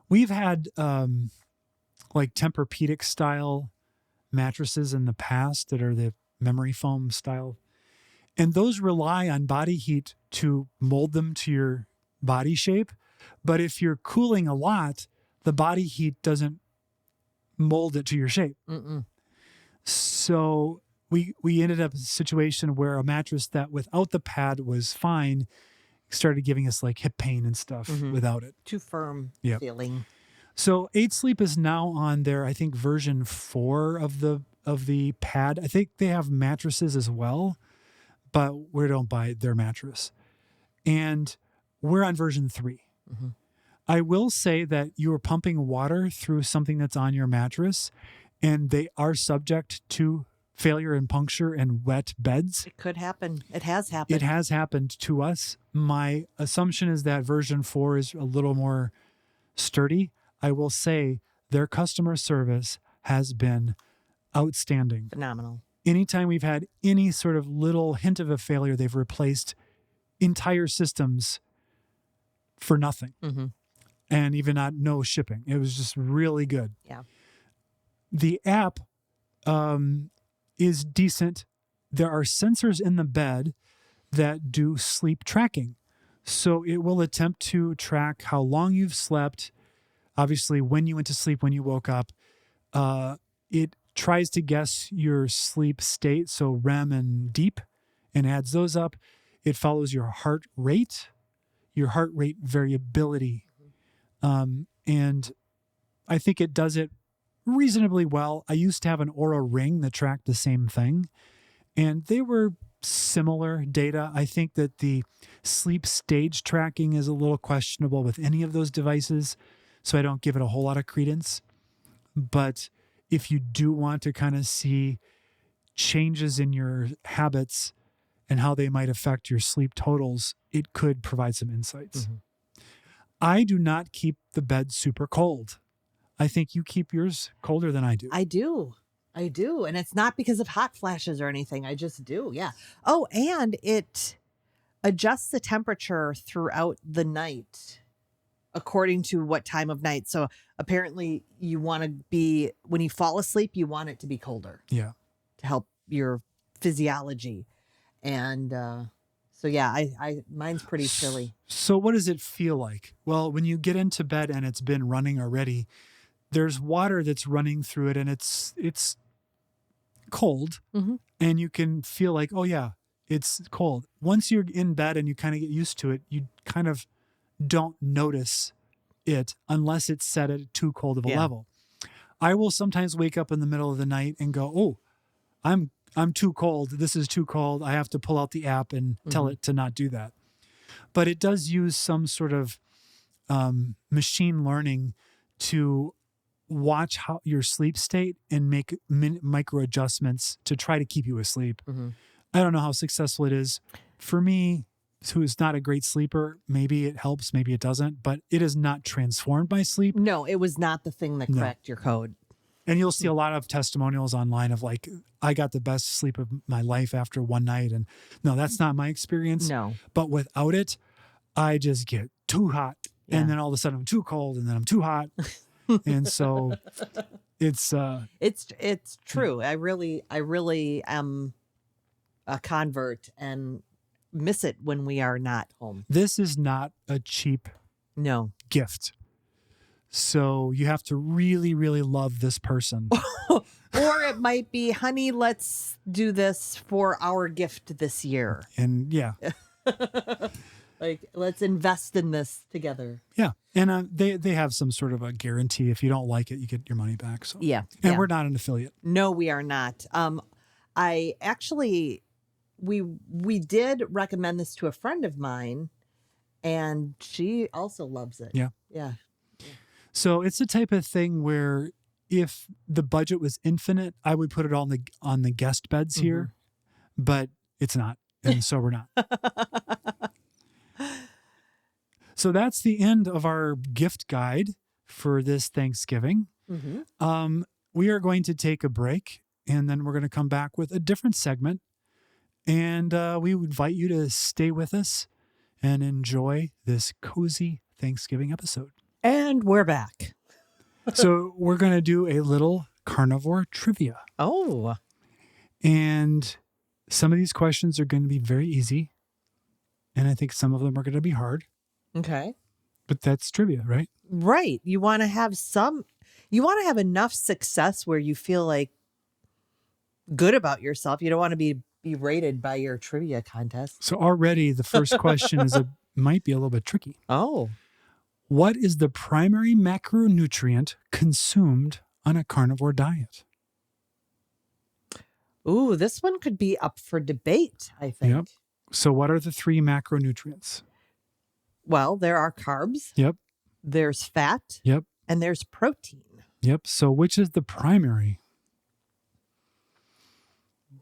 we've had like Tempur-Pedic style mattresses in the past that are the memory foam style. And those rely on body heat to mold them to your body shape. But if you're cooling a lot, the body heat doesn't mold it to your shape. So we ended up in a situation where a mattress that without the pad was fine started giving us like hip pain and stuff without it. Too firm feeling. So 8 Sleep is now on their, I think, version 4 of the pad. I think they have mattresses as well, but we don't buy their mattress. And we're on version 3. I will say that you are pumping water through something that's on your mattress, and they are subject to failure and puncture and wet beds. It could happen. It has happened. It has happened to us. My assumption is that version 4 is a little more sturdy. I will say their customer service has been outstanding. Phenomenal. Anytime we've had any sort of little hint of a failure, they've replaced entire systems for nothing. And even no shipping. It was just really good. Yeah. The app is decent. There are sensors in the bed that do sleep tracking. So it will attempt to track how long you've slept, obviously when you went to sleep, when you woke up. It tries to guess your sleep state, so REM and deep, and adds those up. It follows your heart rate variability. And I think it does it reasonably well. I used to have an Oura Ring that tracked the same thing, and they were similar data. I think that the sleep stage tracking is a little questionable with any of those devices, so I don't give it a whole lot of credence. But if you do want to kind of see changes in your habits and how they might affect your sleep totals, it could provide some insights. Mm-hmm. I do not keep the bed super cold. I think you keep yours colder than I do. I do. And it's not because of hot flashes or anything. I just do. Yeah. Oh, and it adjusts the temperature throughout the night according to what time of night. So apparently you want to be, when you fall asleep, you want it to be colder. Yeah. To help your physiology. And so, yeah, mine's pretty chilly. So what does it feel like? Well, when you get into bed and it's been running already, there's water that's running through it, and it's cold, mm-hmm. and you can feel like, oh yeah, it's cold. Once you're in bed and you kind of get used to it, you kind of don't notice it unless it's set at too cold of a level. I will sometimes wake up in the middle of the night and go, oh, I'm too cold. This is too cold. I have to pull out the app and tell it to not do that. But it does use some sort of machine learning to watch how your sleep state and make micro adjustments to try to keep you asleep. Mm-hmm. I don't know how successful it is. For me, who is not a great sleeper, maybe it helps, maybe it doesn't, but it has not transformed my sleep. No, it was not the thing that cracked your code. And you'll see a lot of testimonials online of like, I got the best sleep of my life after one night. And no, that's not my experience. No. But without it, I just get too hot. Yeah. And then all of a sudden I'm too cold, and then I'm too hot. And so it's true. I really am a convert and miss it when we are not home. This is not a cheap gift. So you have to really, really love this person. Or it might be, honey, let's do this for our gift this year. And yeah. Like, let's invest in this together. Yeah. And they have some sort of a guarantee. If you don't like it, you get your money back. So yeah. And we're not an affiliate. No, we are not. I actually, we did recommend this to a friend of mine, and she also loves it. Yeah. Yeah. So it's the type of thing where if the budget was infinite, I would put it on the guest beds here, but it's not. And so we're not. So that's the end of our gift guide for this Thanksgiving. Mm-hmm. We are going to take a break, and then we're going to come back with a different segment. And we invite you to stay with us and enjoy this cozy Thanksgiving episode. And we're back. So we're going to do a little carnivore trivia. Oh. And some of these questions are going to be very easy. And I think some of them are going to be hard. Okay. But that's trivia, right? Right. You want to have enough success where you feel like good about yourself. You don't want to be rated by your trivia contest. So already the first question might be a little bit tricky. Oh. What is the primary macronutrient consumed on a carnivore diet? Ooh, this one could be up for debate, I think. Yep. So what are the three macronutrients? Well, there are carbs. Yep. There's fat. Yep. And there's protein. Yep. So which is the primary?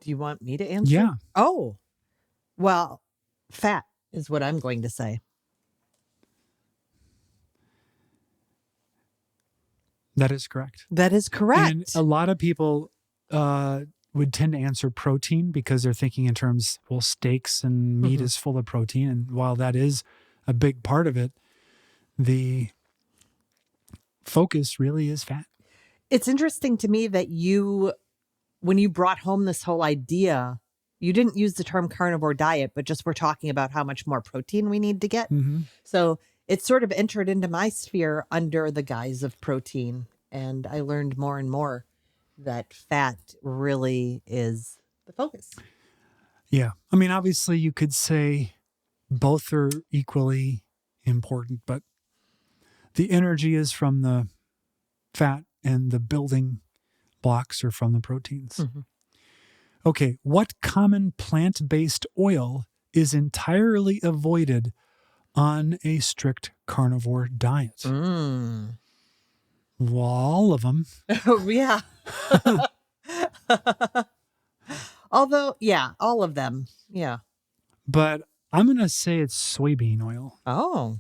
Do you want me to answer? Yeah. Oh, well, fat is what I'm going to say. That is correct. That is correct. And a lot of people would tend to answer protein because they're thinking in terms, well, steaks and meat is full of protein. And while that is a big part of it, the focus really is fat. It's interesting to me that you when you brought home this whole idea, you didn't use the term carnivore diet, but just we're talking about how much more protein we need to get. Mm-hmm. So it sort of entered into my sphere under the guise of protein. And I learned more and more that fat really is the focus. Yeah. I mean, obviously, you could say both are equally important, but the energy is from the fat and the building blocks are from the proteins. Mm-hmm. Okay. What common plant-based oil is entirely avoided on a strict carnivore diet? Mm. Well, all of them. Oh, yeah. Although, yeah, all of them. Yeah. But I'm going to say it's soybean oil. Oh,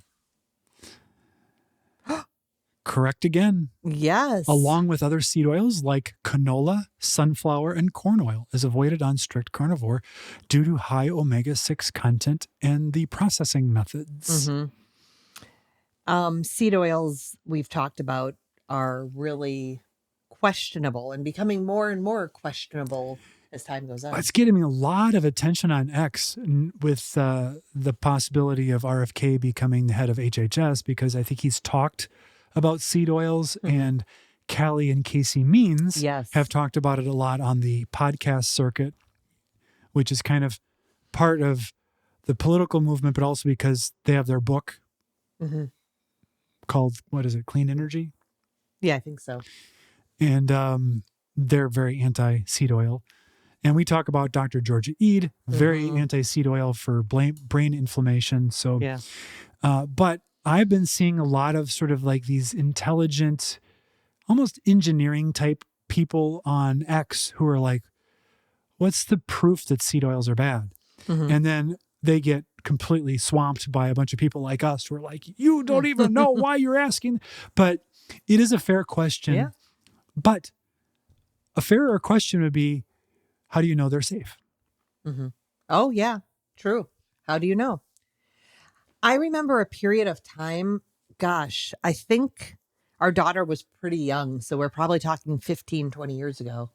Correct again. yes. Along with other seed oils like canola, sunflower, and corn oil is avoided on strict carnivore due to high omega-6 content and the processing methods. Mm-hmm. Seed oils we've talked about are really questionable and becoming more and more questionable as time goes on. It's getting a lot of attention on X with the possibility of RFK becoming the head of HHS, because I think he's talked about seed oils, and Callie and Casey Means Yes. have talked about it a lot on the podcast circuit, which is kind of part of the political movement, but also because they have their book called, what is it, Clean Energy? Yeah, I think so. And they're very anti-seed oil. And we talk about Dr. Georgia Ede, very anti-seed oil for brain inflammation. So, Yeah. But I've been seeing a lot of sort of like these intelligent, almost engineering type people on X who are like, what's the proof that seed oils are bad? And then they get completely swamped by a bunch of people like us who are like, you don't even know why you're asking. But it is a fair question. Yeah. But a fairer question would be, how do you know they're safe? Oh, yeah. True. How do you know? I remember a period of time, gosh, I think our daughter was pretty young. So we're probably talking 15, 20 years ago,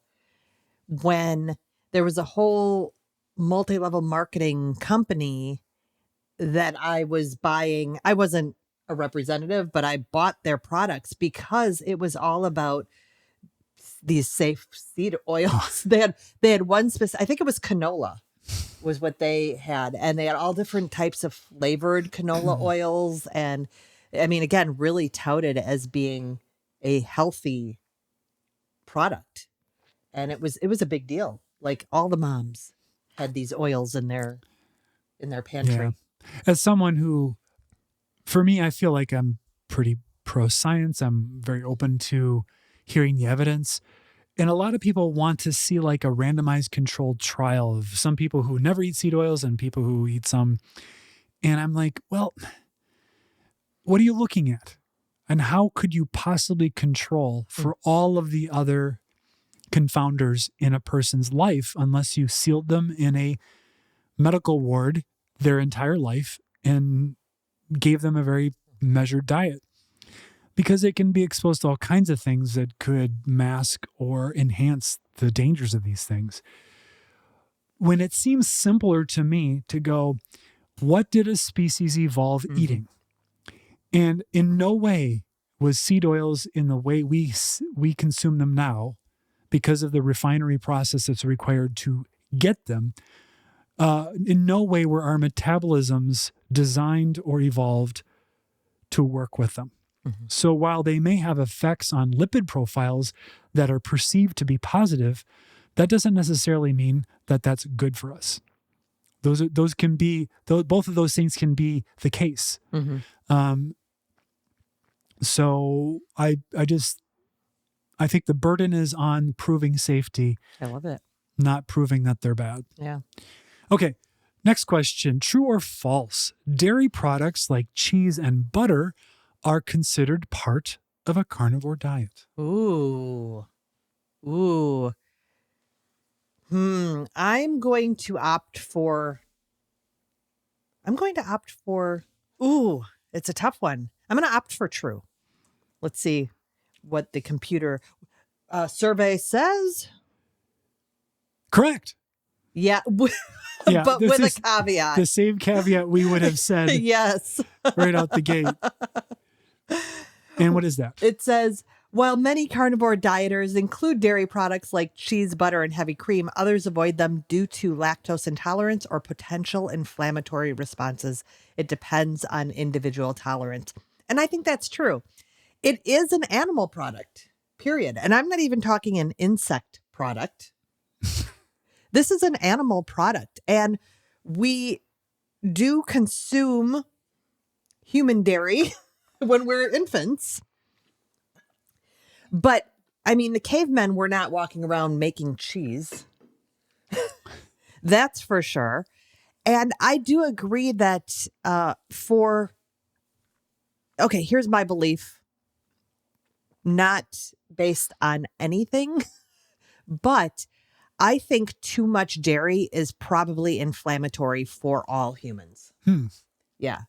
when there was a whole multi-level marketing company that I was buying. I wasn't a representative, but I bought their products because it was all about these safe seed oils. They had one specific, I think it was canola was what they had, and they had all different types of flavored canola oils, and I mean, again, really touted as being a healthy product. And it was a big deal. Like all the moms had these oils in their pantry. Yeah. As someone who, for me, I feel like I'm pretty pro-science. I'm very open to hearing the evidence. And a lot of people want to see like a randomized controlled trial of some people who never eat seed oils and people who eat some. And I'm like, well, what are you looking at? And how could you possibly control for all of the other confounders in a person's life unless you sealed them in a medical ward their entire life and gave them a very measured diet? Because it can be exposed to all kinds of things that could mask or enhance the dangers of these things. When it seems simpler to me to go, what did a species evolve eating? And in no way was seed oils in the way we consume them now, because of the refinery process that's required to get them. In no way were our metabolisms designed or evolved to work with them. So while they may have effects on lipid profiles that are perceived to be positive, that doesn't necessarily mean that that's good for us. Those can be, both of those things can be the case. So I think the burden is on proving safety. I love it. Not proving that they're bad. Yeah. Okay. Next question. True or false? Dairy products like cheese and butter are considered part of a carnivore diet. Ooh. I'm going to opt for, it's a tough one. I'm going to opt for true. Let's see what the computer survey says. Correct. Yeah. Yeah, But this with is a caveat. the same caveat we would have said Yes. right out the gate. And what is that? It says, while many carnivore dieters include dairy products like cheese, butter, and heavy cream, others avoid them due to lactose intolerance or potential inflammatory responses. It depends on individual tolerance. And I think that's true. It is an animal product, period. And I'm not even talking an insect product. This is an animal product. And we do consume human dairy when we're infants. But I mean, the cavemen were not walking around making cheese. That's for sure. And I do agree that okay, here's my belief, not based on anything, but I think too much dairy is probably inflammatory for all humans. Yeah.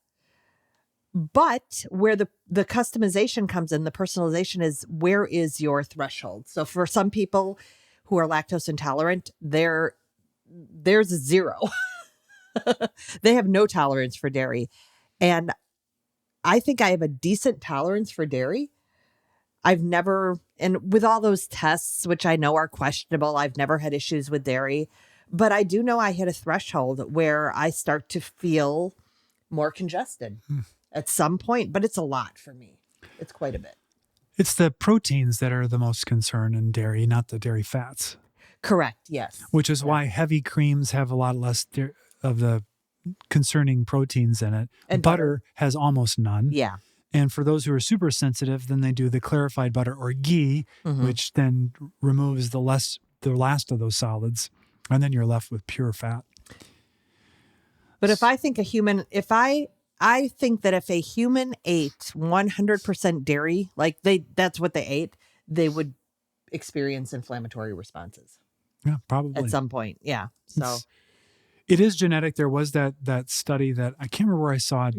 But where the customization comes in, the personalization is, where is your threshold? So for some people who are lactose intolerant, there's a zero. They have no tolerance for dairy. And I think I have a decent tolerance for dairy. I've never, and with all those tests, which I know are questionable, I've never had issues with dairy. But I do know I hit a threshold where I start to feel more congested at some point, but it's a lot for me. It's quite a bit. It's the proteins that are the most concern in dairy, not the dairy fats. Correct. Yes. Which is why heavy creams have a lot less of the concerning proteins in it. And butter has almost none. Yeah. And for those who are super sensitive, then they do the clarified butter or ghee, which then removes the last of those solids. And then you're left with pure fat. But if I think I think that if a human ate 100% dairy, like that's what they ate, they would experience inflammatory responses. Yeah, probably. At some point. Yeah. So it is genetic. There was that study that I can't remember where I saw it,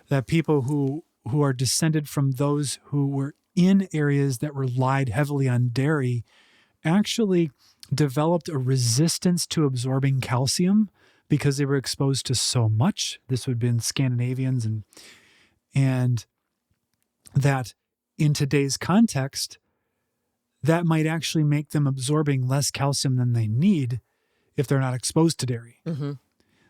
that people who are descended from those who were in areas that relied heavily on dairy actually developed a resistance to absorbing calcium because they were exposed to so much. This would have been Scandinavians, and that in today's context, that might actually make them absorbing less calcium than they need if they're not exposed to dairy.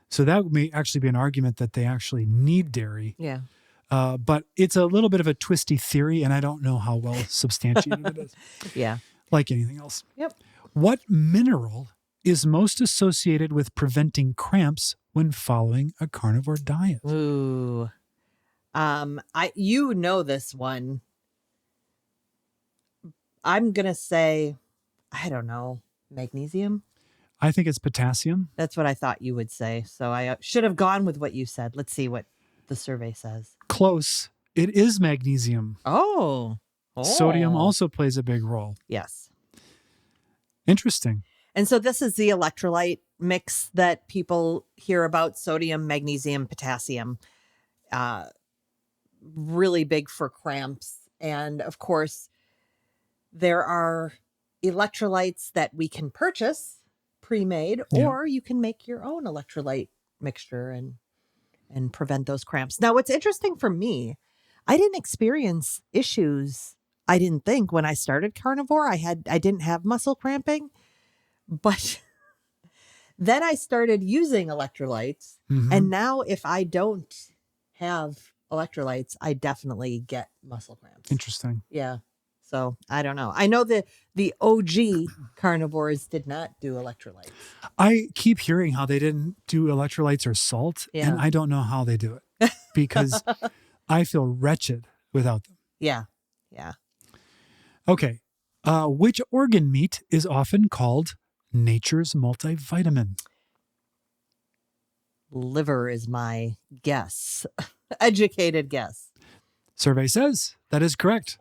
So that may actually be an argument that they actually need dairy. Yeah. But it's a little bit of a twisty theory, and I don't know how well substantiated it is. Yeah. Like anything else. Yep. What mineral is most associated with preventing cramps when following a carnivore diet? Ooh. You know this one. I'm going to say, I don't know, magnesium. I think it's potassium. That's what I thought you would say. So I should have gone with what you said. Let's see what the survey says. Close. It is magnesium. Oh. Sodium also plays a big role. Yes. Interesting. And so this is the electrolyte mix that people hear about: sodium, magnesium, potassium. Really big for cramps. And of course, there are electrolytes that we can purchase pre-made, or you can make your own electrolyte mixture and prevent those cramps. Now, what's interesting for me, I didn't experience issues, I didn't think, when I started carnivore. I didn't have muscle cramping, but then I started using electrolytes. And now if I don't have electrolytes, I definitely get muscle cramps. Interesting. Yeah. So I don't know. I know that the OG carnivores did not do electrolytes. I keep hearing how they didn't do electrolytes or salt, and I don't know how they do it because I feel wretched without them. Yeah. Yeah. Okay. Which organ meat is often called nature's multivitamin? Liver is my guess. Educated guess. Survey says that is correct.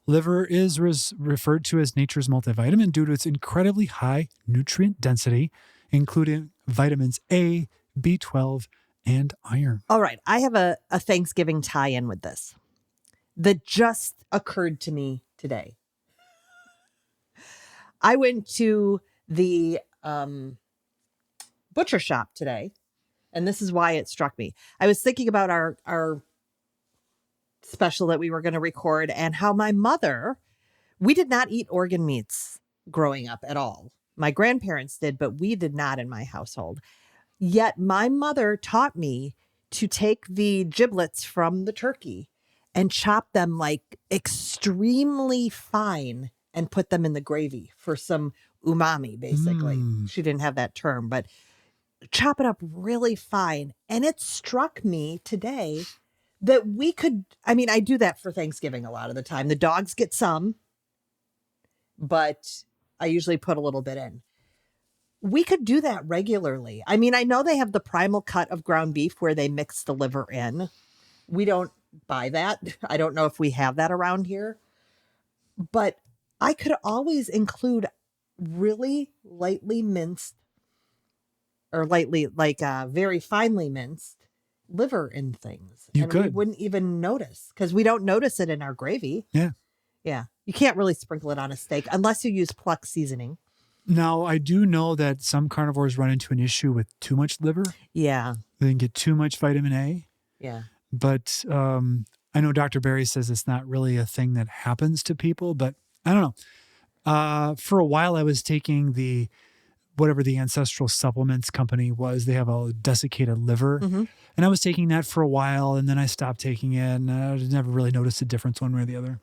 Liver is referred to as nature's multivitamin due to its incredibly high nutrient density, including vitamins A, B12, and iron. All right. I have a Thanksgiving tie-in with this that just occurred to me today. I went to the butcher shop today, and this is why it struck me. I was thinking about our special that we were going to record and how my mother, we did not eat organ meats growing up at all. My grandparents did, but we did not in my household. Yet my mother taught me to take the giblets from the turkey and chop them like extremely fine and put them in the gravy for some umami, basically. She didn't have that term, but chop it up really fine. And it struck me today that we could, I mean, I do that for Thanksgiving a lot of the time. The dogs get some, but I usually put a little bit in. We could do that regularly. I mean, I know they have the primal cut of ground beef where they mix the liver in. We don't buy that. I don't know if we have that around here. But I could always include really lightly minced or lightly, like very finely minced liver in things. You and could. we wouldn't even notice because we don't notice it in our gravy. Yeah. Yeah. You can't really sprinkle it on a steak unless you use pluck seasoning. Now, I do know that some carnivores run into an issue with too much liver. Yeah. They can get too much vitamin A. Yeah. But I know Dr. Barry says it's not really a thing that happens to people, but I don't know. For a while, I was taking whatever the ancestral supplements company was. They have a desiccated liver. Mm-hmm. And I was taking that for a while, and then I stopped taking it, and I never really noticed a difference one way or the other.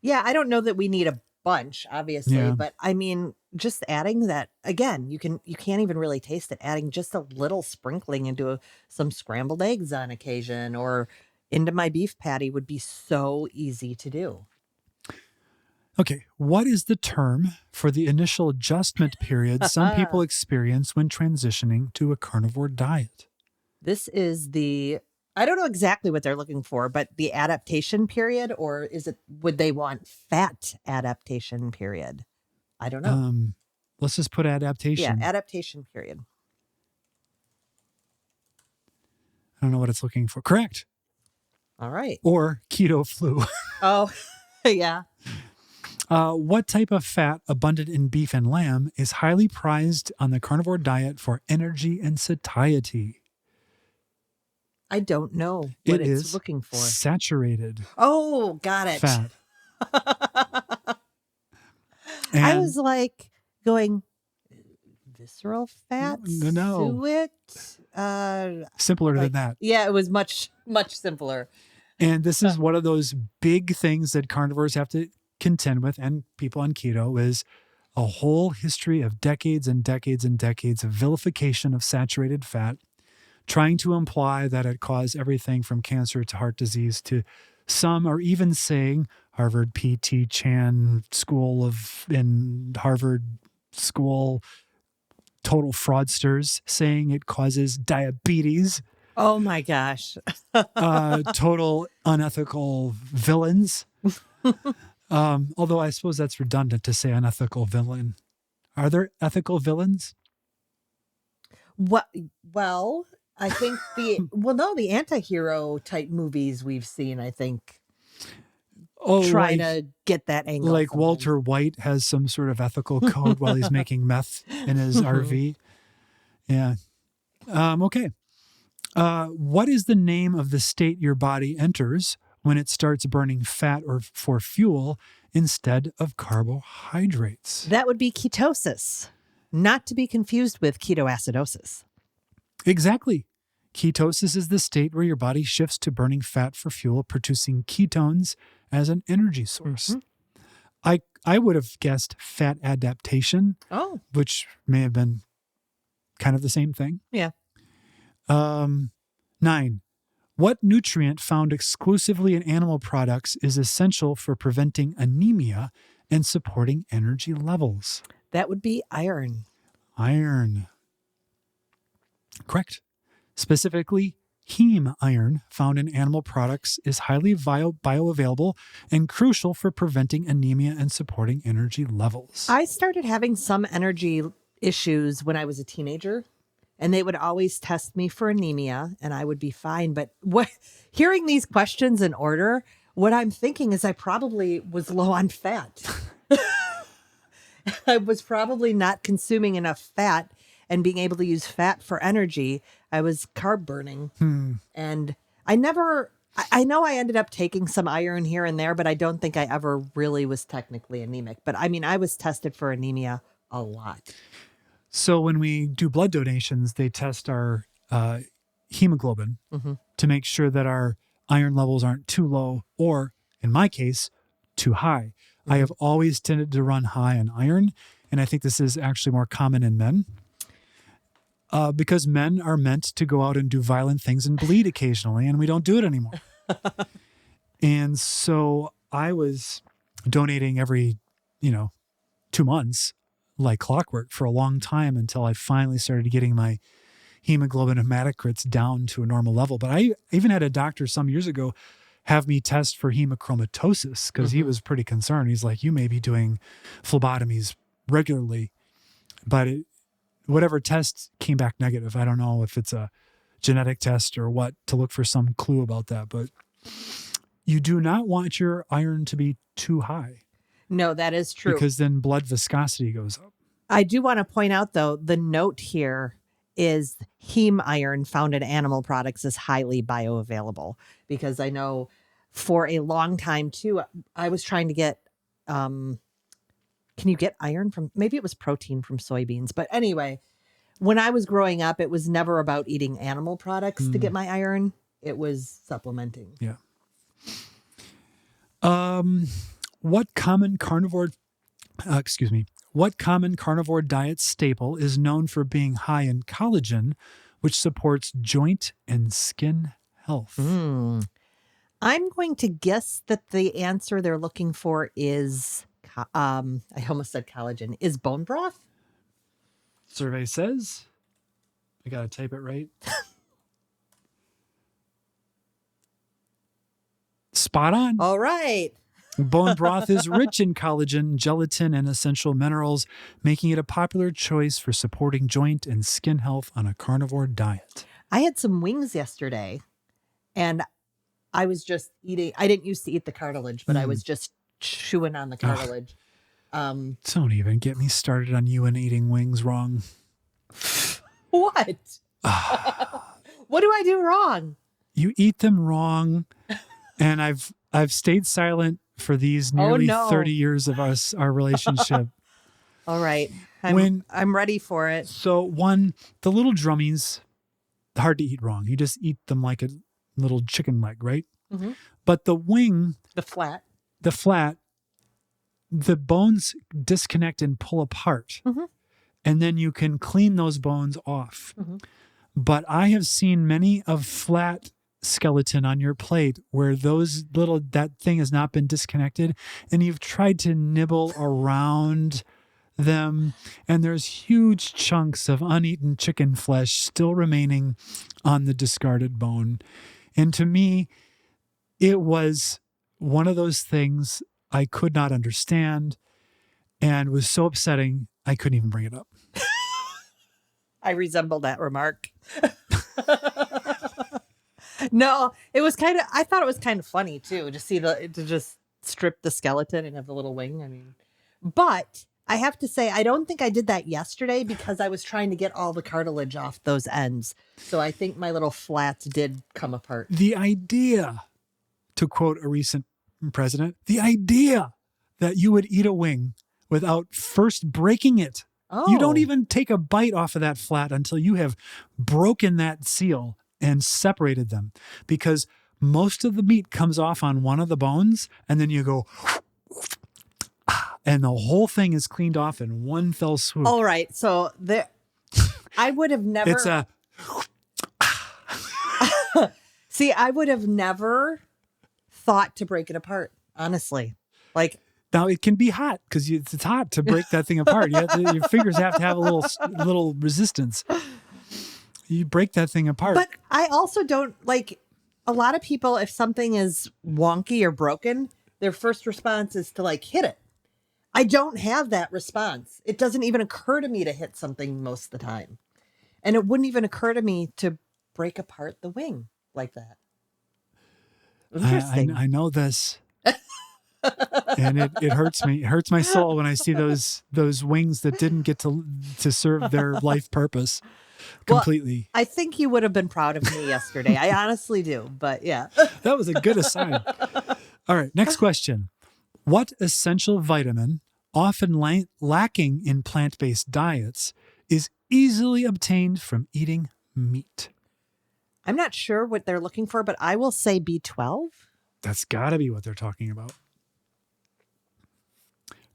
Yeah, I don't know that we need a bunch, obviously, Yeah. but I mean, just adding that again, you can't even really taste it. Adding just a little sprinkling into some scrambled eggs on occasion or into my beef patty would be so easy to do. Okay, what is the term for the initial adjustment period some people experience when transitioning to a carnivore diet? This is I don't know exactly what they're looking for, but the adaptation period, or would they want fat adaptation period? I don't know. Let's just put adaptation. Yeah, adaptation period. I don't know what it's looking for. Correct. All right. Or keto flu. Oh, yeah. What type of fat abundant in beef and lamb is highly prized on the carnivore diet for energy and satiety? I don't know what It it's is looking for. Saturated Oh, got it. fat. I And was like going, visceral fats? No. Suet? simpler than like- that. Yeah, it was much, much simpler. And this is one of those big things that carnivores have to contend with, and people on keto, is a whole history of decades and decades and decades of vilification of saturated fat, trying to imply that it caused everything from cancer to heart disease to some are even saying Harvard P.T. Chan in Harvard School, total fraudsters, saying it causes diabetes. Oh my gosh. Total unethical villains. Although I suppose that's redundant to say unethical villain. Are there ethical villains? What? Well, I think the anti-hero type movies we've seen, I think, try to get that angle. Like sometimes. Walter White has some sort of ethical code while he's making meth in his RV. Yeah. Okay. What is the name of the state your body enters when it starts burning fat for fuel instead of carbohydrates? That would be ketosis, not to be confused with ketoacidosis. Exactly. Ketosis is the state where your body shifts to burning fat for fuel, producing ketones as an energy source. Mm-hmm. I would have guessed fat adaptation, which may have been kind of the same thing. Yeah. 9. What nutrient found exclusively in animal products is essential for preventing anemia and supporting energy levels? That would be iron. Iron. Correct. Specifically, heme iron found in animal products is highly bioavailable and crucial for preventing anemia and supporting energy levels. I started having some energy issues when I was a teenager, and they would always test me for anemia, and I would be fine. But hearing these questions in order, what I'm thinking is I probably was low on fat. I was probably not consuming enough fat and being able to use fat for energy. I was carb burning. And I know I ended up taking some iron here and there, but I don't think I ever really was technically anemic. But I mean, I was tested for anemia a lot. So when we do blood donations, they test our hemoglobin to make sure that our iron levels aren't too low or, in my case, too high. I have always tended to run high on iron, and I think this is actually more common in men because men are meant to go out and do violent things and bleed occasionally, and we don't do it anymore. And so I was donating every, 2 months like clockwork for a long time until I finally started getting my hemoglobin hematocrits down to a normal level. But I even had a doctor some years ago have me test for hemochromatosis because he was pretty concerned. He's like, you may be doing phlebotomies regularly, but whatever test came back negative. I don't know if it's a genetic test or what to look for some clue about that, but you do not want your iron to be too high. No, that is true. Because then blood viscosity goes up. I do want to point out, though, the note here is heme iron found in animal products is highly bioavailable, because I know for a long time, too, I was trying to get, can you get iron from, maybe it was protein from soybeans. But anyway, when I was growing up, it was never about eating animal products to get my iron. It was supplementing. Yeah. What common carnivore diet staple is known for being high in collagen, which supports joint and skin health? I'm going to guess that the answer they're looking for is, I almost said collagen, is bone broth. Survey says, I got to type it right. Spot on. All right. Bone broth is rich in collagen, gelatin, and essential minerals, making it a popular choice for supporting joint and skin health on a carnivore diet. I had some wings yesterday, and I was just eating. I didn't used to eat the cartilage, but I was just chewing on the cartilage. Don't even get me started on you and eating wings wrong. What? What do I do wrong? You eat them wrong, and I've stayed silent for these nearly 30 years of our relationship. All right. I'm ready for it. So the little drummies, hard to eat wrong. You just eat them like a little chicken leg, right? But the wing, the flat, the bones disconnect and pull apart. And then you can clean those bones off. But I have seen many of flat skeleton on your plate where that thing has not been disconnected, and you've tried to nibble around them, and there's huge chunks of uneaten chicken flesh still remaining on the discarded bone. And to me, it was one of those things I could not understand and was so upsetting I couldn't even bring it up. I resemble that remark. No, I thought it was kind of funny too, to just strip the skeleton and have the little wing. I mean, but I have to say, I don't think I did that yesterday because I was trying to get all the cartilage off those ends. So I think my little flats did come apart. The idea, to quote a recent president, the idea that you would eat a wing without first breaking it. Oh. You don't even take a bite off of that flat until you have broken that seal and separated them, because most of the meat comes off on one of the bones, and then you go, and the whole thing is cleaned off in one fell swoop. All right. So I would have never. It's a. See, I would have never thought to break it apart, honestly. Now it can be hot because it's hot to break that thing apart. Your fingers have to have a little resistance. You break that thing apart. But I also don't a lot of people, if something is wonky or broken, their first response is to hit it. I don't have that response. It doesn't even occur to me to hit something most of the time. And it wouldn't even occur to me to break apart the wing like that. Interesting. I know this. And it hurts me. It hurts my soul when I see those wings that didn't get to serve their life purpose completely. Well, I think you would have been proud of me yesterday. I honestly do, but yeah. That was a good aside. All right, next question. What essential vitamin, often lacking in plant-based diets, is easily obtained from eating meat? I'm not sure what they're looking for, but I will say B12. That's got to be what they're talking about.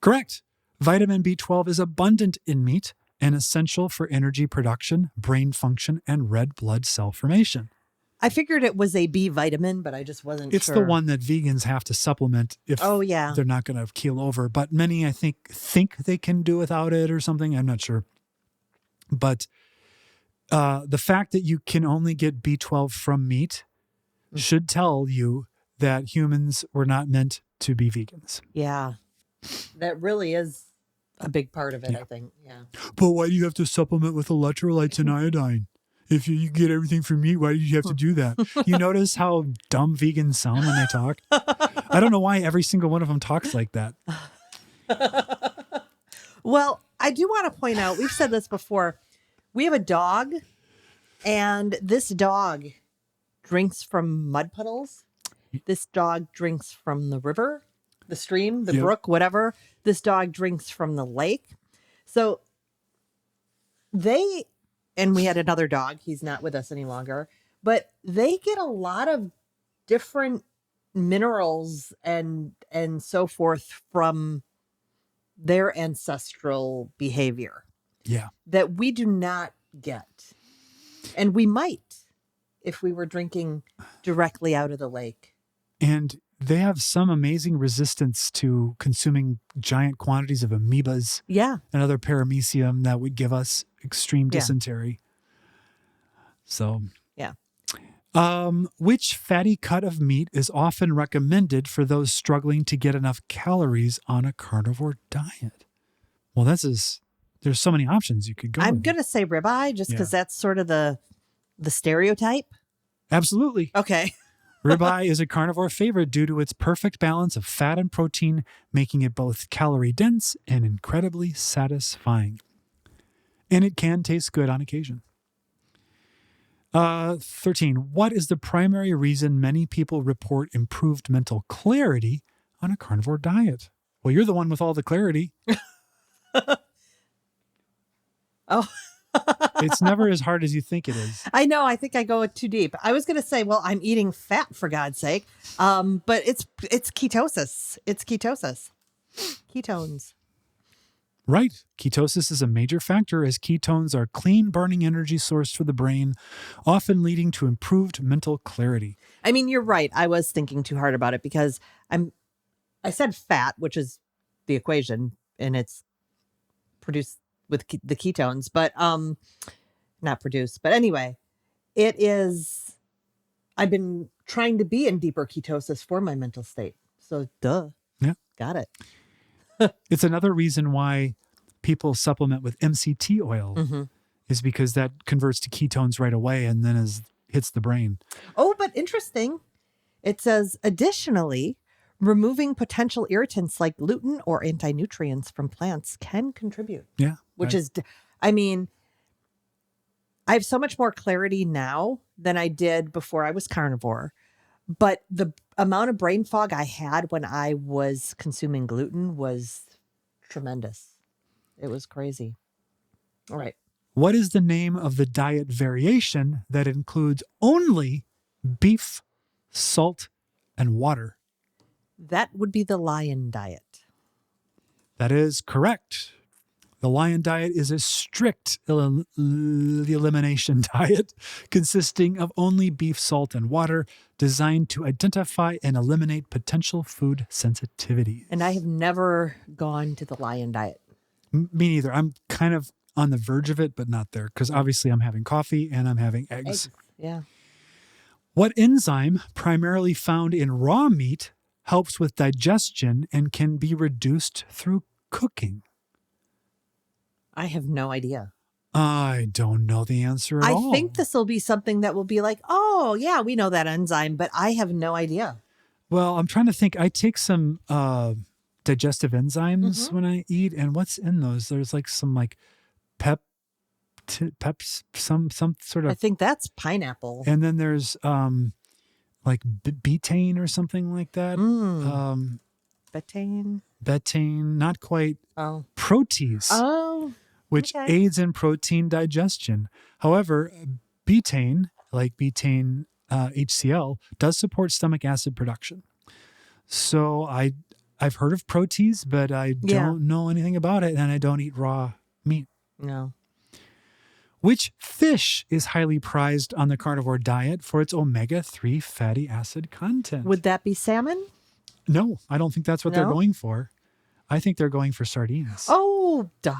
Correct. Vitamin B12 is abundant in meat and essential for energy production, brain function, and red blood cell formation. I figured it was a B vitamin, but I just wasn't It's sure. the one that vegans have to supplement if they're not going to keel over. But many, I think they can do without it or something. I'm not sure. But the fact that you can only get B12 from meat should tell you that humans were not meant to be vegans. Yeah. That really is a big part of it, I think. Yeah. But why do you have to supplement with electrolytes and iodine? If you get everything from meat, why do you have to do that? You notice how dumb vegans sound when they talk? I don't know why every single one of them talks like that. Well, I do want to point out, we've said this before. We have a dog, and this dog drinks from mud puddles. This dog drinks from the river, the stream, the brook, whatever. This dog drinks from the lake. So and we had another dog. He's not with us any longer, but they get a lot of different minerals and so forth from their ancestral behavior. Yeah. That we do not get. And we might if we were drinking directly out of the lake. And they have some amazing resistance to consuming giant quantities of amoebas and other paramecium that would give us extreme dysentery. So, which fatty cut of meat is often recommended for those struggling to get enough calories on a carnivore diet? Well, there's so many options you could go I'm with. going to say ribeye just because that's sort of the stereotype. Absolutely. Okay. Ribeye is a carnivore favorite due to its perfect balance of fat and protein, making it both calorie dense and incredibly satisfying. And it can taste good on occasion. 13. What is the primary reason many people report improved mental clarity on a carnivore diet? Well, you're the one with all the clarity. Oh. It's never as hard as you think it is. I know. I think I go too deep. I was going to say, well, I'm eating fat for God's sake. But it's ketosis. It's ketosis. Ketones. Right. Ketosis is a major factor as ketones are clean burning energy source for the brain, often leading to improved mental clarity. I mean, you're right. I was thinking too hard about it because I said fat, which is the equation, and it's produced with the ketones, but not produced. But anyway, it is. I've been trying to be in deeper ketosis for my mental state. So, Yeah. Got it. It's another reason why people supplement with MCT oil is because that converts to ketones right away and then hits the brain. Oh, but interesting. It says, additionally, removing potential irritants like gluten or anti-nutrients from plants can contribute. Yeah. Which is, I mean, I have so much more clarity now than I did before I was carnivore. But the amount of brain fog I had when I was consuming gluten was tremendous. It was crazy. All right. What is the name of the diet variation that includes only beef, salt, and water? That would be the lion diet. That is correct. The lion diet is a strict elimination diet consisting of only beef, salt, and water, designed to identify and eliminate potential food sensitivities. And I have never gone to the lion diet. Me neither. I'm kind of on the verge of it, but not there, because obviously I'm having coffee and I'm having eggs. Yeah. What enzyme, primarily found in raw meat, helps with digestion and can be reduced through cooking? I have no idea. I don't know the answer at all. I think this will be something that will be like, oh, yeah, we know that enzyme, but I have no idea. Well, I'm trying to think. I take some digestive enzymes when I eat. And what's in those? There's like some like some sort I of, think that's pineapple. and then there's like betaine or something like that. Betaine. Betaine, not quite. Oh. Protease, which okay. aids in protein digestion. However, betaine, like betaine HCl, does support stomach acid production. So I've heard of Protease, but I don't know anything about it, and I don't eat raw meat. No. Which fish is highly prized on the carnivore diet for its omega-3 fatty acid content? Would that be salmon? No, I don't think that's what they're going for. I think they're going for sardines. Oh, duh.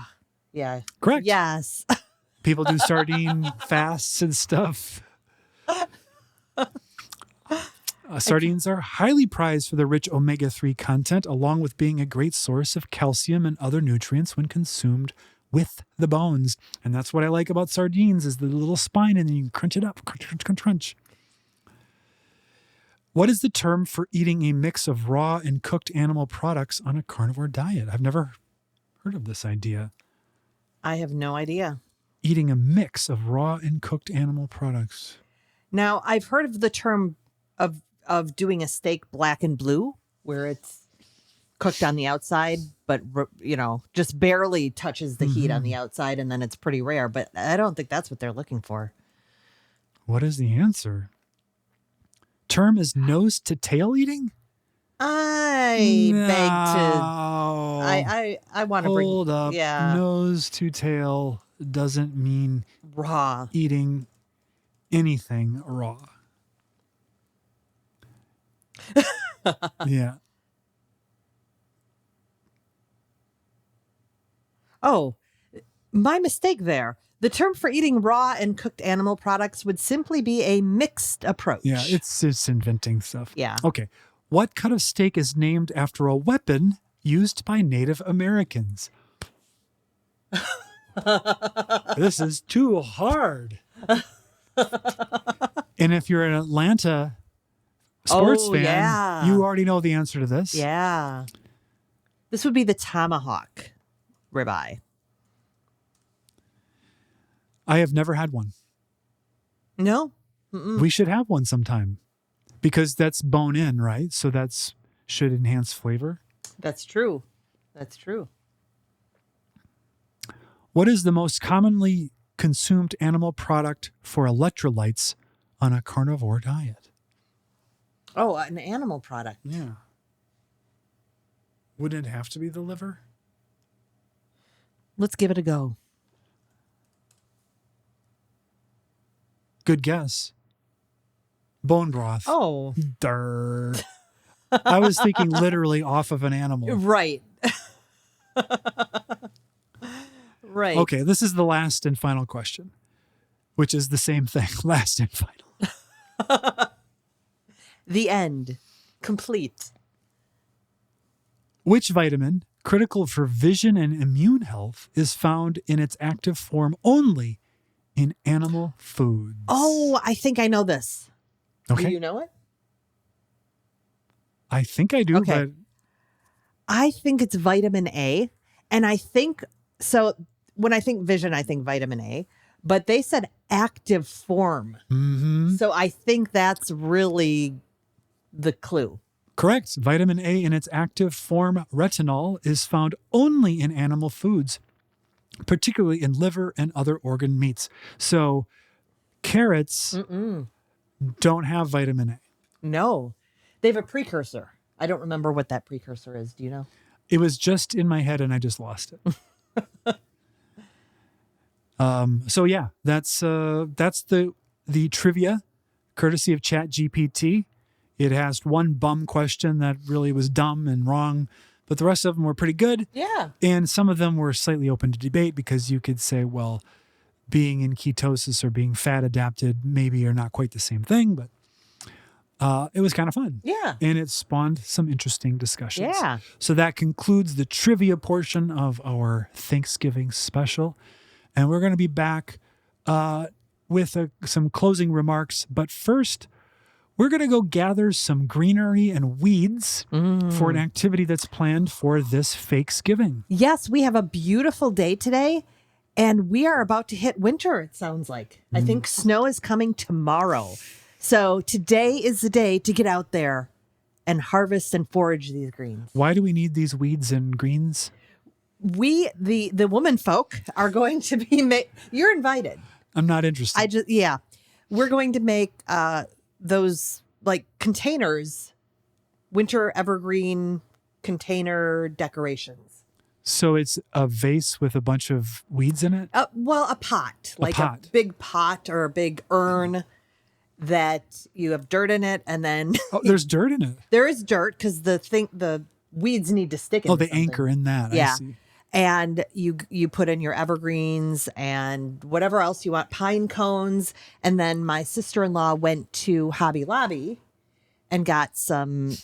Yeah. Correct. Yes. People do sardine fasts and stuff. Sardines are highly prized for their rich omega-3 content, along with being a great source of calcium and other nutrients when consumed with the bones. And that's what I like about sardines, is the little spine, and then you can crunch it up. Crunch, crunch, crunch, crunch. What is the term for eating a mix of raw and cooked animal products on a carnivore diet? I've never heard of this idea. I have no idea. Eating a mix of raw and cooked animal products. Now, I've heard of the term of doing a steak black and blue, where it's cooked on the outside, but, just barely touches the heat on the outside, and then it's pretty rare. But I don't think that's what they're looking for. What is the answer? Term is nose to tail eating? I beg to. I want to bring. Hold up. Yeah. Nose to tail doesn't mean Raw. eating anything raw. Yeah. Oh, my mistake there. The term for eating raw and cooked animal products would simply be a mixed approach. Yeah, it's inventing stuff. Yeah. Okay. What cut of steak is named after a weapon used by Native Americans? This is too hard. And if you're an Atlanta sports fan, you already know the answer to this. Yeah. This would be the tomahawk ribeye. I have never had one. No? We should have one sometime, because that's bone in, right? So that's should enhance flavor. That's true. That's true. What is the most commonly consumed animal product for electrolytes on a carnivore diet? Oh, an animal product. Yeah. Wouldn't it have to be the liver? Let's give it a go. Good guess. Bone broth. Oh. Durr. I was thinking literally off of an animal. Right. Right. Okay, this is the last and final question, which is the same thing. Last and final. The end. Complete. Which vitamin, critical for vision and immune health, is found in its active form only in animal foods? Oh, I think I know this. Okay. Do you know it? I think I do, Okay. but I think it's vitamin A. And I think, so when I think vision, I think vitamin A. But they said active form. So I think that's really the clue. correct. Vitamin A in its active form, retinol, is found only in animal foods, particularly in liver and other organ meats. So carrots don't have vitamin A. No. They have a precursor. I don't remember what that precursor is. Do you know? It was just in my head and I just lost it. So yeah, that's the trivia, courtesy of ChatGPT. It asked one bum question that really was dumb and wrong, but the rest of them were pretty good. Yeah. And some of them were slightly open to debate, because you could say, well, being in ketosis or being fat adapted maybe are not quite the same thing, but it was kind of fun. Yeah. And it spawned some interesting discussions. Yeah. So that concludes the trivia portion of our Thanksgiving special. And we're going to be back with some closing remarks. But first, We're going to go gather some greenery and weeds for an activity that's planned for this Fakesgiving. Yes, we have a beautiful day today, and we are about to hit winter, it sounds like. I think snow is coming tomorrow. So today is the day to get out there and harvest and forage these greens. Why do we need these weeds and greens? We, the woman folk, are going to be you're invited. I'm not interested. We're going to make those like containers, winter evergreen container decorations. So it's a vase with a bunch of weeds in it? Well, a pot, a big pot or a big urn that you have dirt in it, and then there's dirt in it. There is dirt because the weeds need to stick in. Oh, they anchor in that. Yeah. I see. And you put in your evergreens and whatever else you want, pine cones. And then my sister-in-law went to Hobby Lobby and got some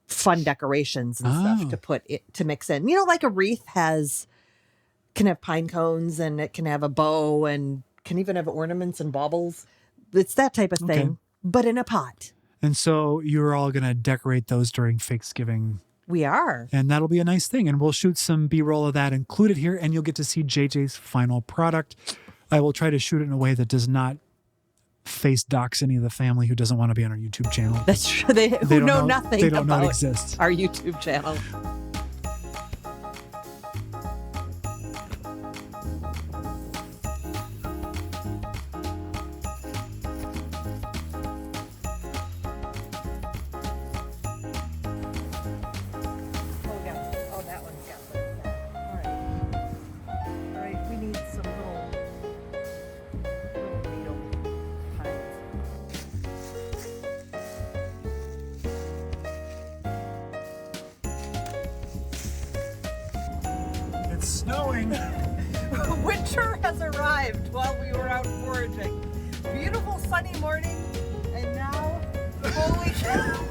fun decorations and stuff to mix in. You know, like a wreath can have pine cones, and it can have a bow, and can even have ornaments and baubles. It's that type of thing, but in a pot. And so you're all going to decorate those during Fakesgiving. We are. And that'll be a nice thing. And we'll shoot some B-roll of that included here, and you'll get to see JJ's final product. I will try to shoot it in a way that does not face dox any of the family who doesn't want to be on our YouTube channel. That's true. They don't know nothing They don't about know it exists. Our YouTube channel. It's snowing. Winter has arrived while we were out foraging. Beautiful sunny morning, and now, holy cow.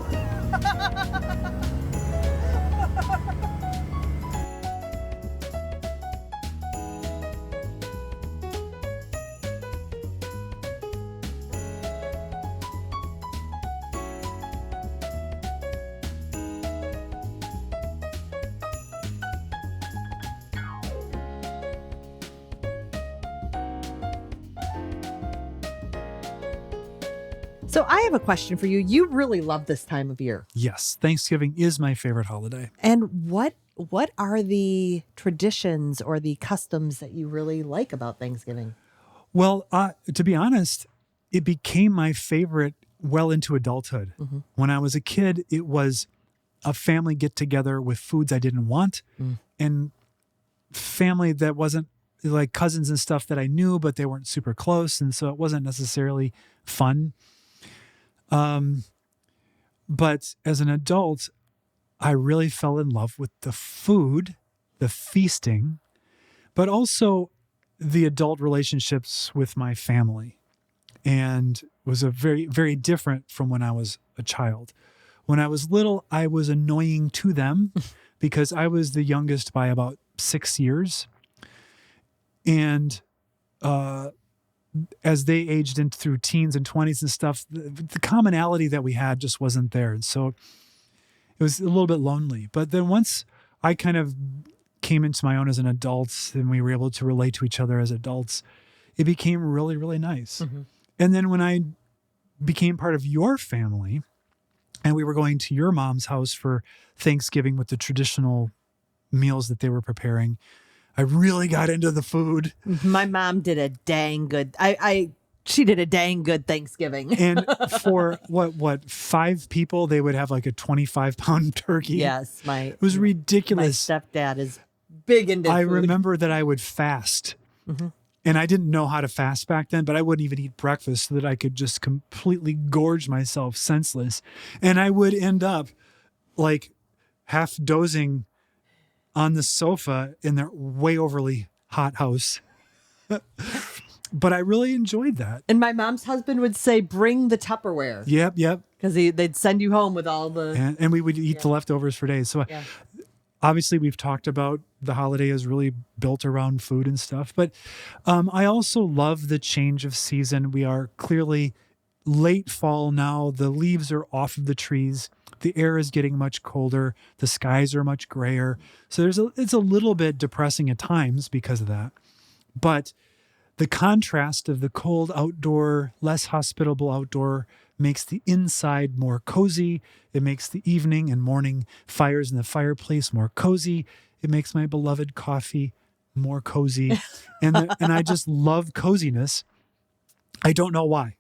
So I have a question for you. You really love this time of year. Yes, Thanksgiving is my favorite holiday. And what are the traditions or the customs that you really like about Thanksgiving? Well, to be honest, it became my favorite well into adulthood. Mm-hmm. When I was a kid, it was a family get together with foods I didn't want and family that wasn't like cousins and stuff that I knew, but they weren't super close. And so it wasn't necessarily fun. But as an adult, I really fell in love with the food, the feasting, but also the adult relationships with my family. And was a very, very different from when I was a child. When I was little, I was annoying to them because I was the youngest by about 6 years. And, as they aged into through teens and 20s and stuff, the commonality that we had just wasn't there. And so it was a little bit lonely. But then once I kind of came into my own as an adult and we were able to relate to each other as adults, it became really, really nice. Mm-hmm. And then when I became part of your family and we were going to your mom's house for Thanksgiving with the traditional meals that they were preparing, I really got into the food. My mom did a dang good. She did a dang good Thanksgiving. And for what 5 people, they would have like a 25-pound turkey. Yes, it was ridiculous. My stepdad is big into food. I remember that I would fast, and I didn't know how to fast back then. But I wouldn't even eat breakfast so that I could just completely gorge myself senseless, and I would end up like half dozing on the sofa in their way overly hot house. But I really enjoyed that. And my mom's husband would say, bring the Tupperware. Yep. Because they'd send you home with all the... And we would eat the leftovers for days. So obviously we've talked about the holiday is really built around food and stuff. But I also love the change of season. We are clearly late fall now. The leaves are off of the trees. The air is getting much colder. The skies are much grayer. So it's a little bit depressing at times because of that. But the contrast of the cold outdoor, less hospitable outdoor makes the inside more cozy. It makes the evening and morning fires in the fireplace more cozy. It makes my beloved coffee more cozy. And I just love coziness. I don't know why,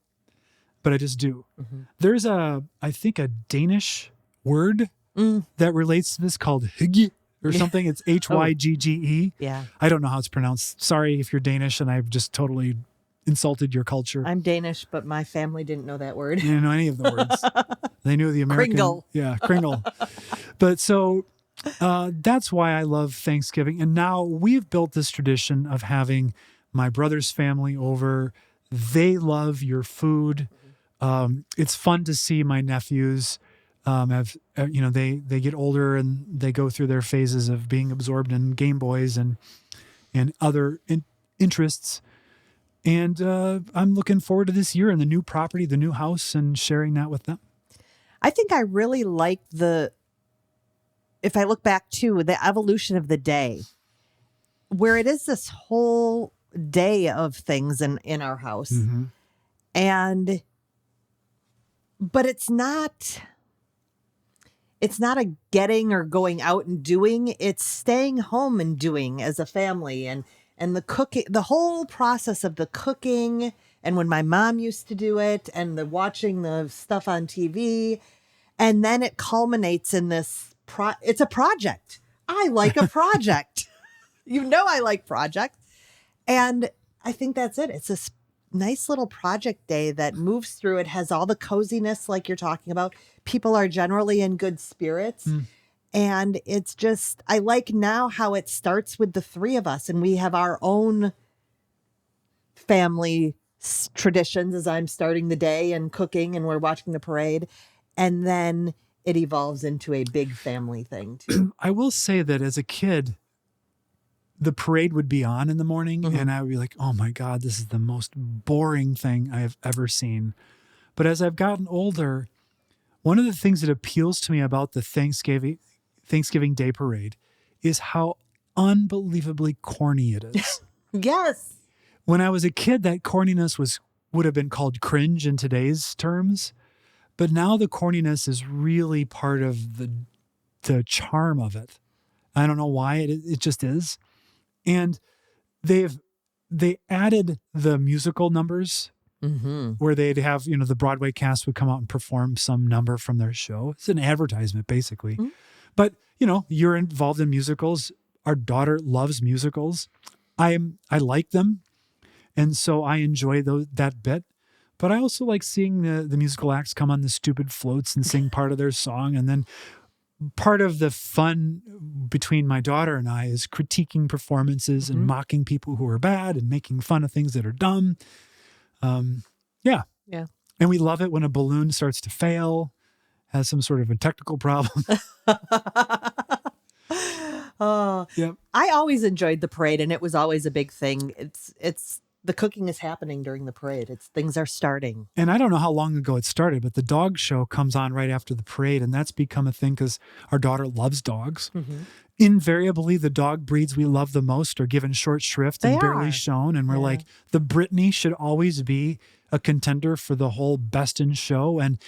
but I just do. Mm-hmm. There's I think a Danish word that relates to this called hygge or something. It's Hygge. Yeah. I don't know how it's pronounced. Sorry if you're Danish and I've just totally insulted your culture. I'm Danish, but my family didn't know that word. They didn't know any of the words. They knew the American. Kringle. Yeah, kringle. But so that's why I love Thanksgiving. And now we've built this tradition of having my brother's family over. They love your food. It's fun to see my nephews they get older and they go through their phases of being absorbed in Game Boys and other interests. And I'm looking forward to this year and the new property, the new house, and sharing that with them. I think I really like if I look back to the evolution of the day, where it is this whole day of things in our house. Mm-hmm. But it's not a getting or going out and doing, it's staying home and doing as a family and the cooking, the whole process of the cooking. And when my mom used to do it and the watching the stuff on TV, and then it culminates in this, it's a project. I like a project. I like projects. And I think that's it. It's this nice little project day that moves through. It has all the coziness like you're talking about. People are generally in good spirits. And it's just, I like now how it starts with the three of us and we have our own family traditions as I'm starting the day and cooking and we're watching the parade. And then it evolves into a big family thing too. I will say that as a kid, the parade would be on in the morning and I would be like, oh my God, this is the most boring thing I have ever seen. But as I've gotten older, one of the things that appeals to me about the Thanksgiving Day parade is how unbelievably corny it is. Yes. When I was a kid, that corniness would have been called cringe in today's terms. But now the corniness is really part of the charm of it. I don't know why it just is. And they added the musical numbers where they'd have, the Broadway cast would come out and perform some number from their show. It's an advertisement, basically. But, you're involved in musicals. Our daughter loves musicals. I like them. And so I enjoy that bit. But I also like seeing the musical acts come on the stupid floats and sing part of their song. And then part of the fun between my daughter and I is critiquing performances and mocking people who are bad and making fun of things that are dumb. Yeah. And we love it when a balloon starts to fail, has some sort of a technical problem. Yep. I always enjoyed the parade and it was always a big thing. It's the cooking is happening during the parade. Things are starting. And I don't know how long ago it started, but the dog show comes on right after the parade. And that's become a thing because our daughter loves dogs. Invariably, the dog breeds we love the most are given short shrift and barely shown. And we're like, the Brittany should always be a contender for the whole best in show. And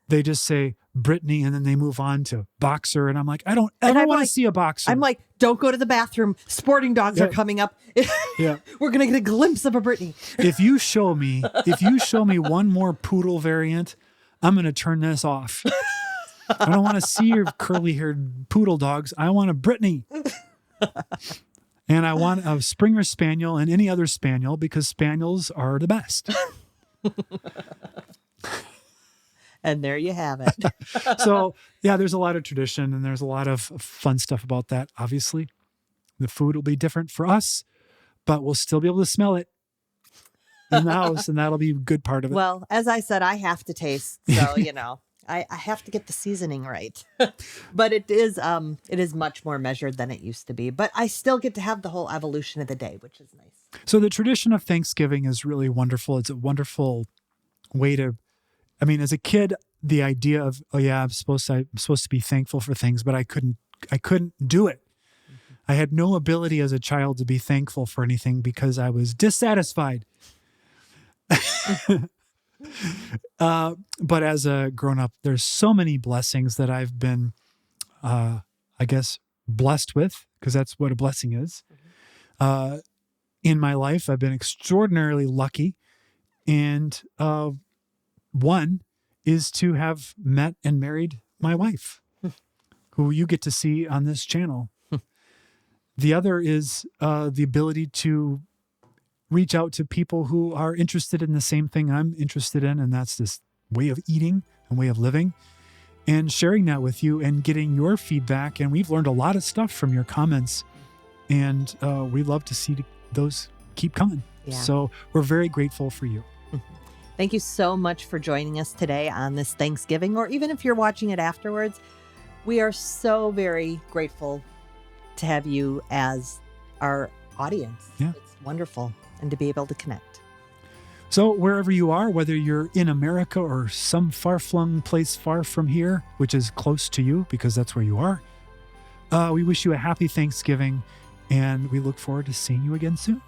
they just say Brittany and then they move on to boxer. And I'm like, I don't ever want to see a boxer. I'm like, don't go to the bathroom. Sporting dogs are coming up. Yeah. We're going to get a glimpse of a Brittany. If you show me one more poodle variant, I'm going to turn this off. I don't want to see your curly haired poodle dogs. I want a Brittany. And I want a Springer Spaniel and any other Spaniel because Spaniels are the best. And there you have it. So, yeah, there's a lot of tradition and there's a lot of fun stuff about that. Obviously, the food will be different for us, but we'll still be able to smell it in the house, and that'll be a good part of it. Well, as I said, I have to taste. So, I have to get the seasoning right. But it is much more measured than it used to be. But I still get to have the whole evolution of the day, which is nice. So the tradition of Thanksgiving is really wonderful. It's a wonderful way to I mean, as a kid, the idea of, oh yeah, I'm supposed to be thankful for things, but I couldn't do it. I had no ability as a child to be thankful for anything because I was dissatisfied. But as a grown up, there's so many blessings that I've been, I guess, blessed with, because that's what a blessing is. In my life, I've been extraordinarily lucky. And one is to have met and married my wife, who you get to see on this channel. The other is the ability to reach out to people who are interested in the same thing I'm interested in, and that's this way of eating and way of living, and sharing that with you and getting your feedback. And we've learned a lot of stuff from your comments, and we love to see those keep coming. Yeah. So we're very grateful for you. Thank you so much for joining us today on this Thanksgiving, or even if you're watching it afterwards. We are so very grateful to have you as our audience. Yeah. It's wonderful, and to be able to connect. So wherever you are, whether you're in America or some far-flung place far from here, which is close to you because that's where you are, we wish you a happy Thanksgiving, and we look forward to seeing you again soon.